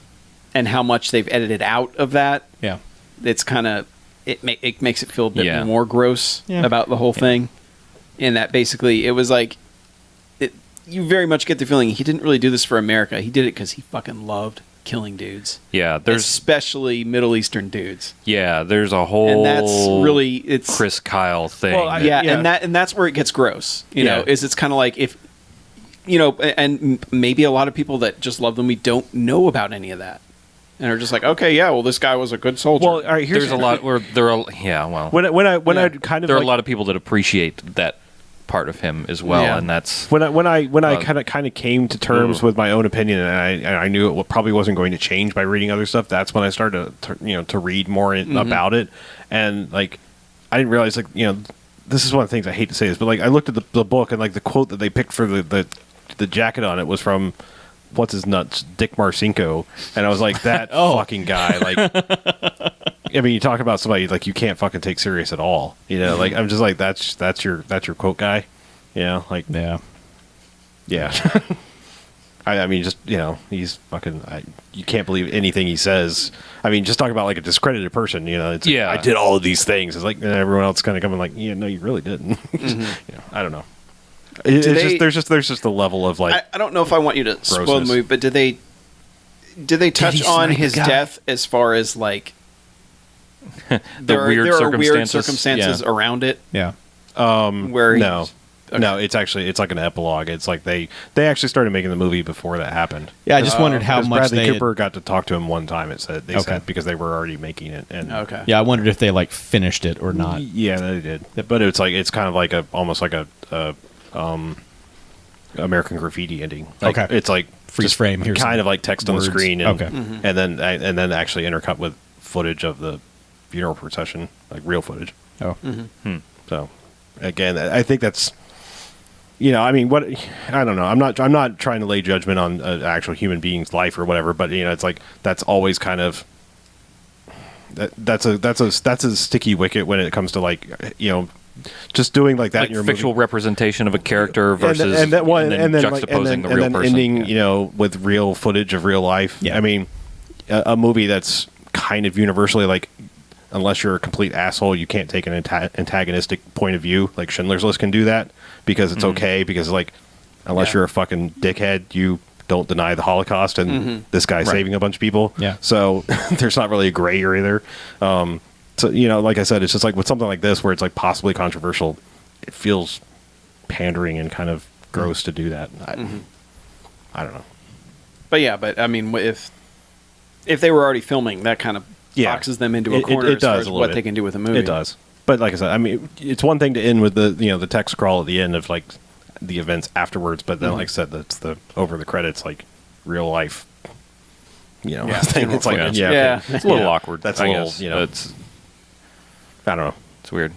and how much they've edited out of that, Yeah. it's kind of it makes it feel a bit Yeah. more gross Yeah. about the whole thing. In that basically it was like you very much get the feeling he didn't really do this for America. He did it because he fucking loved killing dudes, Yeah, there's especially Middle Eastern dudes. there's a whole And that's really it's Chris Kyle thing. Well, yeah, Yeah. and that's where it gets gross. You Yeah. know, is it's kind of like if and maybe a lot of people that just love the movie don't know about any of that, and are just like, okay, yeah, well, this guy was a good soldier. Well, all right, here's there's a lot where there are when I Yeah. kind of there are like, a lot of people that appreciate that part of him as well, Yeah. and that's when I kind of came to terms with my own opinion, and I knew it probably wasn't going to change by reading other stuff. That's when I started to read more about it, and like I didn't realize this is one of the things I hate to say this, but like I looked at the book and like the quote that they picked for the jacket on it was from what's his nuts, Dick Marcinko, and I was like that fucking guy. Like, I mean, you talk about somebody like you can't fucking take serious at all. Like I'm just like that's your quote guy. Like Yeah. yeah. I mean, just he's fucking. You can't believe anything he says. I mean, just talk about like a discredited person. It's like, Yeah. I did all of these things. It's like everyone else kind of coming like, no, you really didn't. I don't know. It's they- just there's just a level of like I don't know if I want you to spoil the Grossness. movie, but did they touch he on snipe his the guy? death as far as like there are weird circumstances Yeah. around it Yeah. where he- no. Okay. No, it's like an epilogue. It's like they actually started making the movie before that happened. Yeah, I just wondered how Because much Bradley they had- Cooper got to talk to him one time. They Okay. said because they were already making it. And Okay. Yeah, I wondered if they like finished it or not. Yeah, they did. But it's kind of like almost like a American Graffiti ending. Like, Okay. it's like Freeze just frame, here's kind some of like text on the words. screen. And, Okay. and then actually intercut with footage of the funeral procession, like real footage. Oh. So again, I think that's. I mean, what I don't know. I'm not trying to lay judgment on an actual human being's life or whatever, but it's like that's always kind of that's a sticky wicket when it comes to like just doing like that like in your fictional movie. representation of a character versus and then juxtaposing a real and then person. ending Yeah. with real footage of real life. Yeah. I mean, a movie that's kind of universally like. Unless you're a complete asshole, you can't take an antagonistic point of view. Like Schindler's List can do that because it's okay. Because like, unless you're a fucking dickhead, you don't deny the Holocaust and this guy saving a bunch of people. Yeah. So there's not really a gray area there. So like I said, it's just like with something like this where it's like possibly controversial, it feels pandering and kind of gross to do that. I don't know. But I mean, if they were already filming, that kind of boxes them into a corner as far does as a what little they bit. can do with a movie. It does. But like I said, I mean, it's one thing to end with the text scroll at the end of like the events afterwards, but then like I said, that's the over the credits like real life. Thing. It's like Yeah. Yeah. It's a little awkward. That's I a little, guess. it's I don't know. It's weird.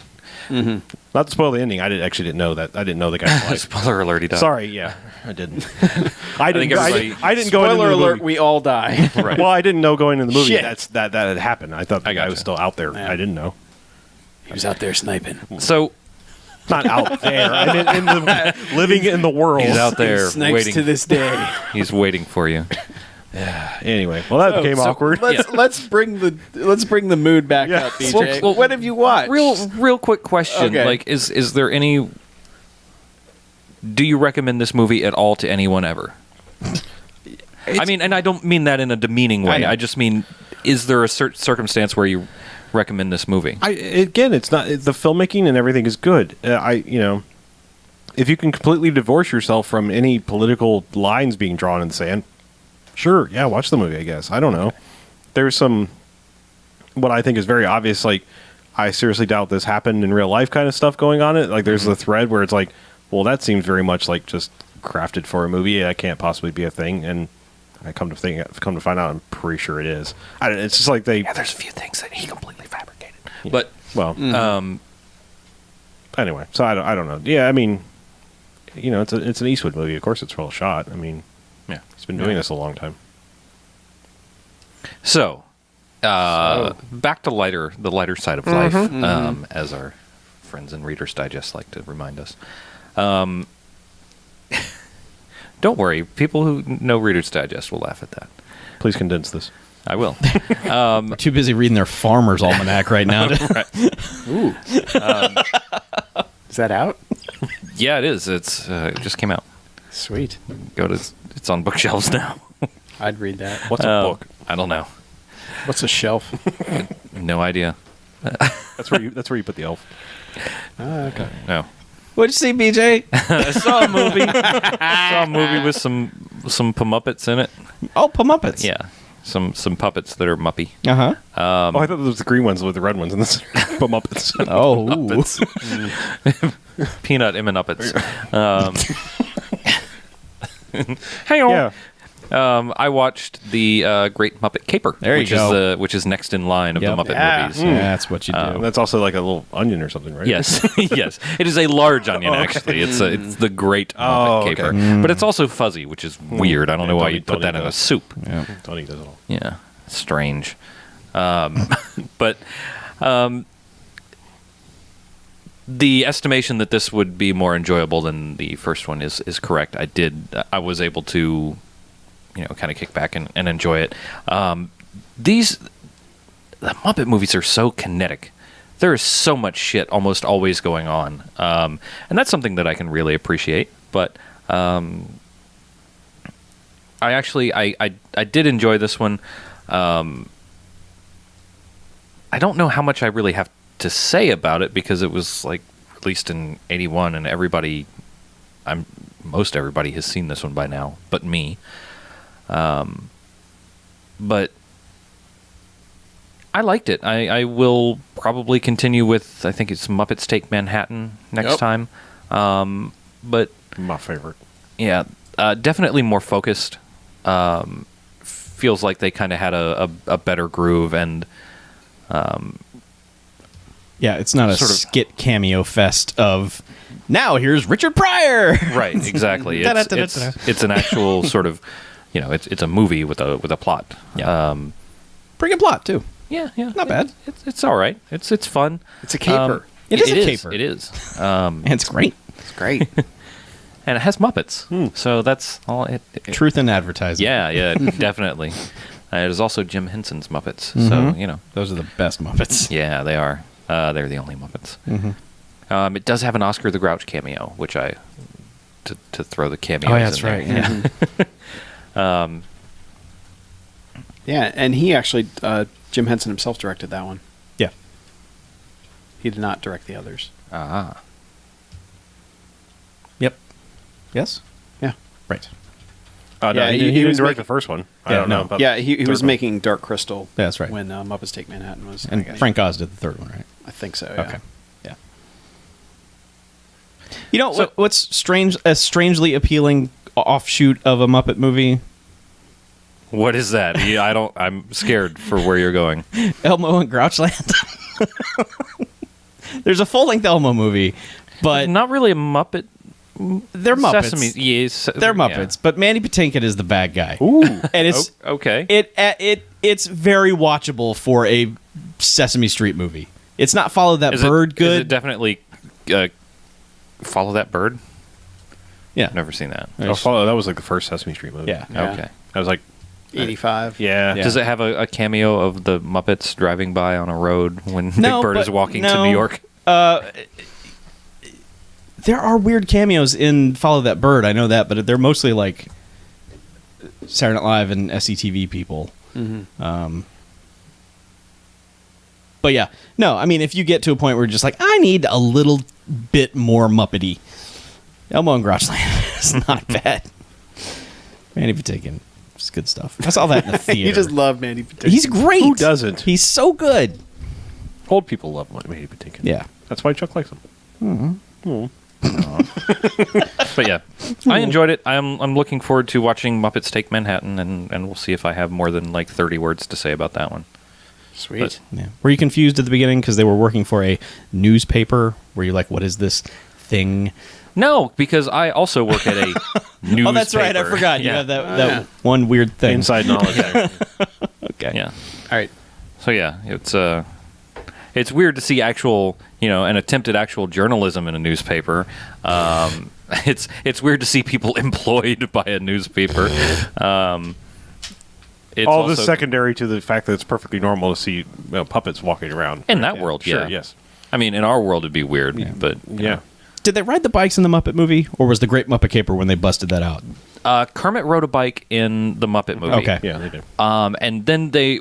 Not to spoil the ending. I didn't know that. I didn't know the guy's life. Spoiler alert, he died. Sorry, yeah, I didn't. I didn't. think everybody- I didn't go into Spoiler the alert: movie. we all die. Right. Well, I didn't know going into the movie Shit. that had happened. I thought the I guy gotcha. was still out there. Yeah. I didn't know. He was out there sniping. So Not out there. I mean, in the living in the world. he's out there Snipes waiting. to this day. He's waiting for you. Anyway, well, that became awkward. Let's bring the mood back Yeah. up, BJ. Well, what have you watched? Real quick question. Okay. Like, is there any? Do you recommend this movie at all to anyone ever? I mean, and I don't mean that in a demeaning way. know. I just mean, is there a certain circumstance where you recommend this movie? Again, it's not the filmmaking and everything is good. If you can completely divorce yourself from any political lines being drawn in the sand, sure, yeah, watch the movie. I guess I don't know. There's some what I think is very obvious, like I seriously doubt this happened in real life kind of stuff going on. It like there's a thread where it's like, well, that seems very much like just crafted for a movie. That can't possibly be a thing. And I come to find out, I'm pretty sure it is. It's just like they. Yeah, there's a few things that he completely fabricated. But Well, anyway, so I don't know. Yeah, I mean, it's an Eastwood movie. Of course, it's well shot. I mean, yeah. he's been doing this a long time. So, back to the lighter side of life, as our friends in Reader's Digest like to remind us. Don't worry, people who know Reader's Digest will laugh at that. Please condense this. I will. We're too busy reading their Farmer's Almanac right now. Ooh. Is that out? Yeah, it is. It just came out. Sweet. It's on bookshelves now. I'd read that. What's a book? I don't know. What's a shelf? No idea. That's where you put the elf. Okay. No. What'd you see, BJ? I saw a movie. With some Muppets in it. Oh, Muppets. Yeah, some puppets that are muppy. Uh-huh. I thought those were the green ones with the red ones in this. But Muppets. Oh. Muppets. Peanut Muppets. Hey, Yeah. I watched the Great Muppet Caper, There you go. which is next in line of Yep. the Muppet Yeah. movies. Yeah, that's what you do. That's also like a little onion or something, right? Yes, yes. It is a large onion, actually. It's the Great Muppet okay. Caper. But it's also fuzzy, which is weird. I don't know why you'd put that in a soup. Yeah. Tony does it all. Yeah, strange. But the estimation that this would be more enjoyable than the first one is correct. I was able to, kind of kick back and enjoy it. The Muppet movies are so kinetic. There is so much shit almost always going on, and that's something that I can really appreciate. But I did enjoy this one. I don't know how much I really have to say about it because it was like released in '81, and most everybody has seen this one by now, but me. But I liked it. I will probably continue with, I think it's Muppets Take Manhattan next time. But My favorite. yeah, definitely more focused. Feels like they kind of had a better groove, and Yeah, it's not a Sort of- skit cameo fest of, now here's Richard Pryor. right, exactly. It's an actual sort of, it's a movie with a plot. Yeah. Pretty good plot, too. Yeah. Not bad. It's all right. It's fun. It's a caper. It is a caper. It is. And it's great. It's great. And it has Muppets. So that's all. Truth in advertising. Yeah, definitely. It is also Jim Henson's Muppets. So, Those are the best Muppets. yeah, they are. They're the only Muppets. Mm-hmm. It does have an Oscar the Grouch cameo, which to throw the cameos Oh, in yeah, that's there. right. Yeah. Yeah, and he actually, Jim Henson himself directed that one. Yeah. He did not direct the others. Ah. Yep. Yes? Yeah. Right. No, Yeah, he he didn't was direct making- the first one. I Yeah, don't know. no. About Yeah, he the was third one. making Dark Crystal. Yeah, that's right. When Muppets Take Manhattan was. And Frank Oz did the third one, right? I think so. Yeah. Okay. Yeah. You know what's strange? A strangely appealing offshoot of a Muppet movie. What is that? I'm scared for where you're going. Elmo and Grouchland. There's a full-length Elmo movie, but Not really a Muppet. they're Muppets. Sesame. Yes, They're Muppets, but Mandy Patinkin is the bad guy. Ooh. And it's Okay. it's very watchable for a Sesame Street movie. It's not Follow That Bird Is good. it definitely Follow That Bird? Yeah. Never seen that. Oh, Follow. That was like the first Sesame Street movie. Yeah. Yeah. Okay. I was like, 85. yeah. Yeah. Does it have a cameo of the Muppets driving by on a road when No, Big Bird is but walking to no. New York? There are weird cameos in Follow That Bird. I know that, but they're mostly like Saturday Night Live and SCTV people. Mm-hmm. But yeah, no. I mean, if you get to a point where you're just like, I need a little bit more Muppety, Elmo and Grouchland is not bad. Mandy Patinkin, it's good stuff. I saw that in the theater. You just love Mandy Patinkin. He's great. Who doesn't? He's so good. Old people love Mighty Patinkin. Yeah. That's why Chuck likes them. But yeah, I enjoyed it. I'm looking forward to watching Muppets Take Manhattan, and we'll see if I have more than like 30 words to say about that one. Sweet. Yeah. Were you confused at the beginning because they were working for a newspaper? Were you like, what is this thing? No, because I also work at a newspaper. Oh, that's right. I forgot. Yeah. You have that one weird thing. Inside knowledge. Okay. Yeah. All right. So yeah, it's weird to see actual, an attempted actual journalism in a newspaper. It's weird to see people employed by a newspaper. It's All this also- secondary to the fact that it's perfectly normal to see puppets walking around. in that world, Sure, yeah. yes. I mean, in our world, it'd be weird, but Yeah. Did they ride the bikes in the Muppet movie, or was the Great Muppet Caper when they busted that out? Kermit rode a bike in the Muppet movie. Okay. Yeah, they do. And then they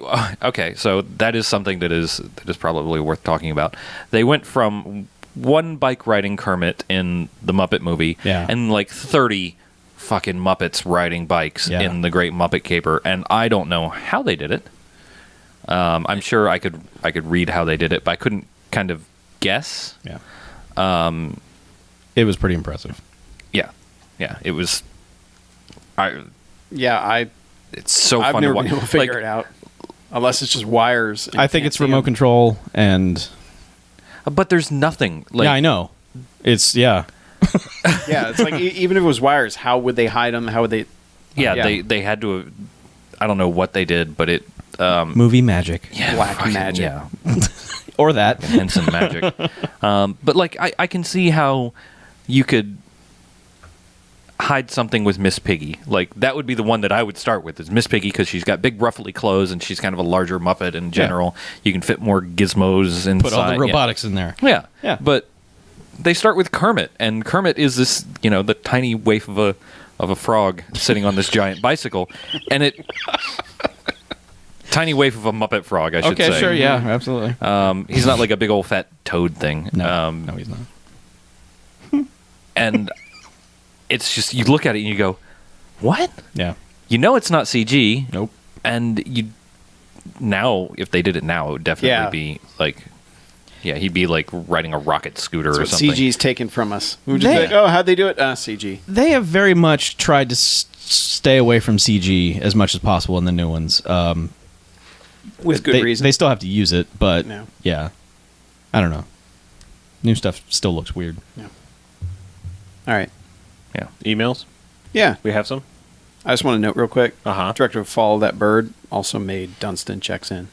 so that is something that is probably worth talking about. They went from one bike riding Kermit in the Muppet movie, Yeah. and like 30 fucking Muppets riding bikes Yeah. in the Great Muppet Caper, and I don't know how they did it. I'm sure I could read how they did it, but I couldn't kind of guess. Yeah. It was pretty impressive. Yeah, it was. Yeah, It's so I've fun never to watch. been able to figure it out. Unless it's just wires. and I think can't it's see remote 'em. control, and But there's nothing. Like, yeah, I know. It's Yeah, it's like even if it was wires, how would they hide them? How would they? Yeah, Yeah. they had to have, I don't know what they did, but it movie magic, yeah, Black fucking- magic. Yeah, or that. Henson magic. But like I can see how you could hide something with Miss Piggy. Like that would be the one that I would start with is Miss Piggy because she's got big ruffly clothes and she's kind of a larger Muppet in general. You can fit more gizmos inside. Put all the Yeah. robotics in there. Yeah. Yeah. But they start with Kermit, and Kermit is this, the tiny waif of a frog sitting on this giant bicycle, and it tiny waif of a Muppet frog, I should say. Okay, sure, yeah, absolutely. He's not like a big old fat toad thing. No, no, he's not. And it's just you look at it and you go, "What?" Yeah. You know it's not CG. Nope. And now if they did it now, it would definitely Yeah. be like. Yeah, he'd be like riding a rocket scooter or That's what something. CG's taken from us. We would just They- be like, oh, how'd they do it? CG. They have very much tried to stay away from CG as much as possible in the new ones. With good they, reason. They still have to use it, but No. yeah, I don't know. New stuff still looks weird. All right. Yeah. Emails? Yeah. We have some? I just want to note real quick. Uh-huh. Director of Follow That Bird also made Dunstan checks in.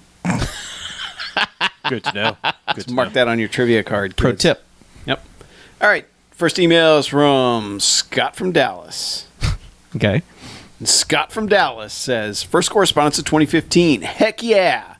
Good to know. Good to Mark know. that on your trivia card. Pro kids. tip. Yep. All right. First email is from Scott from Dallas. Okay. And Scott from Dallas says, first correspondence of 2015. Heck yeah.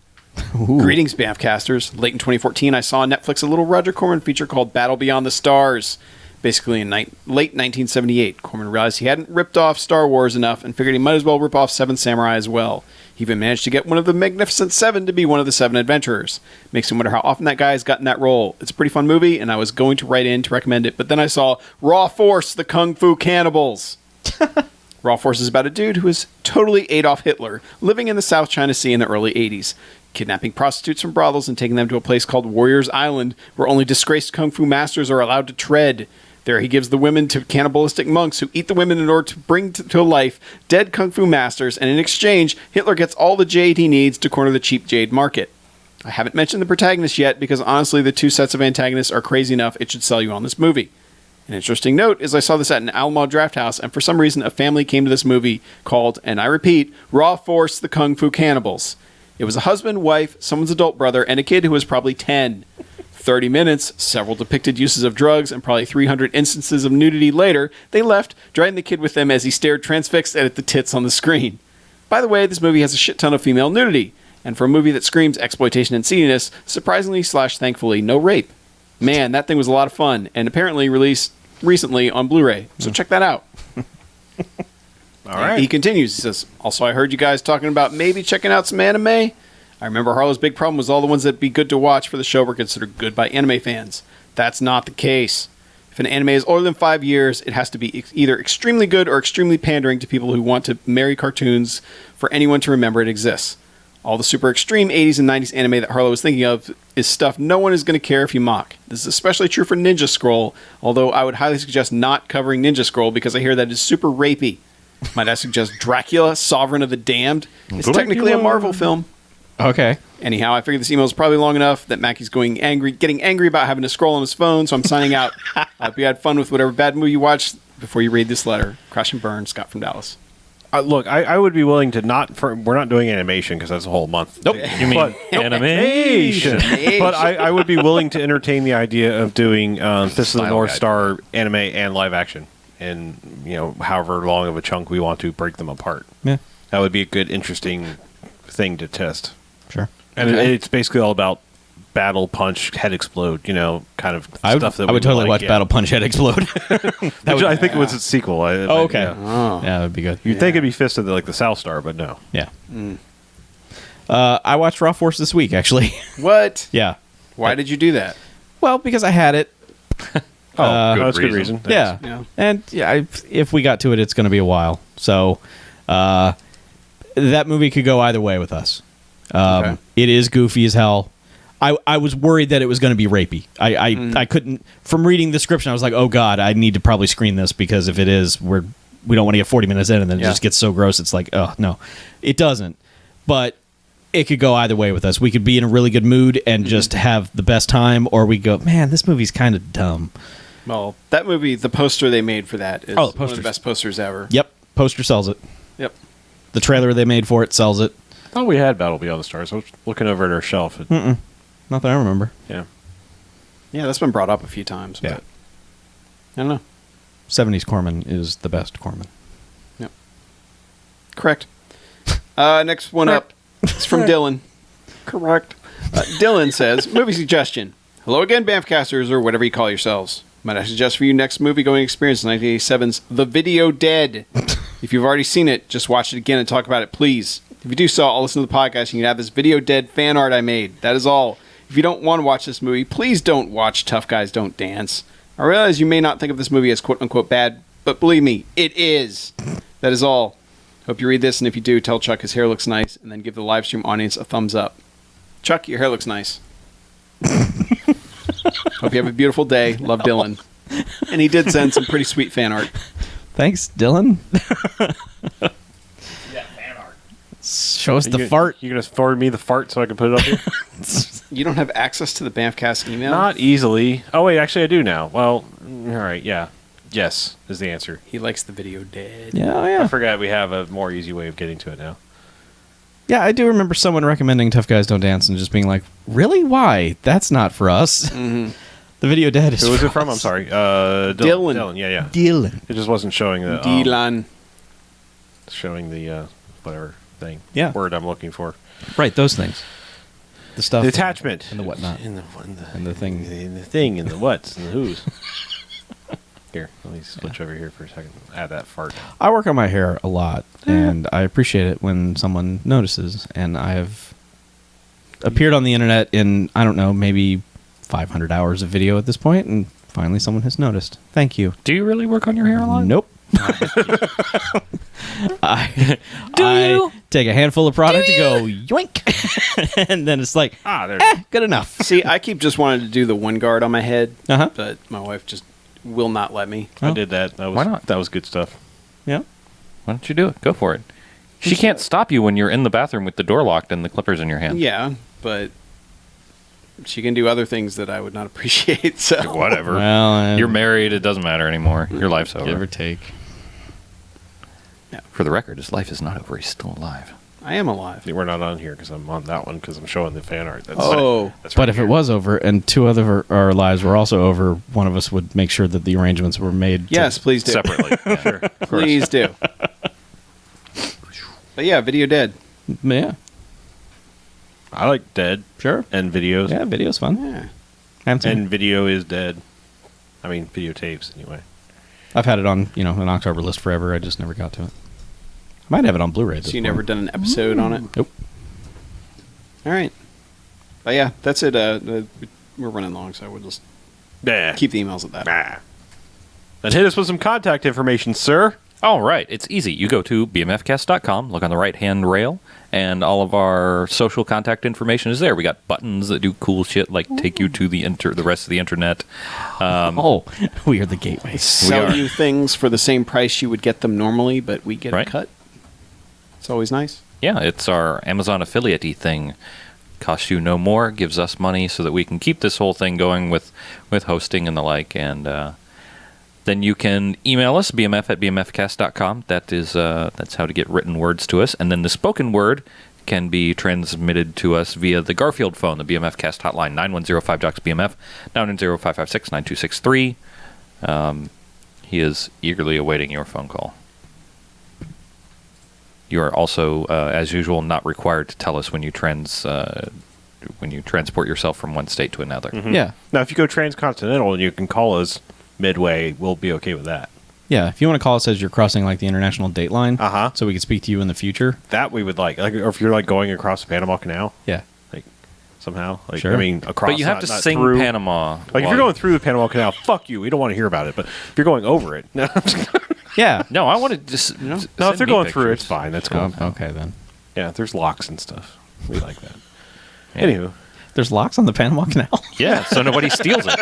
Greetings, BMFcasters. Late in 2014, I saw on Netflix a little Roger Corman feature called Battle Beyond the Stars. Basically, in late 1978, Corman realized he hadn't ripped off Star Wars enough and figured he might as well rip off Seven Samurai as well. He even managed to get one of the Magnificent Seven to be one of the Seven Adventurers. Makes me wonder how often that guy has gotten that role. It's a pretty fun movie, and I was going to write in to recommend it, but then I saw Raw Force, the Kung Fu Cannibals. Raw Force is about a dude who is totally Adolf Hitler, living in the South China Sea in the early 80s, kidnapping prostitutes from brothels and taking them to a place called Warriors Island, where only disgraced kung fu masters are allowed to tread. There he gives the women to cannibalistic monks who eat the women in order to bring to life dead kung fu masters, and in exchange, Hitler gets all the jade he needs to corner the cheap jade market. I haven't mentioned the protagonist yet, because honestly the two sets of antagonists are crazy enough it should sell you on this movie. An interesting note is I saw this at an Alamo Draft House, and for some reason a family came to this movie called, and I repeat, Raw Force, the Kung Fu Cannibals. It was a husband, wife, someone's adult brother, and a kid who was probably 10. 30 minutes, several depicted uses of drugs, and probably 300 instances of nudity later, they left, dragging the kid with them as he stared transfixed at the tits on the screen. By the way, this movie has a shit ton of female nudity, and for a movie that screams exploitation and seediness, surprisingly / thankfully, no rape. Man, that thing was a lot of fun, and apparently released recently on Blu-ray, so check that out. All right. He continues, he says, also I heard you guys talking about maybe checking out some anime. I remember Harlow's big problem was all the ones that'd be good to watch for the show were considered good by anime fans. That's not the case. If an anime is older than 5 years, it has to be either extremely good or extremely pandering to people who want to marry cartoons for anyone to remember it exists. All the super extreme 80s and 90s anime that Harlow was thinking of is stuff no one is going to care if you mock. This is especially true for Ninja Scroll, although I would highly suggest not covering Ninja Scroll because I hear that is super rapey. Might I suggest Dracula, Sovereign of the Damned? It's technically a Marvel film. Okay. Anyhow, I figured this email is probably long enough that Mackey's getting angry about having to scroll on his phone, so I'm signing out. I hope you had fun with whatever bad movie you watched before you read this letter. Crash and burn, Scott from Dallas. Look, I would be willing to we're not doing animation because that's a whole month. Nope. You mean animation? But I would be willing to entertain the idea of doing Fist of the Style North guide. Star anime and live action, and however long of a chunk we want to break them apart. Yeah. That would be a good, interesting thing to test. Sure. And Okay. it's basically all about battle, punch, head explode. Kind of stuff that I would totally like, watch yeah. Battle Punch Head Explode. I think it was a sequel. Oh, okay. Yeah. Oh. Yeah, that would be good. You'd think it'd be Fist of the South Star, but no. Yeah. I watched Raw Force this week, actually. What? Yeah. Why did you do that? Well, because I had it. Oh, that's a good reason. Yeah. Yeah. And yeah, if we got to it, it's going to be a while. So that movie could go either way with us. Okay. It is goofy as hell. I was worried that it was going to be rapey. I couldn't, from reading the description, I was like, oh God, I need to probably screen this because if it is, we don't want to get 40 minutes in and then it Yeah. just gets so gross. It's like, oh no, it doesn't. But it could go either way with us. We could be in a really good mood and just have the best time, or we go, man, this movie's kind of dumb. Well, that movie, the poster they made for that is Oh, the one of the posters. best posters ever. Yep, poster sells it. Yep. The trailer they made for it sells it. I thought we had Battle Beyond the Stars. I was looking over at our shelf. Not that I remember. Yeah. Yeah, that's been brought up a few times. Yeah. But I don't know. 70s Corman is the best Corman. Yep. Correct. Next one up. It's from Dylan. Correct. Dylan says, movie suggestion. Hello again, BMFcasters, or whatever you call yourselves. Might I suggest for you next movie-going experience 1987's The Video Dead. If you've already seen it, just watch it again and talk about it, please. If you do so, I'll listen to the podcast and you can have this Video Dead fan art I made. That is all. If you don't want to watch this movie, please don't watch Tough Guys Don't Dance. I realize you may not think of this movie as quote-unquote bad, but believe me, it is. That is all. Hope you read this, and if you do, tell Chuck his hair looks nice, and then give the live stream audience a thumbs up. Chuck, your hair looks nice. Hope you have a beautiful day. Love, Dylan. And he did send some pretty sweet fan art. Thanks, Dylan. Show us the fart. You gonna forward me the fart so I can put it up here? You don't have access to the BMFcast email? Not easily. Oh wait, actually I do now. Well, all right, yeah, yes is the answer. He likes the Video Dead. Yeah, oh, I yeah. forgot we have a more easy way of getting to it now. Yeah, I do remember someone recommending Tough Guys Don't Dance and just being like, really? Why? That's not for us. Mm-hmm. The Video Dead is Who was for it from? I'm us. sorry. Dylan. Dylan. Yeah. Dylan. It just wasn't showing the Dylan. showing the whatever thing. Yeah. Word I'm looking for. Right, those things. The stuff. The attachment And the whatnot. And the And the thing. And the thing and the whats and the who's. Here, let me switch over here for a second. Add that fart. I work on my hair a lot, and I appreciate it when someone notices. And I have appeared on the internet in, I don't know, maybe 500 hours of video at this point, and finally someone has noticed. Thank you. Do you really work on your hair a lot? Nope. I take a handful of product and go yoink, and then it's like, There's good enough. See, I keep just wanting to do the one guard on my head, Uh-huh. but my wife just will not let me. I did that. That was, Why not? That was good stuff. Yeah. Why don't you do it? Go for it. She can't stop you when you're in the bathroom with the door locked and the clippers in your hand. Yeah, but she can do other things that I would not appreciate. So Whatever. Well, You're married. It doesn't matter anymore. Your life's give or over. take. For the record, his life is not over. He's still alive. I am alive. We're not on here because I'm on that one because I'm showing the fan art. That's Oh. that's But right if here. it was over and two other of our lives were also over, one of us would make sure that the arrangements were made. Yes, please do. separately, sure, of course. Please do. But yeah, Video Dead. Yeah. I like dead Sure. and videos. Yeah, video's fun. Yeah. Haven't seen And it. video is dead. I mean, videotapes anyway. I've had it on, an October list forever. I just never got to it. I might have it on Blu-ray. at this So you point. never done an episode on it? Nope. All right. But yeah, that's it. We're running long, so we'll just Nah. keep the emails at that. Nah. Then hit us with some contact information, sir. All right, it's easy. You go to bmfcast.com, look on the right-hand rail, and all of our social contact information is there. We got buttons that do cool shit, like take you to the rest of the internet. We are the gateway. Sell you things for the same price you would get them normally, but we get Right. a cut. It's always nice. Yeah, it's our Amazon affiliate-y thing. Costs you no more, gives us money so that we can keep this whole thing going with hosting and the like. And then you can email us, bmf@bmfcast.com. That's how to get written words to us. And then the spoken word can be transmitted to us via the Garfield phone, the BMFcast hotline, 910-5JOCKS-BMF, 910-556-9263. He is eagerly awaiting your phone call. You are also, as usual, not required to tell us when you transport yourself from one state to another. Yeah. Now, if you go transcontinental and you can call us midway, we'll be okay with that. Yeah, if you want to call us as you're crossing like the international date line, Uh-huh. so we can speak to you in the future. That we would like, or if you're like going across the Panama Canal, Yeah. like somehow, like Sure. I mean, across. But you have not- to not sing through. Panama. Like if you're going through the Panama Canal, fuck you. We don't want to hear about it. But if you're going over it, no, Yeah. No, I want to just. no, if they're going through it, it's fine. That's cool. Okay, then. Yeah, there's locks and stuff. We like that. Anywho, There's locks on the Panama Canal. Yeah, so nobody steals it.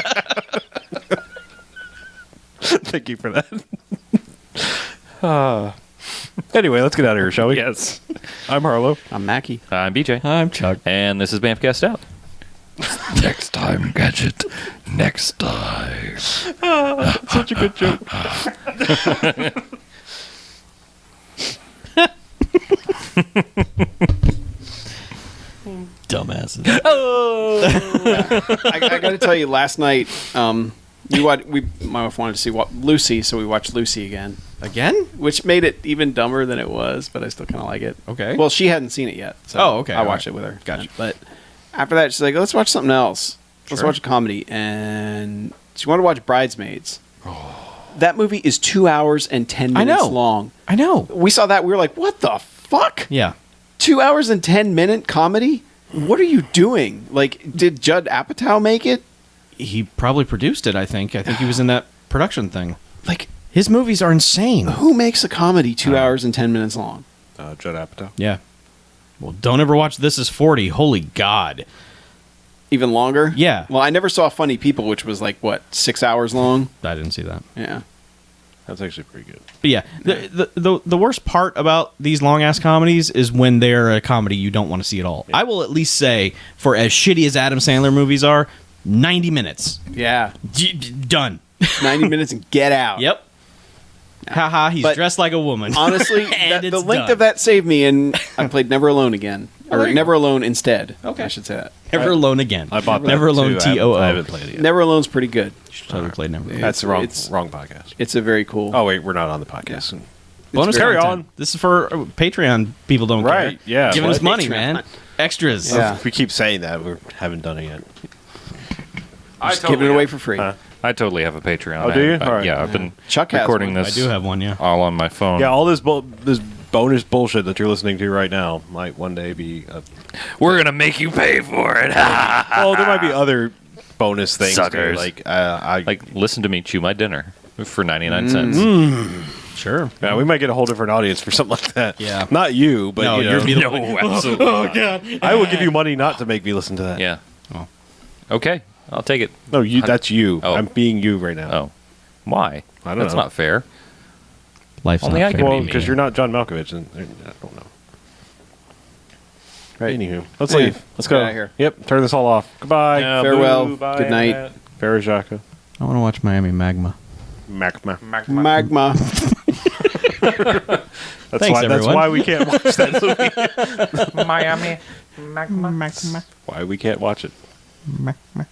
thank you for that. Anyway, let's get out of here, shall we? Yes. I'm Harlow. I'm Mackie. I'm BJ. I'm Chuck. And this is BMFcast out. Next time, Gadget. Next time. Such a good joke. Dumbasses. I got to tell you, last night, my wife wanted to see Lucy, so we watched Lucy again, Again? which made it even dumber than it was, but I still kind of like it. Okay. Well, she hadn't seen it yet, so Oh, okay, I all watched right. it with her. Gotcha. But after that, she's like, let's watch something else. Let's Sure. watch a comedy. And she wanted to watch Bridesmaids. That movie is 2 hours and 10 I minutes know. long. I know. We saw that. We were like, what the fuck? Yeah. 2 hours and 10-minute comedy? What are you doing? Like, did Judd Apatow make it? He probably produced it, I think. I think he was in that production thing. Like, His movies are insane. who makes a comedy 2 hours and 10 minutes long? Judd Apatow. Yeah. Well, don't ever watch This Is 40. Holy God. Even longer? Yeah. Well, I never saw Funny People, which was like, what, 6 hours long? I didn't see that. Yeah. That's actually pretty good. But yeah, the worst part about these long ass comedies is when they're a comedy you don't want to see at all. I will at least say, for as shitty as Adam Sandler movies are, 90 minutes. Yeah. Done. 90 minutes and get out. Yep. Haha, he's But dressed like a woman. Honestly, And the it's length done. of that saved me, and I played Never Alone again. Oh, Or there you Never Alone instead. Okay. I should say that. Never Alone Again. I bought that Never Alone too. TOO. I haven't played it yet. Never Alone's pretty good. Totally played Never Alone. That's the wrong it's- podcast. It's a very cool. Oh wait, we're not on the podcast. Bonus Carry content. on. This is for Patreon people don't Right, care. yeah. Giving us What? money, Patreon. man. Extras. Yeah. We keep saying that we haven't done it yet. Just giving it away for free. I totally have a Patreon. Oh, do you? I- All right. Yeah, I've been Chuck has recording one. this I do have one, yeah. all on my phone. Yeah, all this this bonus bullshit that you're listening to right now might one day be. We're going to make you pay for it. Well, there might be other bonus things. Suckers. Too. Like I Like, listen to me chew my dinner for 99 cents. Sure. yeah, we might get a whole different audience for something like that. Yeah. not you, but No, you you're know, be the No, absolutely not. I will give you money not to make me listen to that. Yeah. Oh. Okay, I'll take it. No, you. That's you. Oh. I'm being you right now. Oh. Why? I don't That's know. not fair. Life's Only not I fair. can Well, be because me. you're not John Malkovich, and I don't know. Right. Anywho, let's Anyway, leave. Let's let's go get out of here. Yep. Turn this all off. Goodbye. Yeah, Farewell. boo, bye, Good night. Matt. Farajaka. I want to watch Miami Magma. Magma. Magma. That's Thanks, why. That's everyone. why we can't watch that movie. Miami. Magma. Why we can't watch it. Magma.